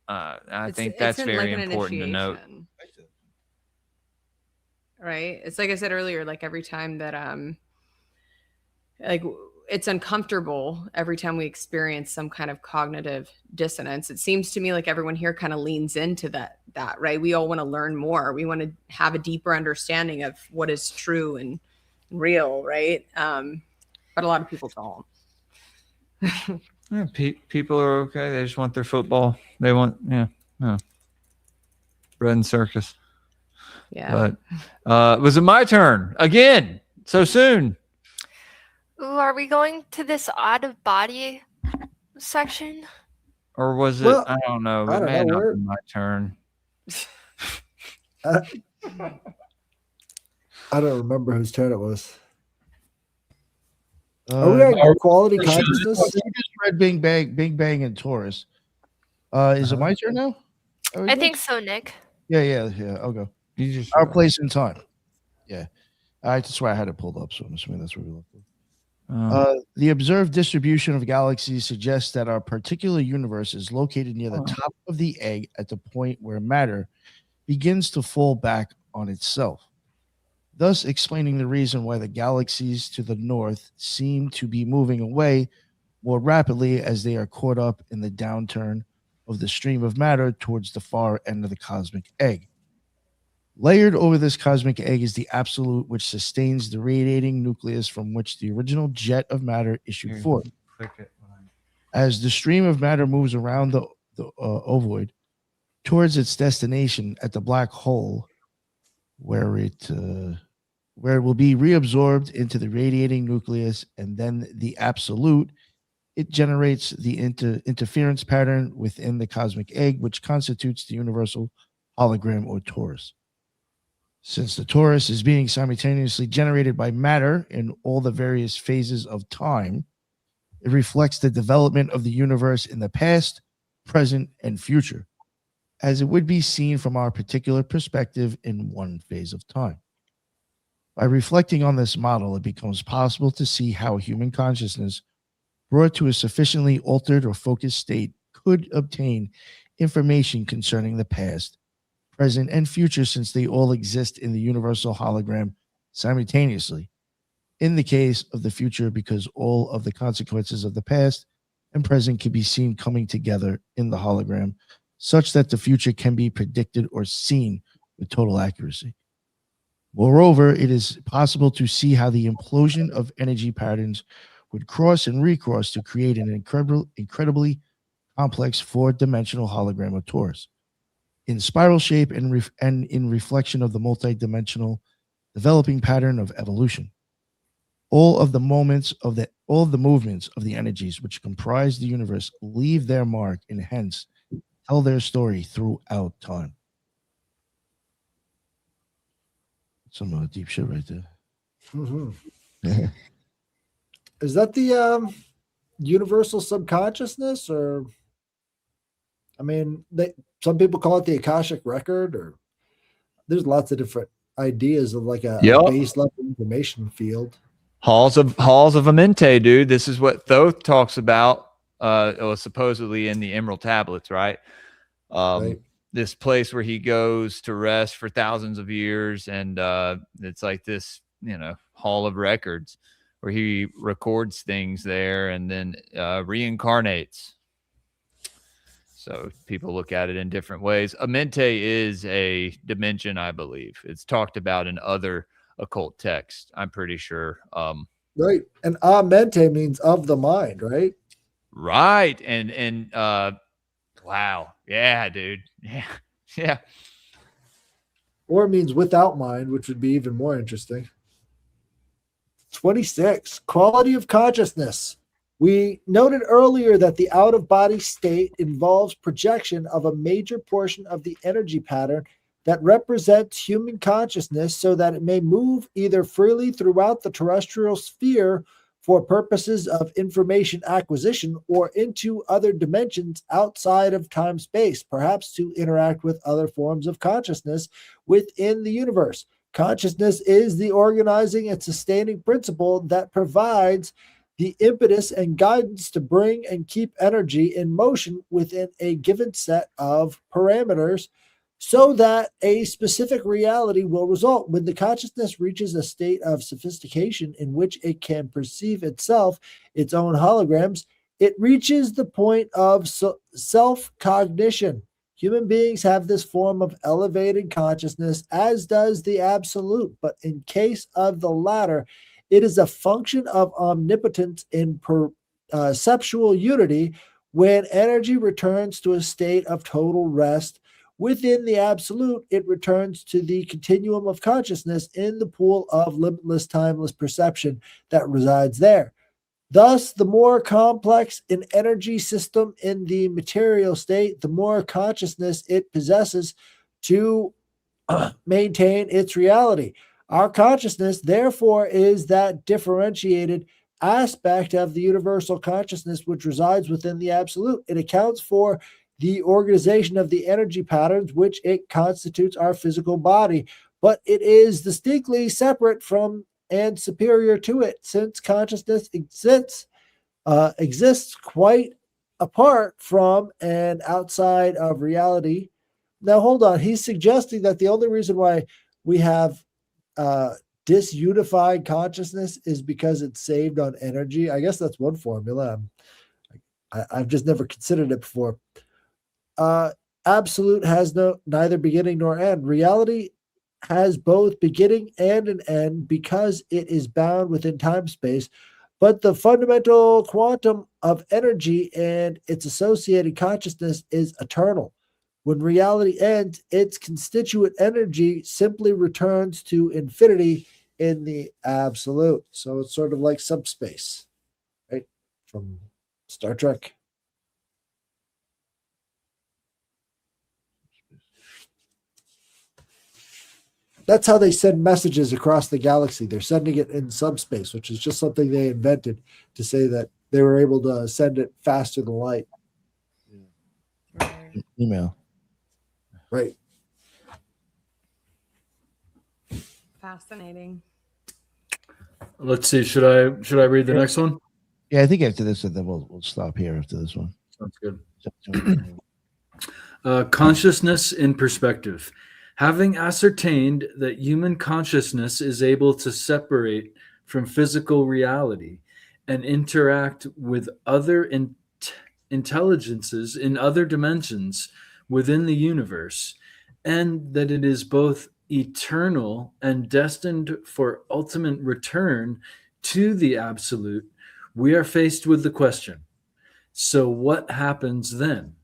S7: I think
S4: It's
S7: that's
S4: an-
S7: very
S4: an
S7: important to note.
S4: initiation, right? It's like I said earlier, like every time that like it's uncomfortable every time we experience some kind of cognitive dissonance. It seems to me like everyone here kind of leans into that, right? We all want to learn more. We want to have a deeper understanding of what is true and real, right? But a lot of people don't.
S7: Yeah, people are okay. They just want their football. They want, bread and circus.
S4: Yeah.
S7: But was it my turn again so soon?
S2: Ooh, are we going to this out of body section?
S7: Or was it?
S6: Well,
S7: I don't know.
S6: I
S7: It
S6: don't
S7: may
S6: know,
S7: have not
S6: we're-
S7: been my turn.
S6: I don't remember whose turn it was. Are we at quality consciousness?
S1: You just read Big Bang, and Taurus. Is it my turn now?
S2: I think so, Nick.
S1: Yeah. I'll go.
S7: You just
S1: Our place in time. Yeah, that's why I had it pulled up. So I'm assuming that's where we left it. The observed distribution of galaxies suggests that our particular universe is located near the top of the egg at the point where matter begins to fall back on itself, thus explaining the reason why the galaxies to the north seem to be moving away more rapidly as they are caught up in the downturn of the stream of matter towards the far end of the cosmic egg. Layered over this cosmic egg is the absolute, which sustains the radiating nucleus from which the original jet of matter issued forth. As the stream of matter moves around the ovoid towards its destination at the black hole, where it will be reabsorbed into the radiating nucleus, and then the absolute, it generates the interference pattern within the cosmic egg, which constitutes the universal hologram or torus. Since the torus is being simultaneously generated by matter in all the various phases of time, it reflects the development of the universe in the past, present, and future, as it would be seen from our particular perspective in one phase of time. By reflecting on this model, it becomes possible to see how human consciousness, brought to a sufficiently altered or focused state, could obtain information concerning the past, present, and future, since they all exist in the universal hologram simultaneously. In the case of the future, because all of the consequences of the past and present can be seen coming together in the hologram, such that the future can be predicted or seen with total accuracy. Moreover, it is possible to see how the implosion of energy patterns would cross and recross to create an incredibly complex four-dimensional hologram of torus, in spiral shape and in reflection of the multi-dimensional developing pattern of evolution. All of the movements of the energies which comprise the universe leave their mark and hence tell their story throughout time. Some deep shit right there.
S6: Mm-hmm. Is that the universal subconsciousness, or I mean, some people call it the Akashic record, or there's lots of different ideas of like a base level information field.
S7: Halls of Amente, dude. This is what Thoth talks about. It was supposedly in the Emerald Tablets, right?
S6: Right.
S7: This place where he goes to rest for thousands of years, and it's like this, hall of records where he records things there and then reincarnates. So people look at it in different ways. Amente is a dimension, I believe. It's talked about in other occult texts, I'm pretty sure.
S6: Right. And mente means of the mind, right?
S7: Right. And wow. Yeah, dude. Yeah.
S6: Or it means without mind, which would be even more interesting. 26, quality of consciousness. We noted earlier that the out-of-body state involves projection of a major portion of the energy pattern that represents human consciousness so that it may move either freely throughout the terrestrial sphere for purposes of information acquisition or into other dimensions outside of time-space, perhaps to interact with other forms of consciousness within the universe. Consciousness is the organizing and sustaining principle that provides the impetus and guidance to bring and keep energy in motion within a given set of parameters so that a specific reality will result. When the consciousness reaches a state of sophistication in which it can perceive itself, its own holograms, it reaches the point of self-cognition. Human beings have this form of elevated consciousness, as does the absolute, but in case of the latter, it is a function of omnipotence in perceptual unity when energy returns to a state of total rest. Within the absolute, it returns to the continuum of consciousness in the pool of limitless, timeless perception that resides there. Thus, the more complex an energy system in the material state, the more consciousness it possesses to maintain its reality. Our consciousness, therefore, is that differentiated aspect of the universal consciousness which resides within the absolute. It accounts for the organization of the energy patterns which it constitutes our physical body, but it is distinctly separate from and superior to it, since consciousness exists quite apart from and outside of reality. Now, hold on. He's suggesting that the only reason why we have disunified consciousness is because it's saved on energy. I guess that's one formula. I've just never considered it before. Absolute has neither beginning nor end. Reality has both beginning and an end because it is bound within time space, but the fundamental quantum of energy and its associated consciousness is eternal. When reality ends, its constituent energy simply returns to infinity in the absolute. So it's sort of like subspace, right? From Star Trek. That's how they send messages across the galaxy. They're sending it in subspace, which is just something they invented to say that they were able to send it faster than light.
S1: Email.
S6: Right.
S4: Fascinating.
S5: Let's see. Should I read the next one?
S1: Yeah, I think after this, then we'll stop here after this one.
S5: Sounds good. Consciousness in perspective. Having ascertained that human consciousness is able to separate from physical reality and interact with other intelligences in other dimensions within the universe, and that it is both eternal and destined for ultimate return to the absolute, we are faced with the question, so what happens then?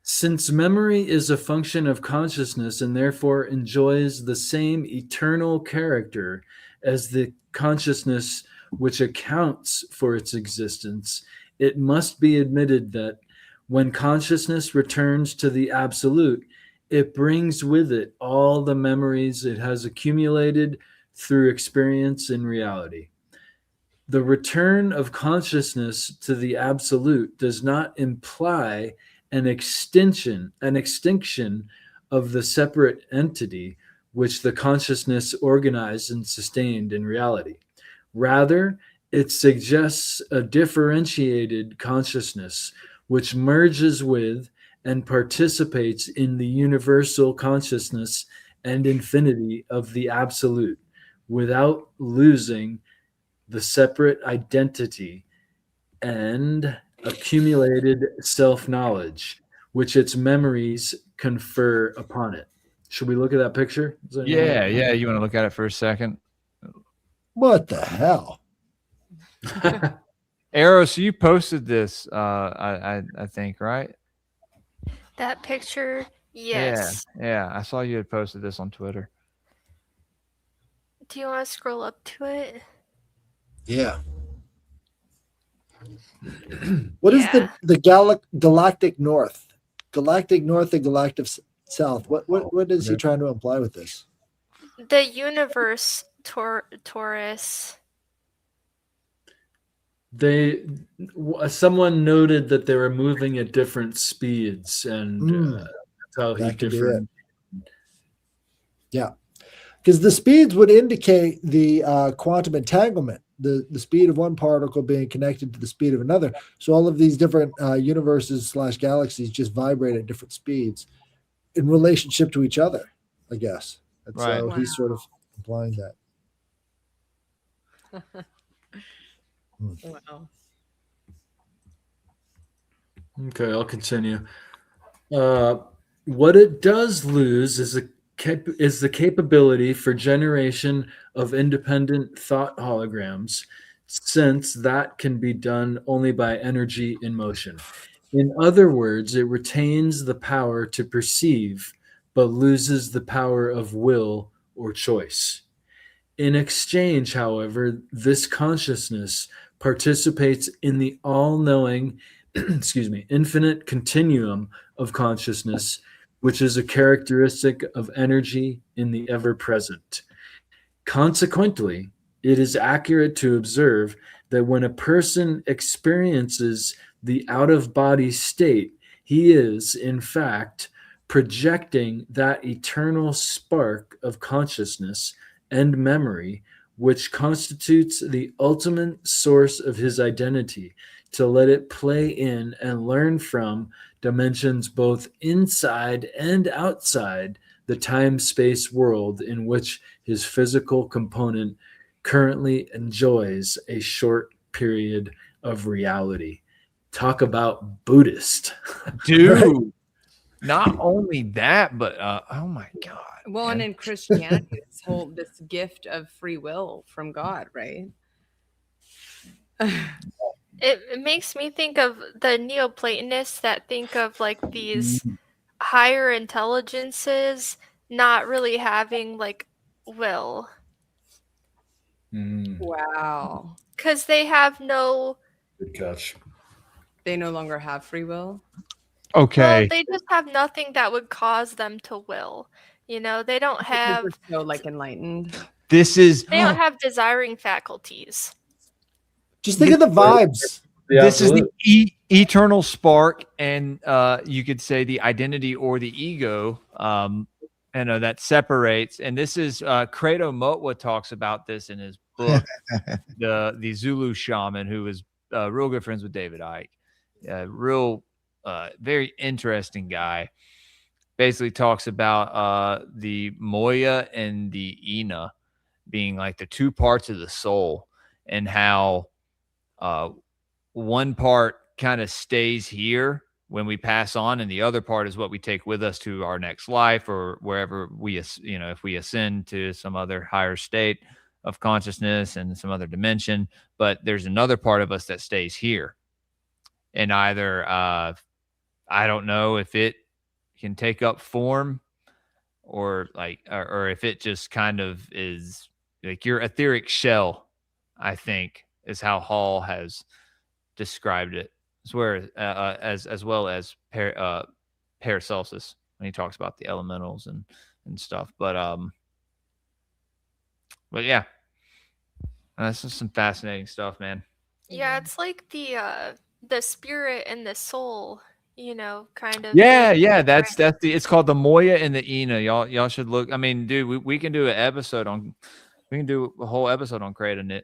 S5: Since memory is a function of consciousness and therefore enjoys the same eternal character as the consciousness which accounts for its existence, it must be admitted that when consciousness returns to the absolute, it brings with it all the memories it has accumulated through experience in reality. The return of consciousness to the absolute does not imply an extinction of the separate entity which the consciousness organized and sustained in reality. Rather, it suggests a differentiated consciousness which merges with and participates in the universal consciousness and infinity of the absolute without losing the separate identity and accumulated self-knowledge which its memories confer upon it. Should we look at that picture?
S7: Yeah. You want to look at it for a second?
S6: What the hell?
S7: Arrow, so you posted this, I think, right?
S2: That picture, yes.
S7: Yeah. I saw you had posted this on Twitter.
S2: Do you want to scroll up to it?
S6: Yeah. What is the galactic north? Galactic north and galactic south. What is he trying to imply with this?
S2: The universe, Taurus.
S5: Someone noted that they were moving at different speeds, and that's how he different.
S6: Yeah, because the speeds would indicate the quantum entanglement, the speed of one particle being connected to the speed of another. So all of these different universes / galaxies just vibrate at different speeds in relationship to each other, I guess. And
S7: Right.
S6: so he's sort of implying that.
S4: Wow.
S5: Okay, I'll continue. What it does lose is the capability for generation of independent thought holograms, since that can be done only by energy in motion. In other words, it retains the power to perceive, but loses the power of will or choice. In exchange, however, this consciousness participates in the all-knowing, infinite continuum of consciousness, which is a characteristic of energy in the ever-present. Consequently, it is accurate to observe that when a person experiences the out-of-body state, he is, in fact, projecting that eternal spark of consciousness and memory, which constitutes the ultimate source of his identity, to let it play in and learn from dimensions both inside and outside the time-space world in which his physical component currently enjoys a short period of reality. Talk about Buddhist.
S7: Dude. Not only that, but oh my God.
S4: Well,
S7: man.
S4: and in Christianity, this gift of free will from God, right?
S2: It makes me think of the Neoplatonists that think of like these higher intelligences not really having like will.
S4: Wow.
S2: Because they have no,
S5: Good catch.
S4: They no longer have free will.
S7: Okay.
S2: well, they just have nothing that would cause them to will. You know, they don't have,
S4: So like enlightened.
S7: This is
S2: they don't have desiring faculties.
S6: Just think of the vibes.
S7: this is the eternal spark, and you could say the identity or the ego, that separates. And this is Credo Motwa talks about this in his book, the Zulu shaman, who was real good friends with David Icke. Very interesting guy. Basically talks about the Moya and the Ina being like the two parts of the soul, and how one part kind of stays here when we pass on, and the other part is what we take with us to our next life, or wherever we, if we ascend to some other higher state of consciousness and some other dimension. But there's another part of us that stays here, and either I don't know if it can take up form, or if it just kind of is like your etheric shell, I think, is how Hall has described it, as well as Paracelsus, when he talks about the elementals and stuff. But yeah, that's just some fascinating stuff, man.
S2: Yeah, it's like the spirit and the soul, kind of.
S7: Yeah, that's it's called the Moya and the Ina. Y'all should look. I mean, dude, we can do an episode on, we can do a whole episode on Kratom,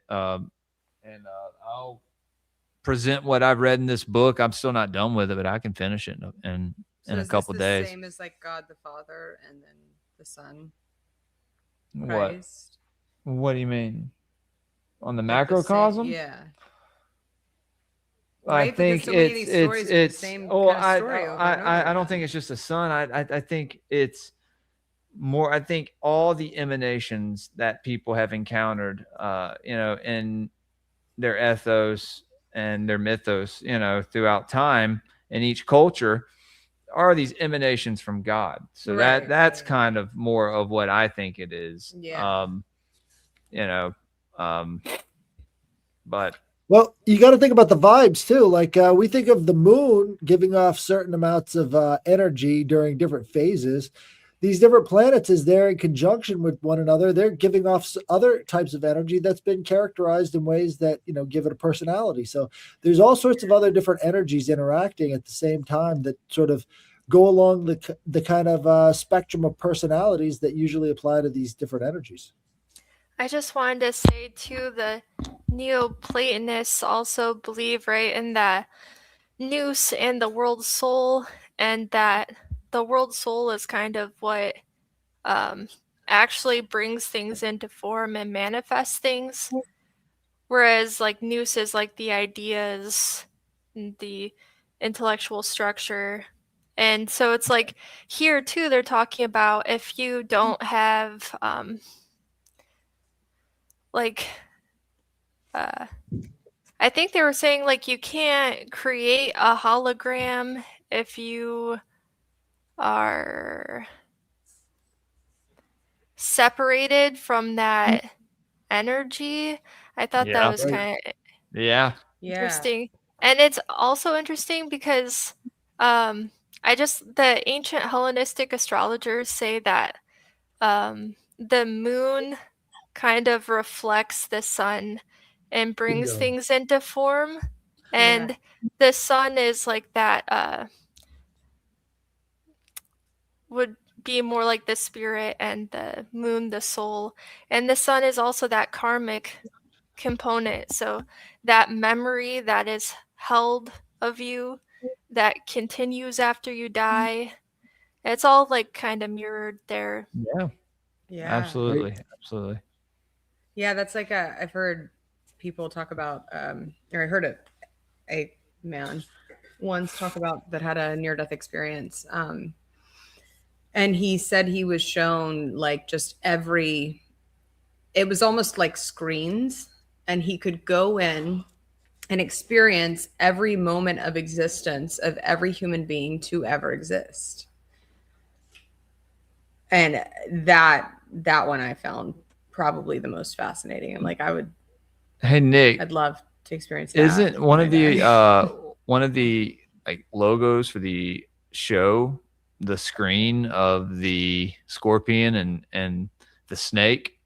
S7: and I'll present what I've read in this book. I'm still not done with it, but I can finish it in a couple days.
S4: Same as like God the Father and then the Son.
S7: What?
S4: Christ.
S7: What do you mean? On the
S4: Like the
S7: macrocosm?
S4: same, yeah.
S7: I
S4: Right?
S7: think
S4: Because so many of these stories are the
S7: it's.
S4: same
S7: Oh,
S4: kind of story over and over
S7: I don't
S4: again.
S7: think it's just the sun. I think it's more. I think all the emanations that people have encountered, in their ethos and their mythos, throughout time in each culture, are these emanations from God. So
S4: Right,
S7: that's
S4: right.
S7: kind of more of what I think it is.
S4: Yeah.
S7: But
S6: Well, you got to think about the vibes too. Like we think of the moon giving off certain amounts of energy during different phases. These different planets, as they're in conjunction with one another, they're giving off other types of energy that's been characterized in ways that, give it a personality. So there's all sorts of other different energies interacting at the same time that sort of go along the kind of spectrum of personalities that usually apply to these different energies.
S2: I just wanted to say too, the Neoplatonists also believe, right, in the nous and the world soul, and that the world soul is kind of what actually brings things into form and manifests things, whereas like nous is like the ideas, the intellectual structure. And so it's like here too, they're talking about if you don't have like I think they were saying like you can't create a hologram if you are separated from that energy. I thought that
S7: Yeah.
S2: was kind of
S7: Yeah.
S4: Yeah.
S2: interesting. And it's also interesting because the ancient Hellenistic astrologers say that the moon kind of reflects the sun and brings
S6: Bingo.
S2: things into form. And the sun is like that would be more like the spirit, and the moon the soul, and the sun is also that karmic component. So that memory that is held of you that continues after you die, it's all like kind of mirrored there.
S7: Yeah.
S4: Yeah.
S7: Absolutely. Absolutely.
S4: Yeah, that's like I've heard people talk about, or I heard a man once talk about that had a near-death experience. And he said he was shown like just it was almost like screens, and he could go in and experience every moment of existence of every human being to ever exist. And that one I found probably the most fascinating. I'm like,
S7: Hey, Nick,
S4: I'd love to experience that.
S7: isn't one of
S4: when I die.
S7: the like logos for the show the screen of the scorpion and the snake?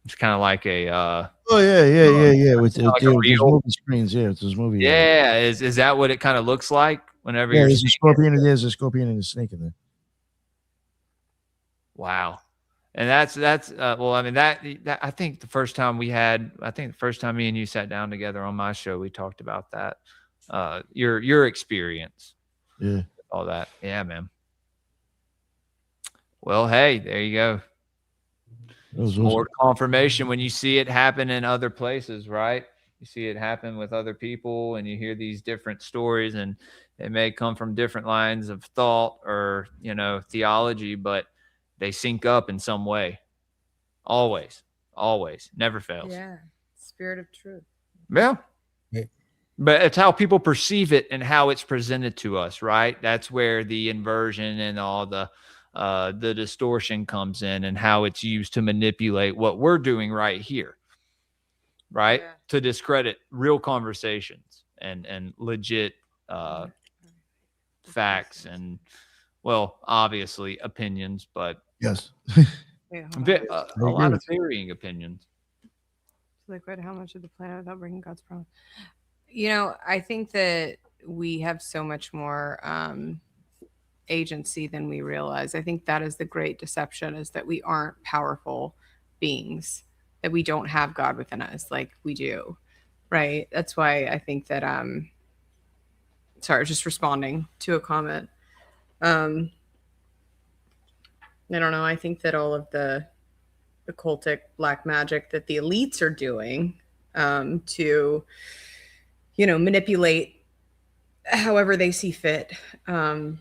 S7: It's kind of like a
S1: Oh yeah. With
S7: like a
S1: those
S7: real-
S1: movie screens, yeah, with those movie.
S7: yeah. Is that what it kind of looks like whenever
S1: Yeah,
S7: you're
S1: there's a
S7: seeing it?
S1: scorpion. There's a scorpion and a snake in there.
S7: Wow. And that's well, I mean that I think the first time me and you sat down together on my show, we talked about that. Your experience.
S1: Yeah.
S7: All that. Yeah, man. Well, hey, there you go.
S1: Those
S7: More confirmation when you see it happen in other places, right? You see it happen with other people, and you hear these different stories, and they may come from different lines of thought or theology, but they sync up in some way. Always, never fails.
S4: Yeah, spirit of truth.
S7: Yeah.
S1: Yeah.
S7: But it's how people perceive it and how it's presented to us, right? That's where the inversion and all the distortion comes in, and how it's used to manipulate what we're doing right here, right?
S4: Yeah.
S7: To discredit real conversations and legit facts and, well, obviously opinions, but
S1: Yes.
S4: Wait,
S7: a
S4: hold
S7: bit,
S4: on.
S7: a lot of varying opinions.
S4: Liquid, how much of the planet without breaking God's promise? I think that we have so much more agency than we realize. I think that is the great deception, is that we aren't powerful beings, that we don't have God within us like we do, right? That's why I think that sorry, I was just responding to a comment. I don't know. I think that all of the occultic black magic that the elites are doing to, manipulate however they see fit. I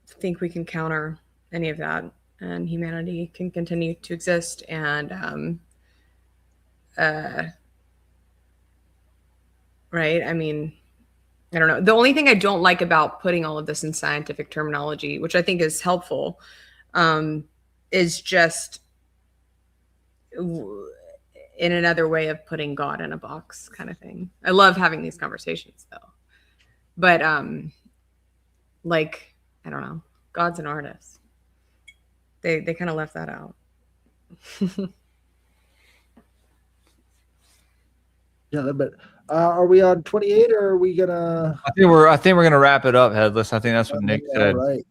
S4: think we can counter any of that, and humanity can continue to exist. And right? I mean, I don't know. The only thing I don't like about putting all of this in scientific terminology, which I think is helpful, is just in another way of putting God in a box kind of thing. I love having these conversations though. But like, I don't know, God's an artist. They kind of left that out.
S6: Yeah, but are we on 28 or are we gonna?
S7: I think we're gonna wrap it up, Headless. I think that's what Nick said.
S6: All right.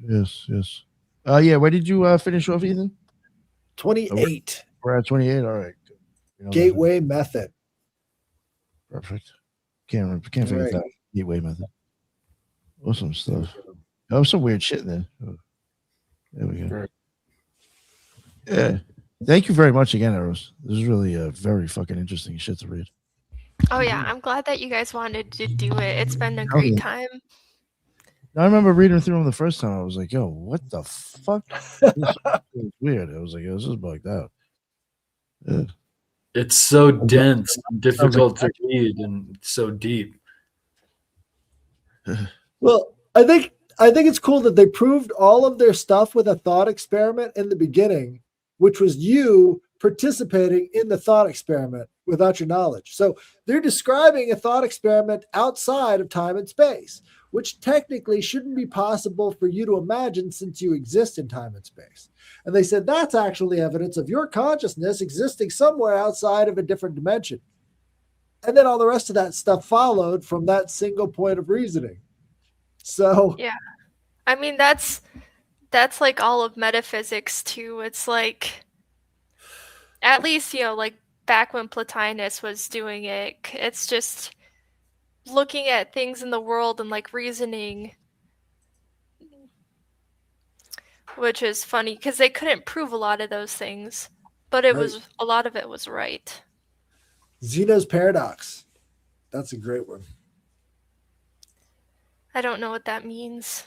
S1: Yes. Yeah. Where did you finish off, Ethan?
S6: 28.
S1: We're at 28. All right. You know,
S6: Gateway method.
S1: Perfect. Can't forget
S6: Right.
S1: that gateway method. Awesome stuff. Oh, some weird shit in there. Oh, there we go.
S5: Right.
S1: Yeah. Thank you very much again, Eros. This is really a very fucking interesting shit to read.
S2: Oh yeah, I'm glad that you guys wanted to do it. It's been a
S1: Oh,
S2: great
S1: yeah.
S2: time.
S1: I remember reading through them the first time. I was like, yo, what the fuck? This was weird. I was like, yo, this is bugged out. Yeah.
S5: It's so dense and difficult to read and so deep.
S6: Well, I think it's cool that they proved all of their stuff with a thought experiment in the beginning, which was you participating in the thought experiment without your knowledge. So they're describing a thought experiment outside of time and space, which technically shouldn't be possible for you to imagine since you exist in time and space. And they said that's actually evidence of your consciousness existing somewhere outside of a different dimension. And then all the rest of that stuff followed from that single point of reasoning. So
S2: Yeah. I mean, that's like all of metaphysics too. It's like, at least, like back when Plotinus was doing it, it's just looking at things in the world and like reasoning, which is funny because they couldn't prove a lot of those things, but a lot of it was right.
S6: Zeno's paradox. That's a great one.
S2: I don't know what that means.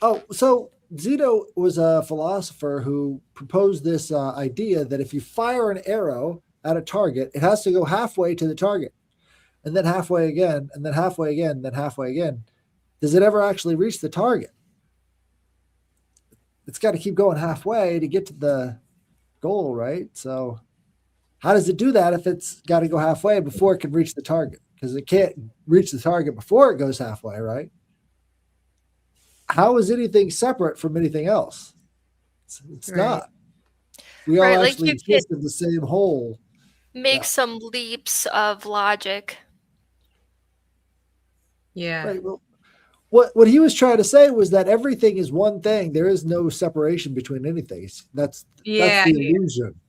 S6: Oh, so Zeno was a philosopher who proposed this idea that if you fire an arrow at a target, it has to go halfway to the target, and then halfway again, and then halfway again, and then halfway again. Does it ever actually reach the target? It's got to keep going halfway to get to the goal, right? So how does it do that if it's got to go halfway before it can reach the target? Because it can't reach the target before it goes halfway, right? How is anything separate from anything else? It's
S4: Right.
S6: not. We all
S2: Right, like
S6: actually
S2: you
S6: exist in the same whole.
S2: Make
S6: Yeah.
S2: some leaps of logic.
S4: Yeah.
S6: Right. Well, what he was trying to say was that everything is one thing. There is no separation between anything. That's
S4: Yeah.
S6: the illusion.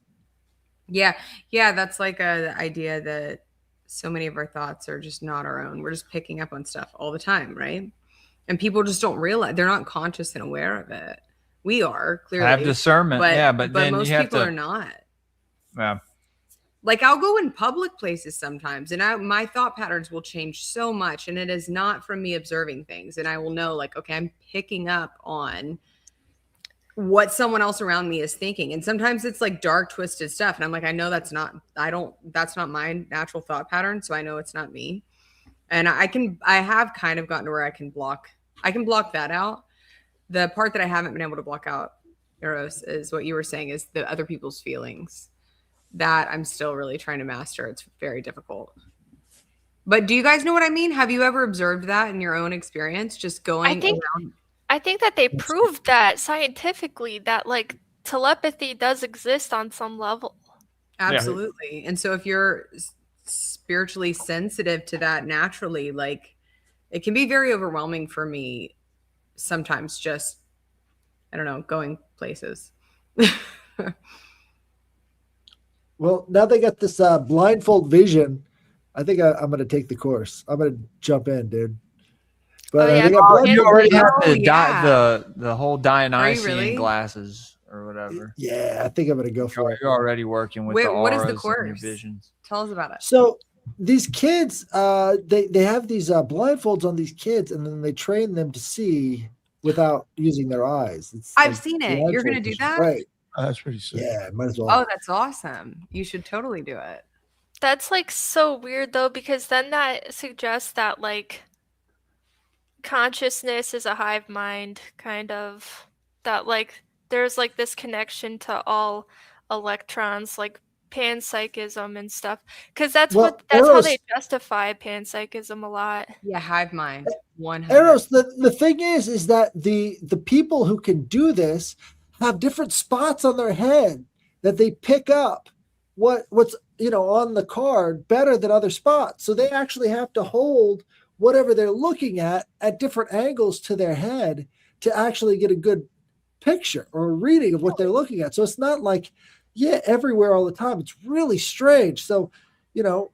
S4: Yeah. Yeah. That's like the idea that so many of our thoughts are just not our own. We're just picking up on stuff all the time, right? And people just don't realize, they're not conscious and aware of it. We are clearly
S7: Have discernment, but then
S4: most
S7: you have
S4: people
S7: to.
S4: are not.
S7: Yeah.
S4: Like I'll go in public places sometimes and my thought patterns will change so much, and it is not from me observing things, and I will know like, okay, I'm picking up on what someone else around me is thinking. And sometimes it's like dark, twisted stuff, and I'm like, I know that's not my natural thought pattern, so I know it's not me. And I have kind of gotten to where I can block that out. The part that I haven't been able to block out, Eros, is what you were saying, is the other people's feelings. That I'm still really trying to master. It's very difficult. But do you guys know what I mean? Have you ever observed that in your own experience? Just going around?
S2: I think that they proved that scientifically, that like telepathy does exist on some level.
S4: Absolutely. And so if you're spiritually sensitive to that naturally, like it can be very overwhelming for me sometimes, just, I don't know, going places.
S6: Well, now they got this blindfold vision. I think I'm going to take the course. I'm going to jump in, dude. But
S2: Oh, yeah.
S6: they got blindfold
S7: You already
S6: vision.
S7: have the
S4: yeah.
S7: the whole Dionysian
S4: really?
S7: glasses or whatever.
S6: Yeah, I think I'm going to go for it.
S7: You're already working with
S4: Wait,
S7: the
S4: what
S7: auras
S4: is the
S7: and your
S4: course?
S7: visions.
S4: Tell us about it.
S6: So these kids, they have these blindfolds on these kids, and then they train them to see without using their eyes.
S4: I've seen it. You're going to do
S6: vision.
S4: that?
S6: Right?
S1: Oh, that's pretty sick.
S6: Yeah, might as well.
S4: Oh, that's awesome. You should totally do it.
S2: That's like so weird though, because then that suggests that like consciousness is a hive mind, kind of, that like there's like this connection to all electrons, like panpsychism and stuff, because that's
S6: Well,
S2: how
S6: Eros-
S2: they justify panpsychism a lot.
S4: Yeah, hive mind. 100.
S6: Eros, the thing is that the people who can do this have different spots on their head that they pick up what's on the card better than other spots. So they actually have to hold whatever they're looking at different angles to their head to actually get a good picture or a reading of what they're looking at. So it's not like, Yeah, everywhere all the time. It's really strange. So, you know,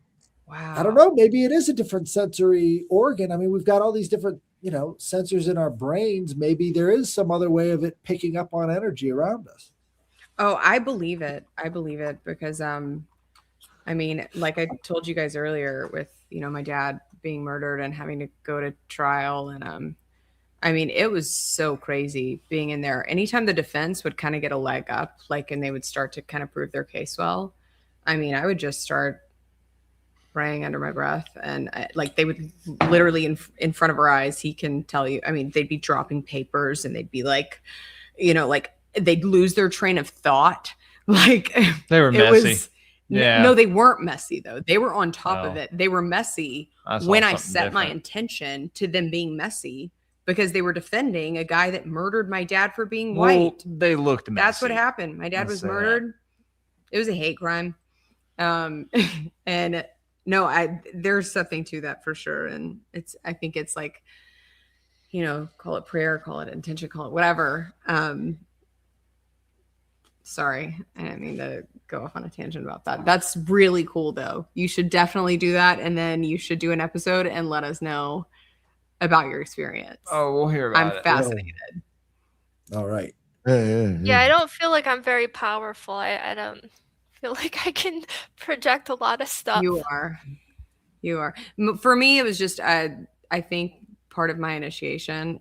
S4: Wow.
S6: I don't know. Maybe it is a different sensory organ. I mean, we've got all these different, sensors in our brains. Maybe there is some other way of it picking up on energy around us.
S4: Oh, I believe it. I believe it because I mean, like I told you guys earlier with, my dad being murdered and having to go to trial and I mean, it was so crazy being in there. Anytime the defense would kind of get a leg up, and they would start to kind of prove their case well, I mean, I would just start praying under my breath. And they would literally in front of our eyes, he can tell you, I mean, they'd be dropping papers and they'd be they'd lose their train of thought.
S7: They were messy.
S4: No, they weren't messy though. They were on top of
S7: Oh.
S4: it. They were messy
S7: I
S4: when
S7: saw
S4: I
S7: something
S4: set my
S7: different.
S4: intention to them being messy because they were defending a guy that murdered my dad for being
S7: Well,
S4: white.
S7: they looked messy.
S4: That's what happened. My dad
S7: Let's
S4: was
S7: say that.
S4: murdered. It was a hate crime. And no, there's something to that for sure. And I think it's call it prayer, call it intention, call it whatever. Sorry, I didn't mean to go off on a tangent about that. That's really cool though. You should definitely do that. And then you should do an episode and let us know about your experience.
S7: Oh, we'll hear about
S4: I'm
S7: it.
S4: fascinated.
S6: All right.
S2: Yeah, I don't feel like I'm very powerful. I don't feel like I can project a lot of stuff.
S4: You are. For me, it was just, I think part of my initiation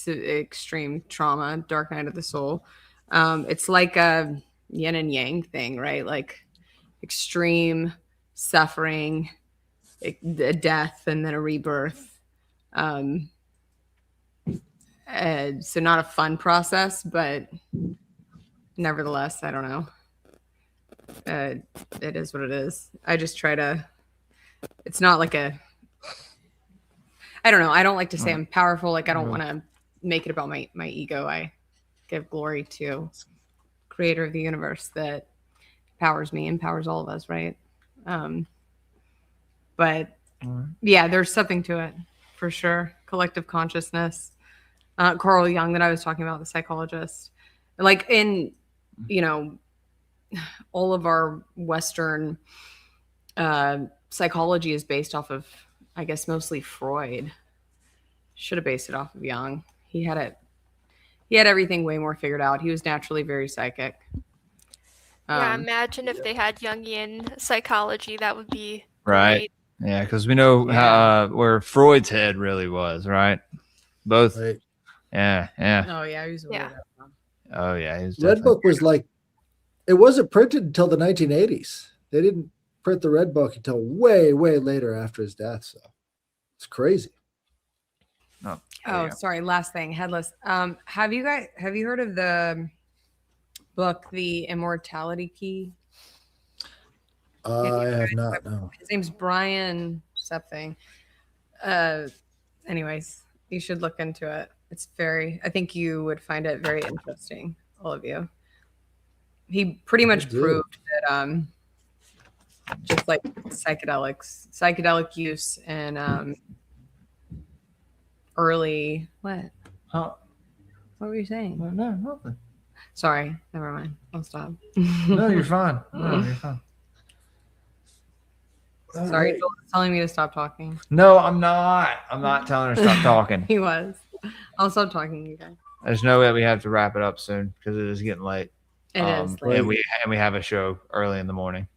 S4: to extreme trauma, dark night of the soul. It's like a yin and yang thing, right? Like extreme suffering, a death, and then a rebirth. So not a fun process, but nevertheless, I don't know. It is what it is. I just try to, it's not like I don't know. I don't like to say I'm powerful. I don't want to make it about my ego. I give glory to creator of the universe that empowers me, empowers all of us. Right. But yeah, there's something to it for sure. Collective consciousness. Carl Jung that I was talking about, the psychologist, in, all of our Western psychology is based off of, I guess, mostly Freud. Should have based it off of Jung. He had everything way more figured out. He was naturally very psychic.
S2: Yeah, imagine if they had Jungian psychology. That would be
S7: Right.
S2: great.
S7: Yeah, because we know where Freud's head really was, right? Both.
S6: Right.
S7: Yeah.
S4: Oh yeah, he was a
S2: Yeah.
S4: weirdo.
S7: Oh yeah. He was
S6: Red
S7: definitely-
S6: Book was it wasn't printed until the 1980s. They didn't print the Red Book until way, way later after his death. So it's crazy.
S7: Oh,
S4: Oh,
S7: yeah.
S4: sorry. Last thing, Headless. Have you heard of the book, The Immortality Key?
S6: I have not. No.
S4: His name's Brian something. Anyways, you should look into it. I think you would find it very interesting, all of you. He pretty much
S6: do.
S4: proved that just like psychedelic use and early what?
S7: Huh?
S4: What were you saying?
S7: No, nothing.
S4: Sorry, never mind. I'll stop.
S7: No, you're fine. No, you're fine.
S4: Sorry, Joel was telling me to stop talking.
S7: No, I'm not. I'm not telling her to stop talking.
S4: He was. I'll stop talking, you guys.
S7: There's no way we have to wrap it up soon because it is getting late.
S4: It is.
S7: And we have a show early in the morning.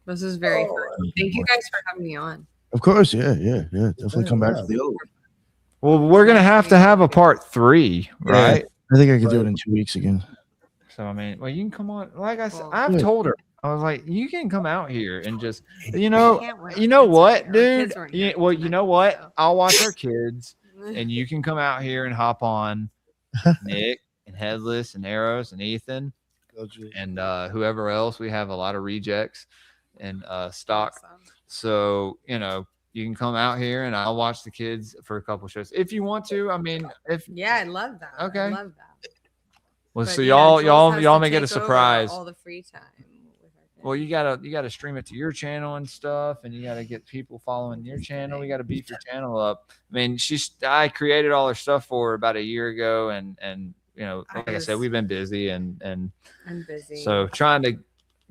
S4: This is very fun. Thank you guys for having me on.
S1: Of course, yeah. Definitely come back to the old.
S7: Well, we're gonna have to have a part 3, right?
S1: I think I could do it in 2 weeks again.
S7: So I mean, well, you can come on. Like I said,
S4: Well,
S7: I've
S1: Yeah.
S7: told her, I was like, you can come out here and just,
S4: I
S7: you
S4: can't wait.
S7: know
S4: Kids aren't
S7: what,
S4: here. Our
S7: dude.
S4: kids aren't here.
S7: Well, you know what?
S4: So.
S7: I'll watch our kids, and you can come out here and hop on Nick and Headless and Arrows and Ethan and whoever else. We have a lot of rejects and stock.
S4: Awesome.
S7: So, you can come out here and I'll watch the kids for a couple shows if you want to. I mean,
S4: Yeah, I love that.
S7: Okay.
S4: I love that.
S7: well,
S4: But
S7: so
S4: yeah,
S7: y'all
S4: Jules has to
S7: may get a
S4: take over
S7: surprise.
S4: all the free time with our kids.
S7: Well, you gotta stream it to your channel and stuff, and you gotta get people following your channel. We gotta beef your channel up. I mean, I created all her stuff for her about a year ago, and
S4: I
S7: I said,
S4: was-
S7: we've been busy and
S4: I'm busy.
S7: so trying to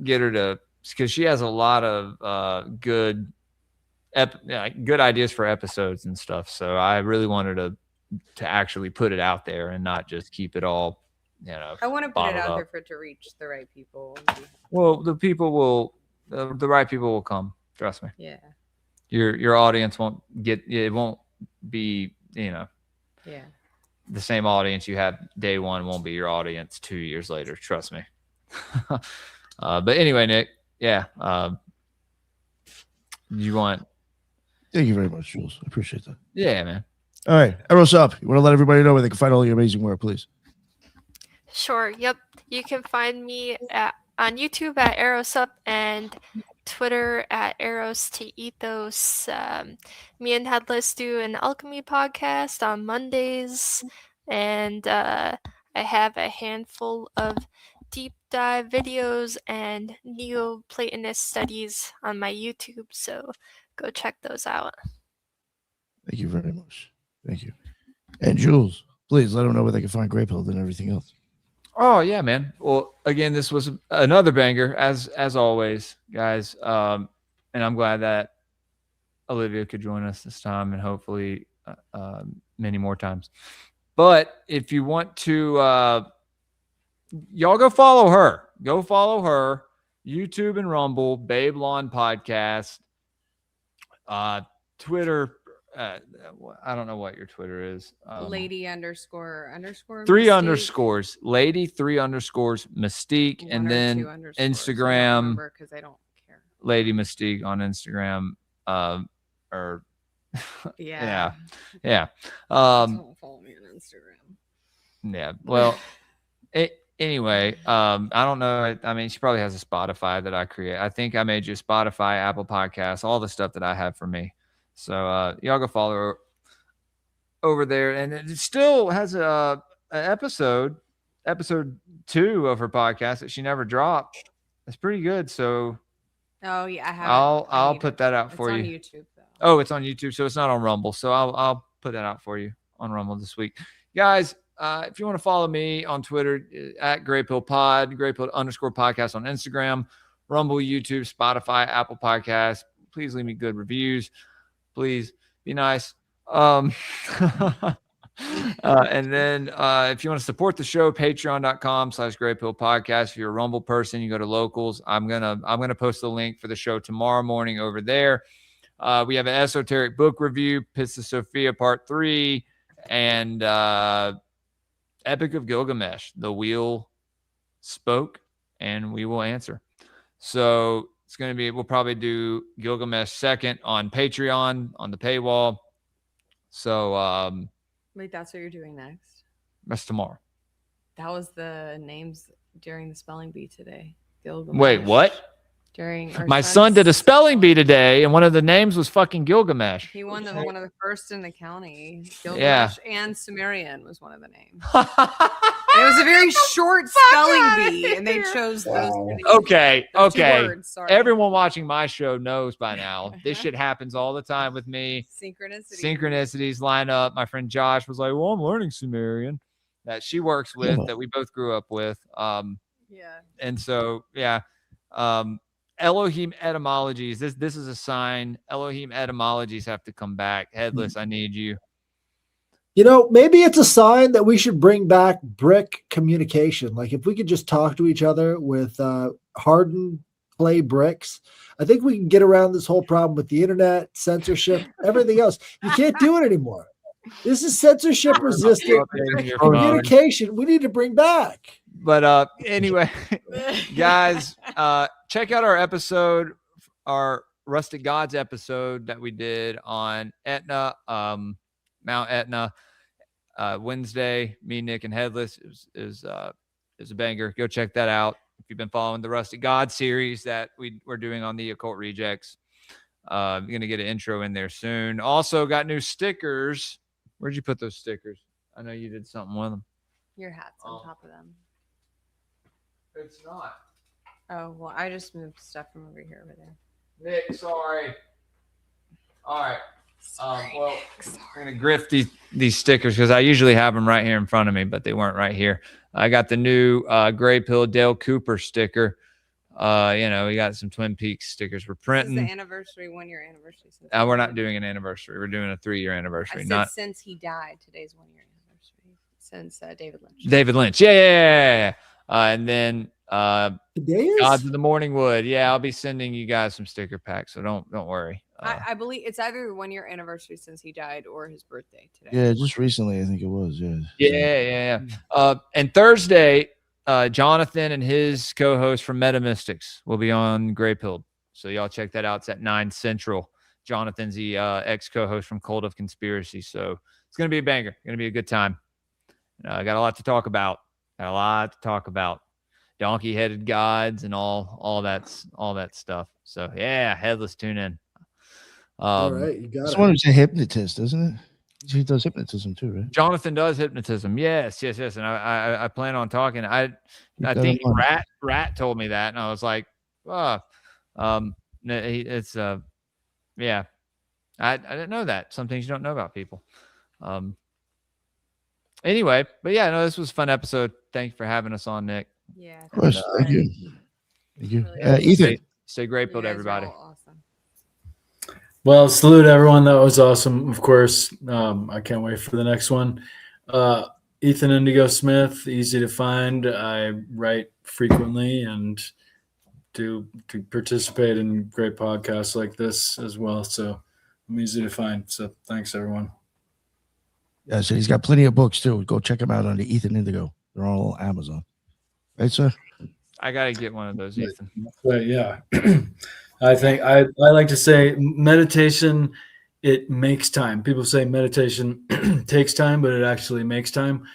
S7: get her to, because she has a lot of good ideas for episodes and stuff. So I really wanted to actually put it out there and not just keep it all,
S4: I want to put it
S7: bottled
S4: out
S7: up.
S4: there for it to reach the right people.
S7: Well, the people will, the right people will come. Trust me.
S4: Yeah.
S7: Your audience won't it won't be,
S4: Yeah.
S7: the same audience you had day one won't be your audience 2 years later. Trust me. But anyway, Nick, yeah. You want?
S1: Thank you very much, Jules. I appreciate that.
S7: Yeah, man.
S1: All right, Eros up. You want to let everybody know where they can find all your amazing work, please?
S2: Sure. Yep. You can find me on YouTube at Aerosup and Twitter at Eros to Ethos. Me and Headless do an alchemy podcast on Mondays, and I have a handful of deep dive videos and Neoplatonist studies on my YouTube. So go check those out.
S1: Thank you very much. Thank you. And Jules, please let them know where they can find Grey Pill and everything else.
S7: Oh yeah, man. Well, again, this was another banger as always, guys. And I'm glad that Olivia could join us this time, and hopefully many more times. But if you want to, y'all go follow her. Go follow her. YouTube and Rumble, Babelon Podcast, Twitter. I don't know what your Twitter is.
S4: Lady __
S7: 3
S4: Mystique.
S7: underscores, lady 3 underscores Mystique,
S4: One
S7: and
S4: or
S7: then
S4: two underscores. I don't
S7: Instagram,
S4: remember 'cause I don't care.
S7: Lady Mystique on Instagram. Or
S4: Yeah.
S7: yeah.
S4: Don't follow me on Instagram.
S7: Yeah. Well, anyway, I don't know. I mean, she probably has a Spotify that I create. I think I made you Spotify, Apple Podcasts, all the stuff that I have for me. So y'all go follow her over there, and it still has a episode 2 of her podcast that she never dropped. It's pretty good. So
S4: Oh yeah, I have.
S7: I'll put that out for you.
S4: It's on YouTube though.
S7: Oh, it's on YouTube, so it's not on Rumble. So I'll put that out for you on Rumble this week, guys. If you want to follow me on Twitter at Graypill Pod, Graypill _podcast on Instagram, Rumble, YouTube, Spotify, Apple Podcasts. Please leave me good reviews. Please be nice. And then if you want to support the show, patreon.com/Graypill Podcast. If you're a Rumble person, you go to locals. I'm gonna post the link for the show tomorrow morning over there. We have an esoteric book review, Pizza Sophia Part 3, and Epic of Gilgamesh. The wheel spoke, and we will answer. So it's going to be, we'll probably do Gilgamesh second on Patreon on the paywall. So
S4: Wait, that's what you're doing next?
S7: that's tomorrow.
S4: That was the names during the spelling bee today. Gilgamesh.
S7: Wait, what?
S4: During our
S7: My son did a
S4: son's
S7: spelling bee today, and one of the names was fucking Gilgamesh.
S4: He won one of the first in the county. Gilgamesh
S7: Yeah.
S4: and Sumerian was one of the names. It was a very short spelling bee, and they chose those.
S7: Okay.
S4: Those two
S7: Okay.
S4: words, sorry.
S7: Everyone watching my show knows by now. This shit happens all the time with me. Synchronicities line up. My friend Josh was like, "Well, I'm learning Sumerian," that she works with, that we both grew up with.
S4: Yeah.
S7: And so, yeah. Elohim etymologies. This is a sign. Elohim etymologies have to come back. Headless, I need you.
S6: You know, maybe it's a sign that we should bring back brick communication. Like if we could just talk to each other with hardened clay bricks, I think we can get around this whole problem with the internet, censorship, everything else. You can't do it anymore. This is censorship resistant communication we need to bring back.
S7: But anyway, guys, check out our episode, our Rustic Gods episode that we did on Etna, Mount Etna, Wednesday. Me, Nick, and Headless is a banger. Go check that out. If you've been following the Rustic God series that we're doing on the Occult Rejects, you're gonna get an intro in there soon. Also got new stickers. Where'd you put those stickers? I know you did something with them.
S4: Your hat's on top of them.
S7: It's not.
S4: Oh, well, I just moved stuff from over here over there.
S7: Nick, sorry. All right. Well, I'm gonna grift these stickers because I usually have them right here in front of me, but they weren't right here. I got the new Gray Pill Dale Cooper sticker. We got some Twin Peaks stickers we're
S4: This is
S7: printing.
S4: the anniversary, 1 year anniversary. Since
S7: We're not doing an anniversary. We're doing a 3-year anniversary.
S4: I said
S7: Not
S4: since he died. Today's 1 year anniversary since David Lynch.
S7: David Lynch. Yeah. And then
S6: Today is?
S7: Gods of the Morning Wood. Yeah, I'll be sending you guys some sticker packs, so don't worry.
S4: I believe it's either 1 year anniversary since he died or his birthday today.
S1: Yeah, just recently, I think it was. Yeah.
S7: Yeah. And Thursday, Jonathan and his co-host from Metamystics will be on Gray Pilled. So y'all check that out. It's at 9 Central. Jonathan's the ex-co-host from Cult of Conspiracy. So it's going to be a banger. Going to be a good time. I got a lot to talk about. Donkey-headed gods and all that stuff. So yeah, Headless, tune in.
S6: All right, you got it.
S1: Someone who's a hypnotist, isn't it? He does hypnotism too, right?
S7: Jonathan does hypnotism. Yes. And I plan on talking. I
S1: got
S7: think
S1: him on.
S7: Rat told me that, and I was like, yeah. I didn't know that. Some things you don't know about people. Anyway, but yeah, no, this was a fun episode. Thank you for having us on, Nick.
S4: Yeah.
S1: Of course. Thank you.
S4: Really
S1: Ethan.
S7: Stay great, build
S4: You guys are
S7: everybody.
S4: all awesome.
S5: Well, salute everyone. That was awesome. Of course, I can't wait for the next one. Ethan Indigo Smith, easy to find. I write frequently and do participate in great podcasts like this as well. So I'm easy to find. So thanks, everyone.
S1: Yeah, so he's got plenty of books too. Go check him out on the Ethan Indigo. They're all on Amazon. Right, sir?
S7: I got to get one of those, Ethan.
S5: But yeah, I think I like to say meditation, it makes time. People say meditation takes time, but it actually makes time.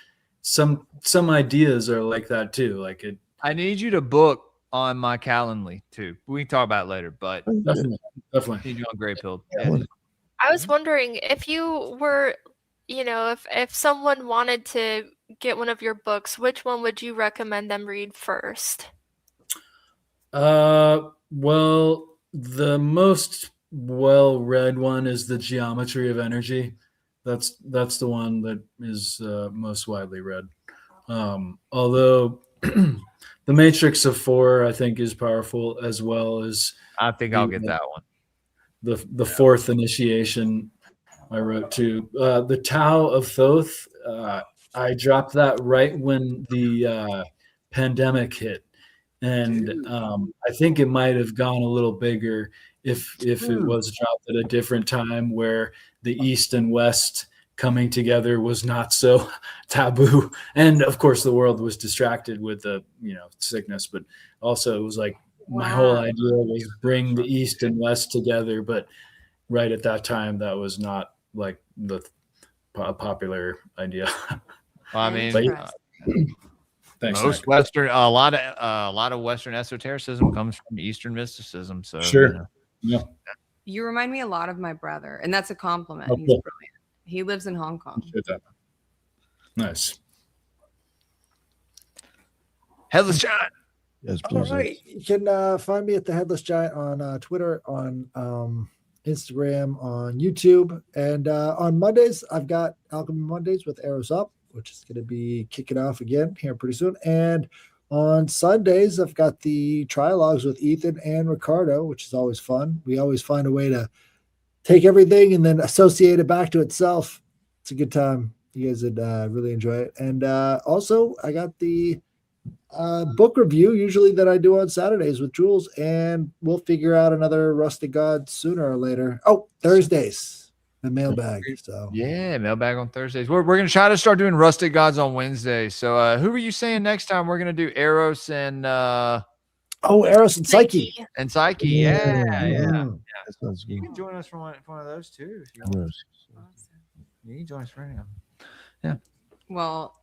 S5: Some ideas are like that too. Like it.
S7: I need you to book on my Calendly too. We can talk about it later, but
S5: Definitely.
S7: need you on Gray Pilled.
S1: Yeah.
S2: I was wondering if you were, if someone wanted to get one of your books, which one would you recommend them read first?
S5: Well, the most well-read one is The Geometry of Energy. That's the one that is most widely read. Although The Matrix of Four, I think, is powerful, as well as
S7: I think I'll get that one.
S5: the Fourth Initiation. I wrote too. The Tao of Thoth. I dropped that right when the pandemic hit. And I think it might have gone a little bigger if it was dropped at a different time where the East and West coming together was not so taboo. And of course, the world was distracted with the sickness, but also it was like my whole idea was bring the East and West together. But right at that time, that was not like the popular idea.
S7: Well, I mean,
S5: But yeah. Thanks,
S7: most
S5: Nick.
S7: Western, a lot of Western esotericism comes from Eastern mysticism. So
S5: Sure. Yeah.
S4: You remind me a lot of my brother, and that's a compliment.
S5: Oh,
S4: He's
S5: cool.
S4: brilliant. He lives in Hong Kong.
S5: Appreciate that. Nice.
S7: Headless Giant.
S1: Yes,
S6: All
S1: please.
S6: right. You can find me at the Headless Giant on Twitter, on Instagram, on YouTube. And on Mondays, I've got Alchemy Mondays with Arrows Up, which is going to be kicking off again here pretty soon. And on Sundays, I've got the Trialogues with Ethan and Ricardo, which is always fun. We always find a way to take everything and then associate it back to itself. It's a good time. You guys would really enjoy it. And also, I got the book review usually that I do on Saturdays with Jules, and we'll figure out another Rusted God sooner or later. Oh, Thursdays, the mailbag. So
S7: Yeah, mailbag on Thursdays. We're going to try to start doing Rusted Gods on Wednesday. So who are you saying next time we're going to do Eros and
S6: Eros and Psyche.
S7: Psyche? Yeah.
S1: That sounds good.
S7: You can join us for one of those too. If you want. You can join us for any of them.
S4: Well,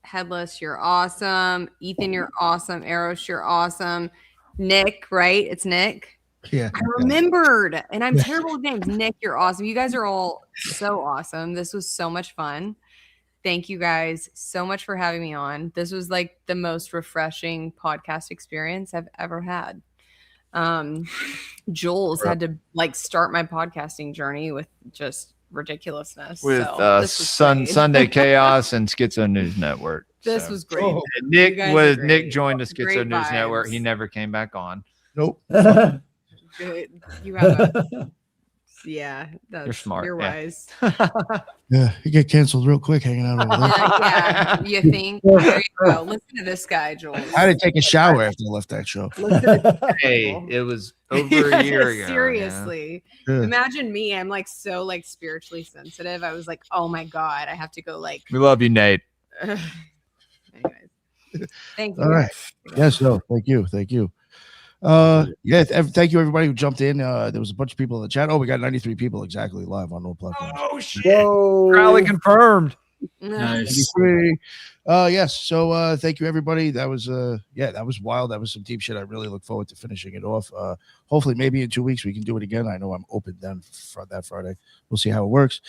S4: Headless, you're awesome. Ethan, you're awesome. Eros, you're awesome. Nick, right? It's Nick.
S1: Yeah.
S4: I remembered, and I'm terrible with names. Nick, you're awesome. You guys are all so awesome. This was so much fun. Thank you guys so much for having me on. This was like the most refreshing podcast experience I've ever had. Jules had to like start my podcasting journey with just ridiculousness.
S7: With
S4: so this was great.
S7: Sunday Chaos and Schizo News Network.
S4: This
S7: So,
S4: was great.
S6: Oh.
S7: and Nick
S4: You guys are
S7: Nick
S4: great.
S7: joined the Schizo
S4: Great
S7: News Network. He
S4: vibes.
S7: never came back on.
S1: Nope.
S4: Good. You have a yeah. That's,
S7: smart,
S4: You're
S7: yeah.
S4: wise.
S1: Yeah, you get canceled real quick hanging out over there.
S4: Yeah. You think? There you go. Listen to this guy, Jules.
S1: I had to take a shower after I left that show.
S4: Listen to
S7: Hey, it was over a year ago.
S4: Seriously.
S1: Yeah.
S4: Imagine me. I'm like so like spiritually sensitive. I was like, oh my God, I have to go like
S7: We love you, Nate.
S4: anyways. Thank you.
S1: All right. Yes, no, thank you. Thank you. Thank you everybody who jumped in. There was a bunch of people in the chat. Oh, we got 93 people exactly live on all platforms.
S7: Oh shit!
S6: Whoa.
S7: Rally confirmed.
S5: Nice.
S1: 93. Yes. So thank you everybody. That was that was wild. That was some deep shit. I really look forward to finishing it off. Hopefully maybe in 2 weeks we can do it again. I know I'm open then for that Friday. We'll see how it works.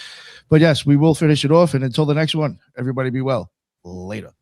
S1: But yes, we will finish it off. And until the next one, everybody be well. Later.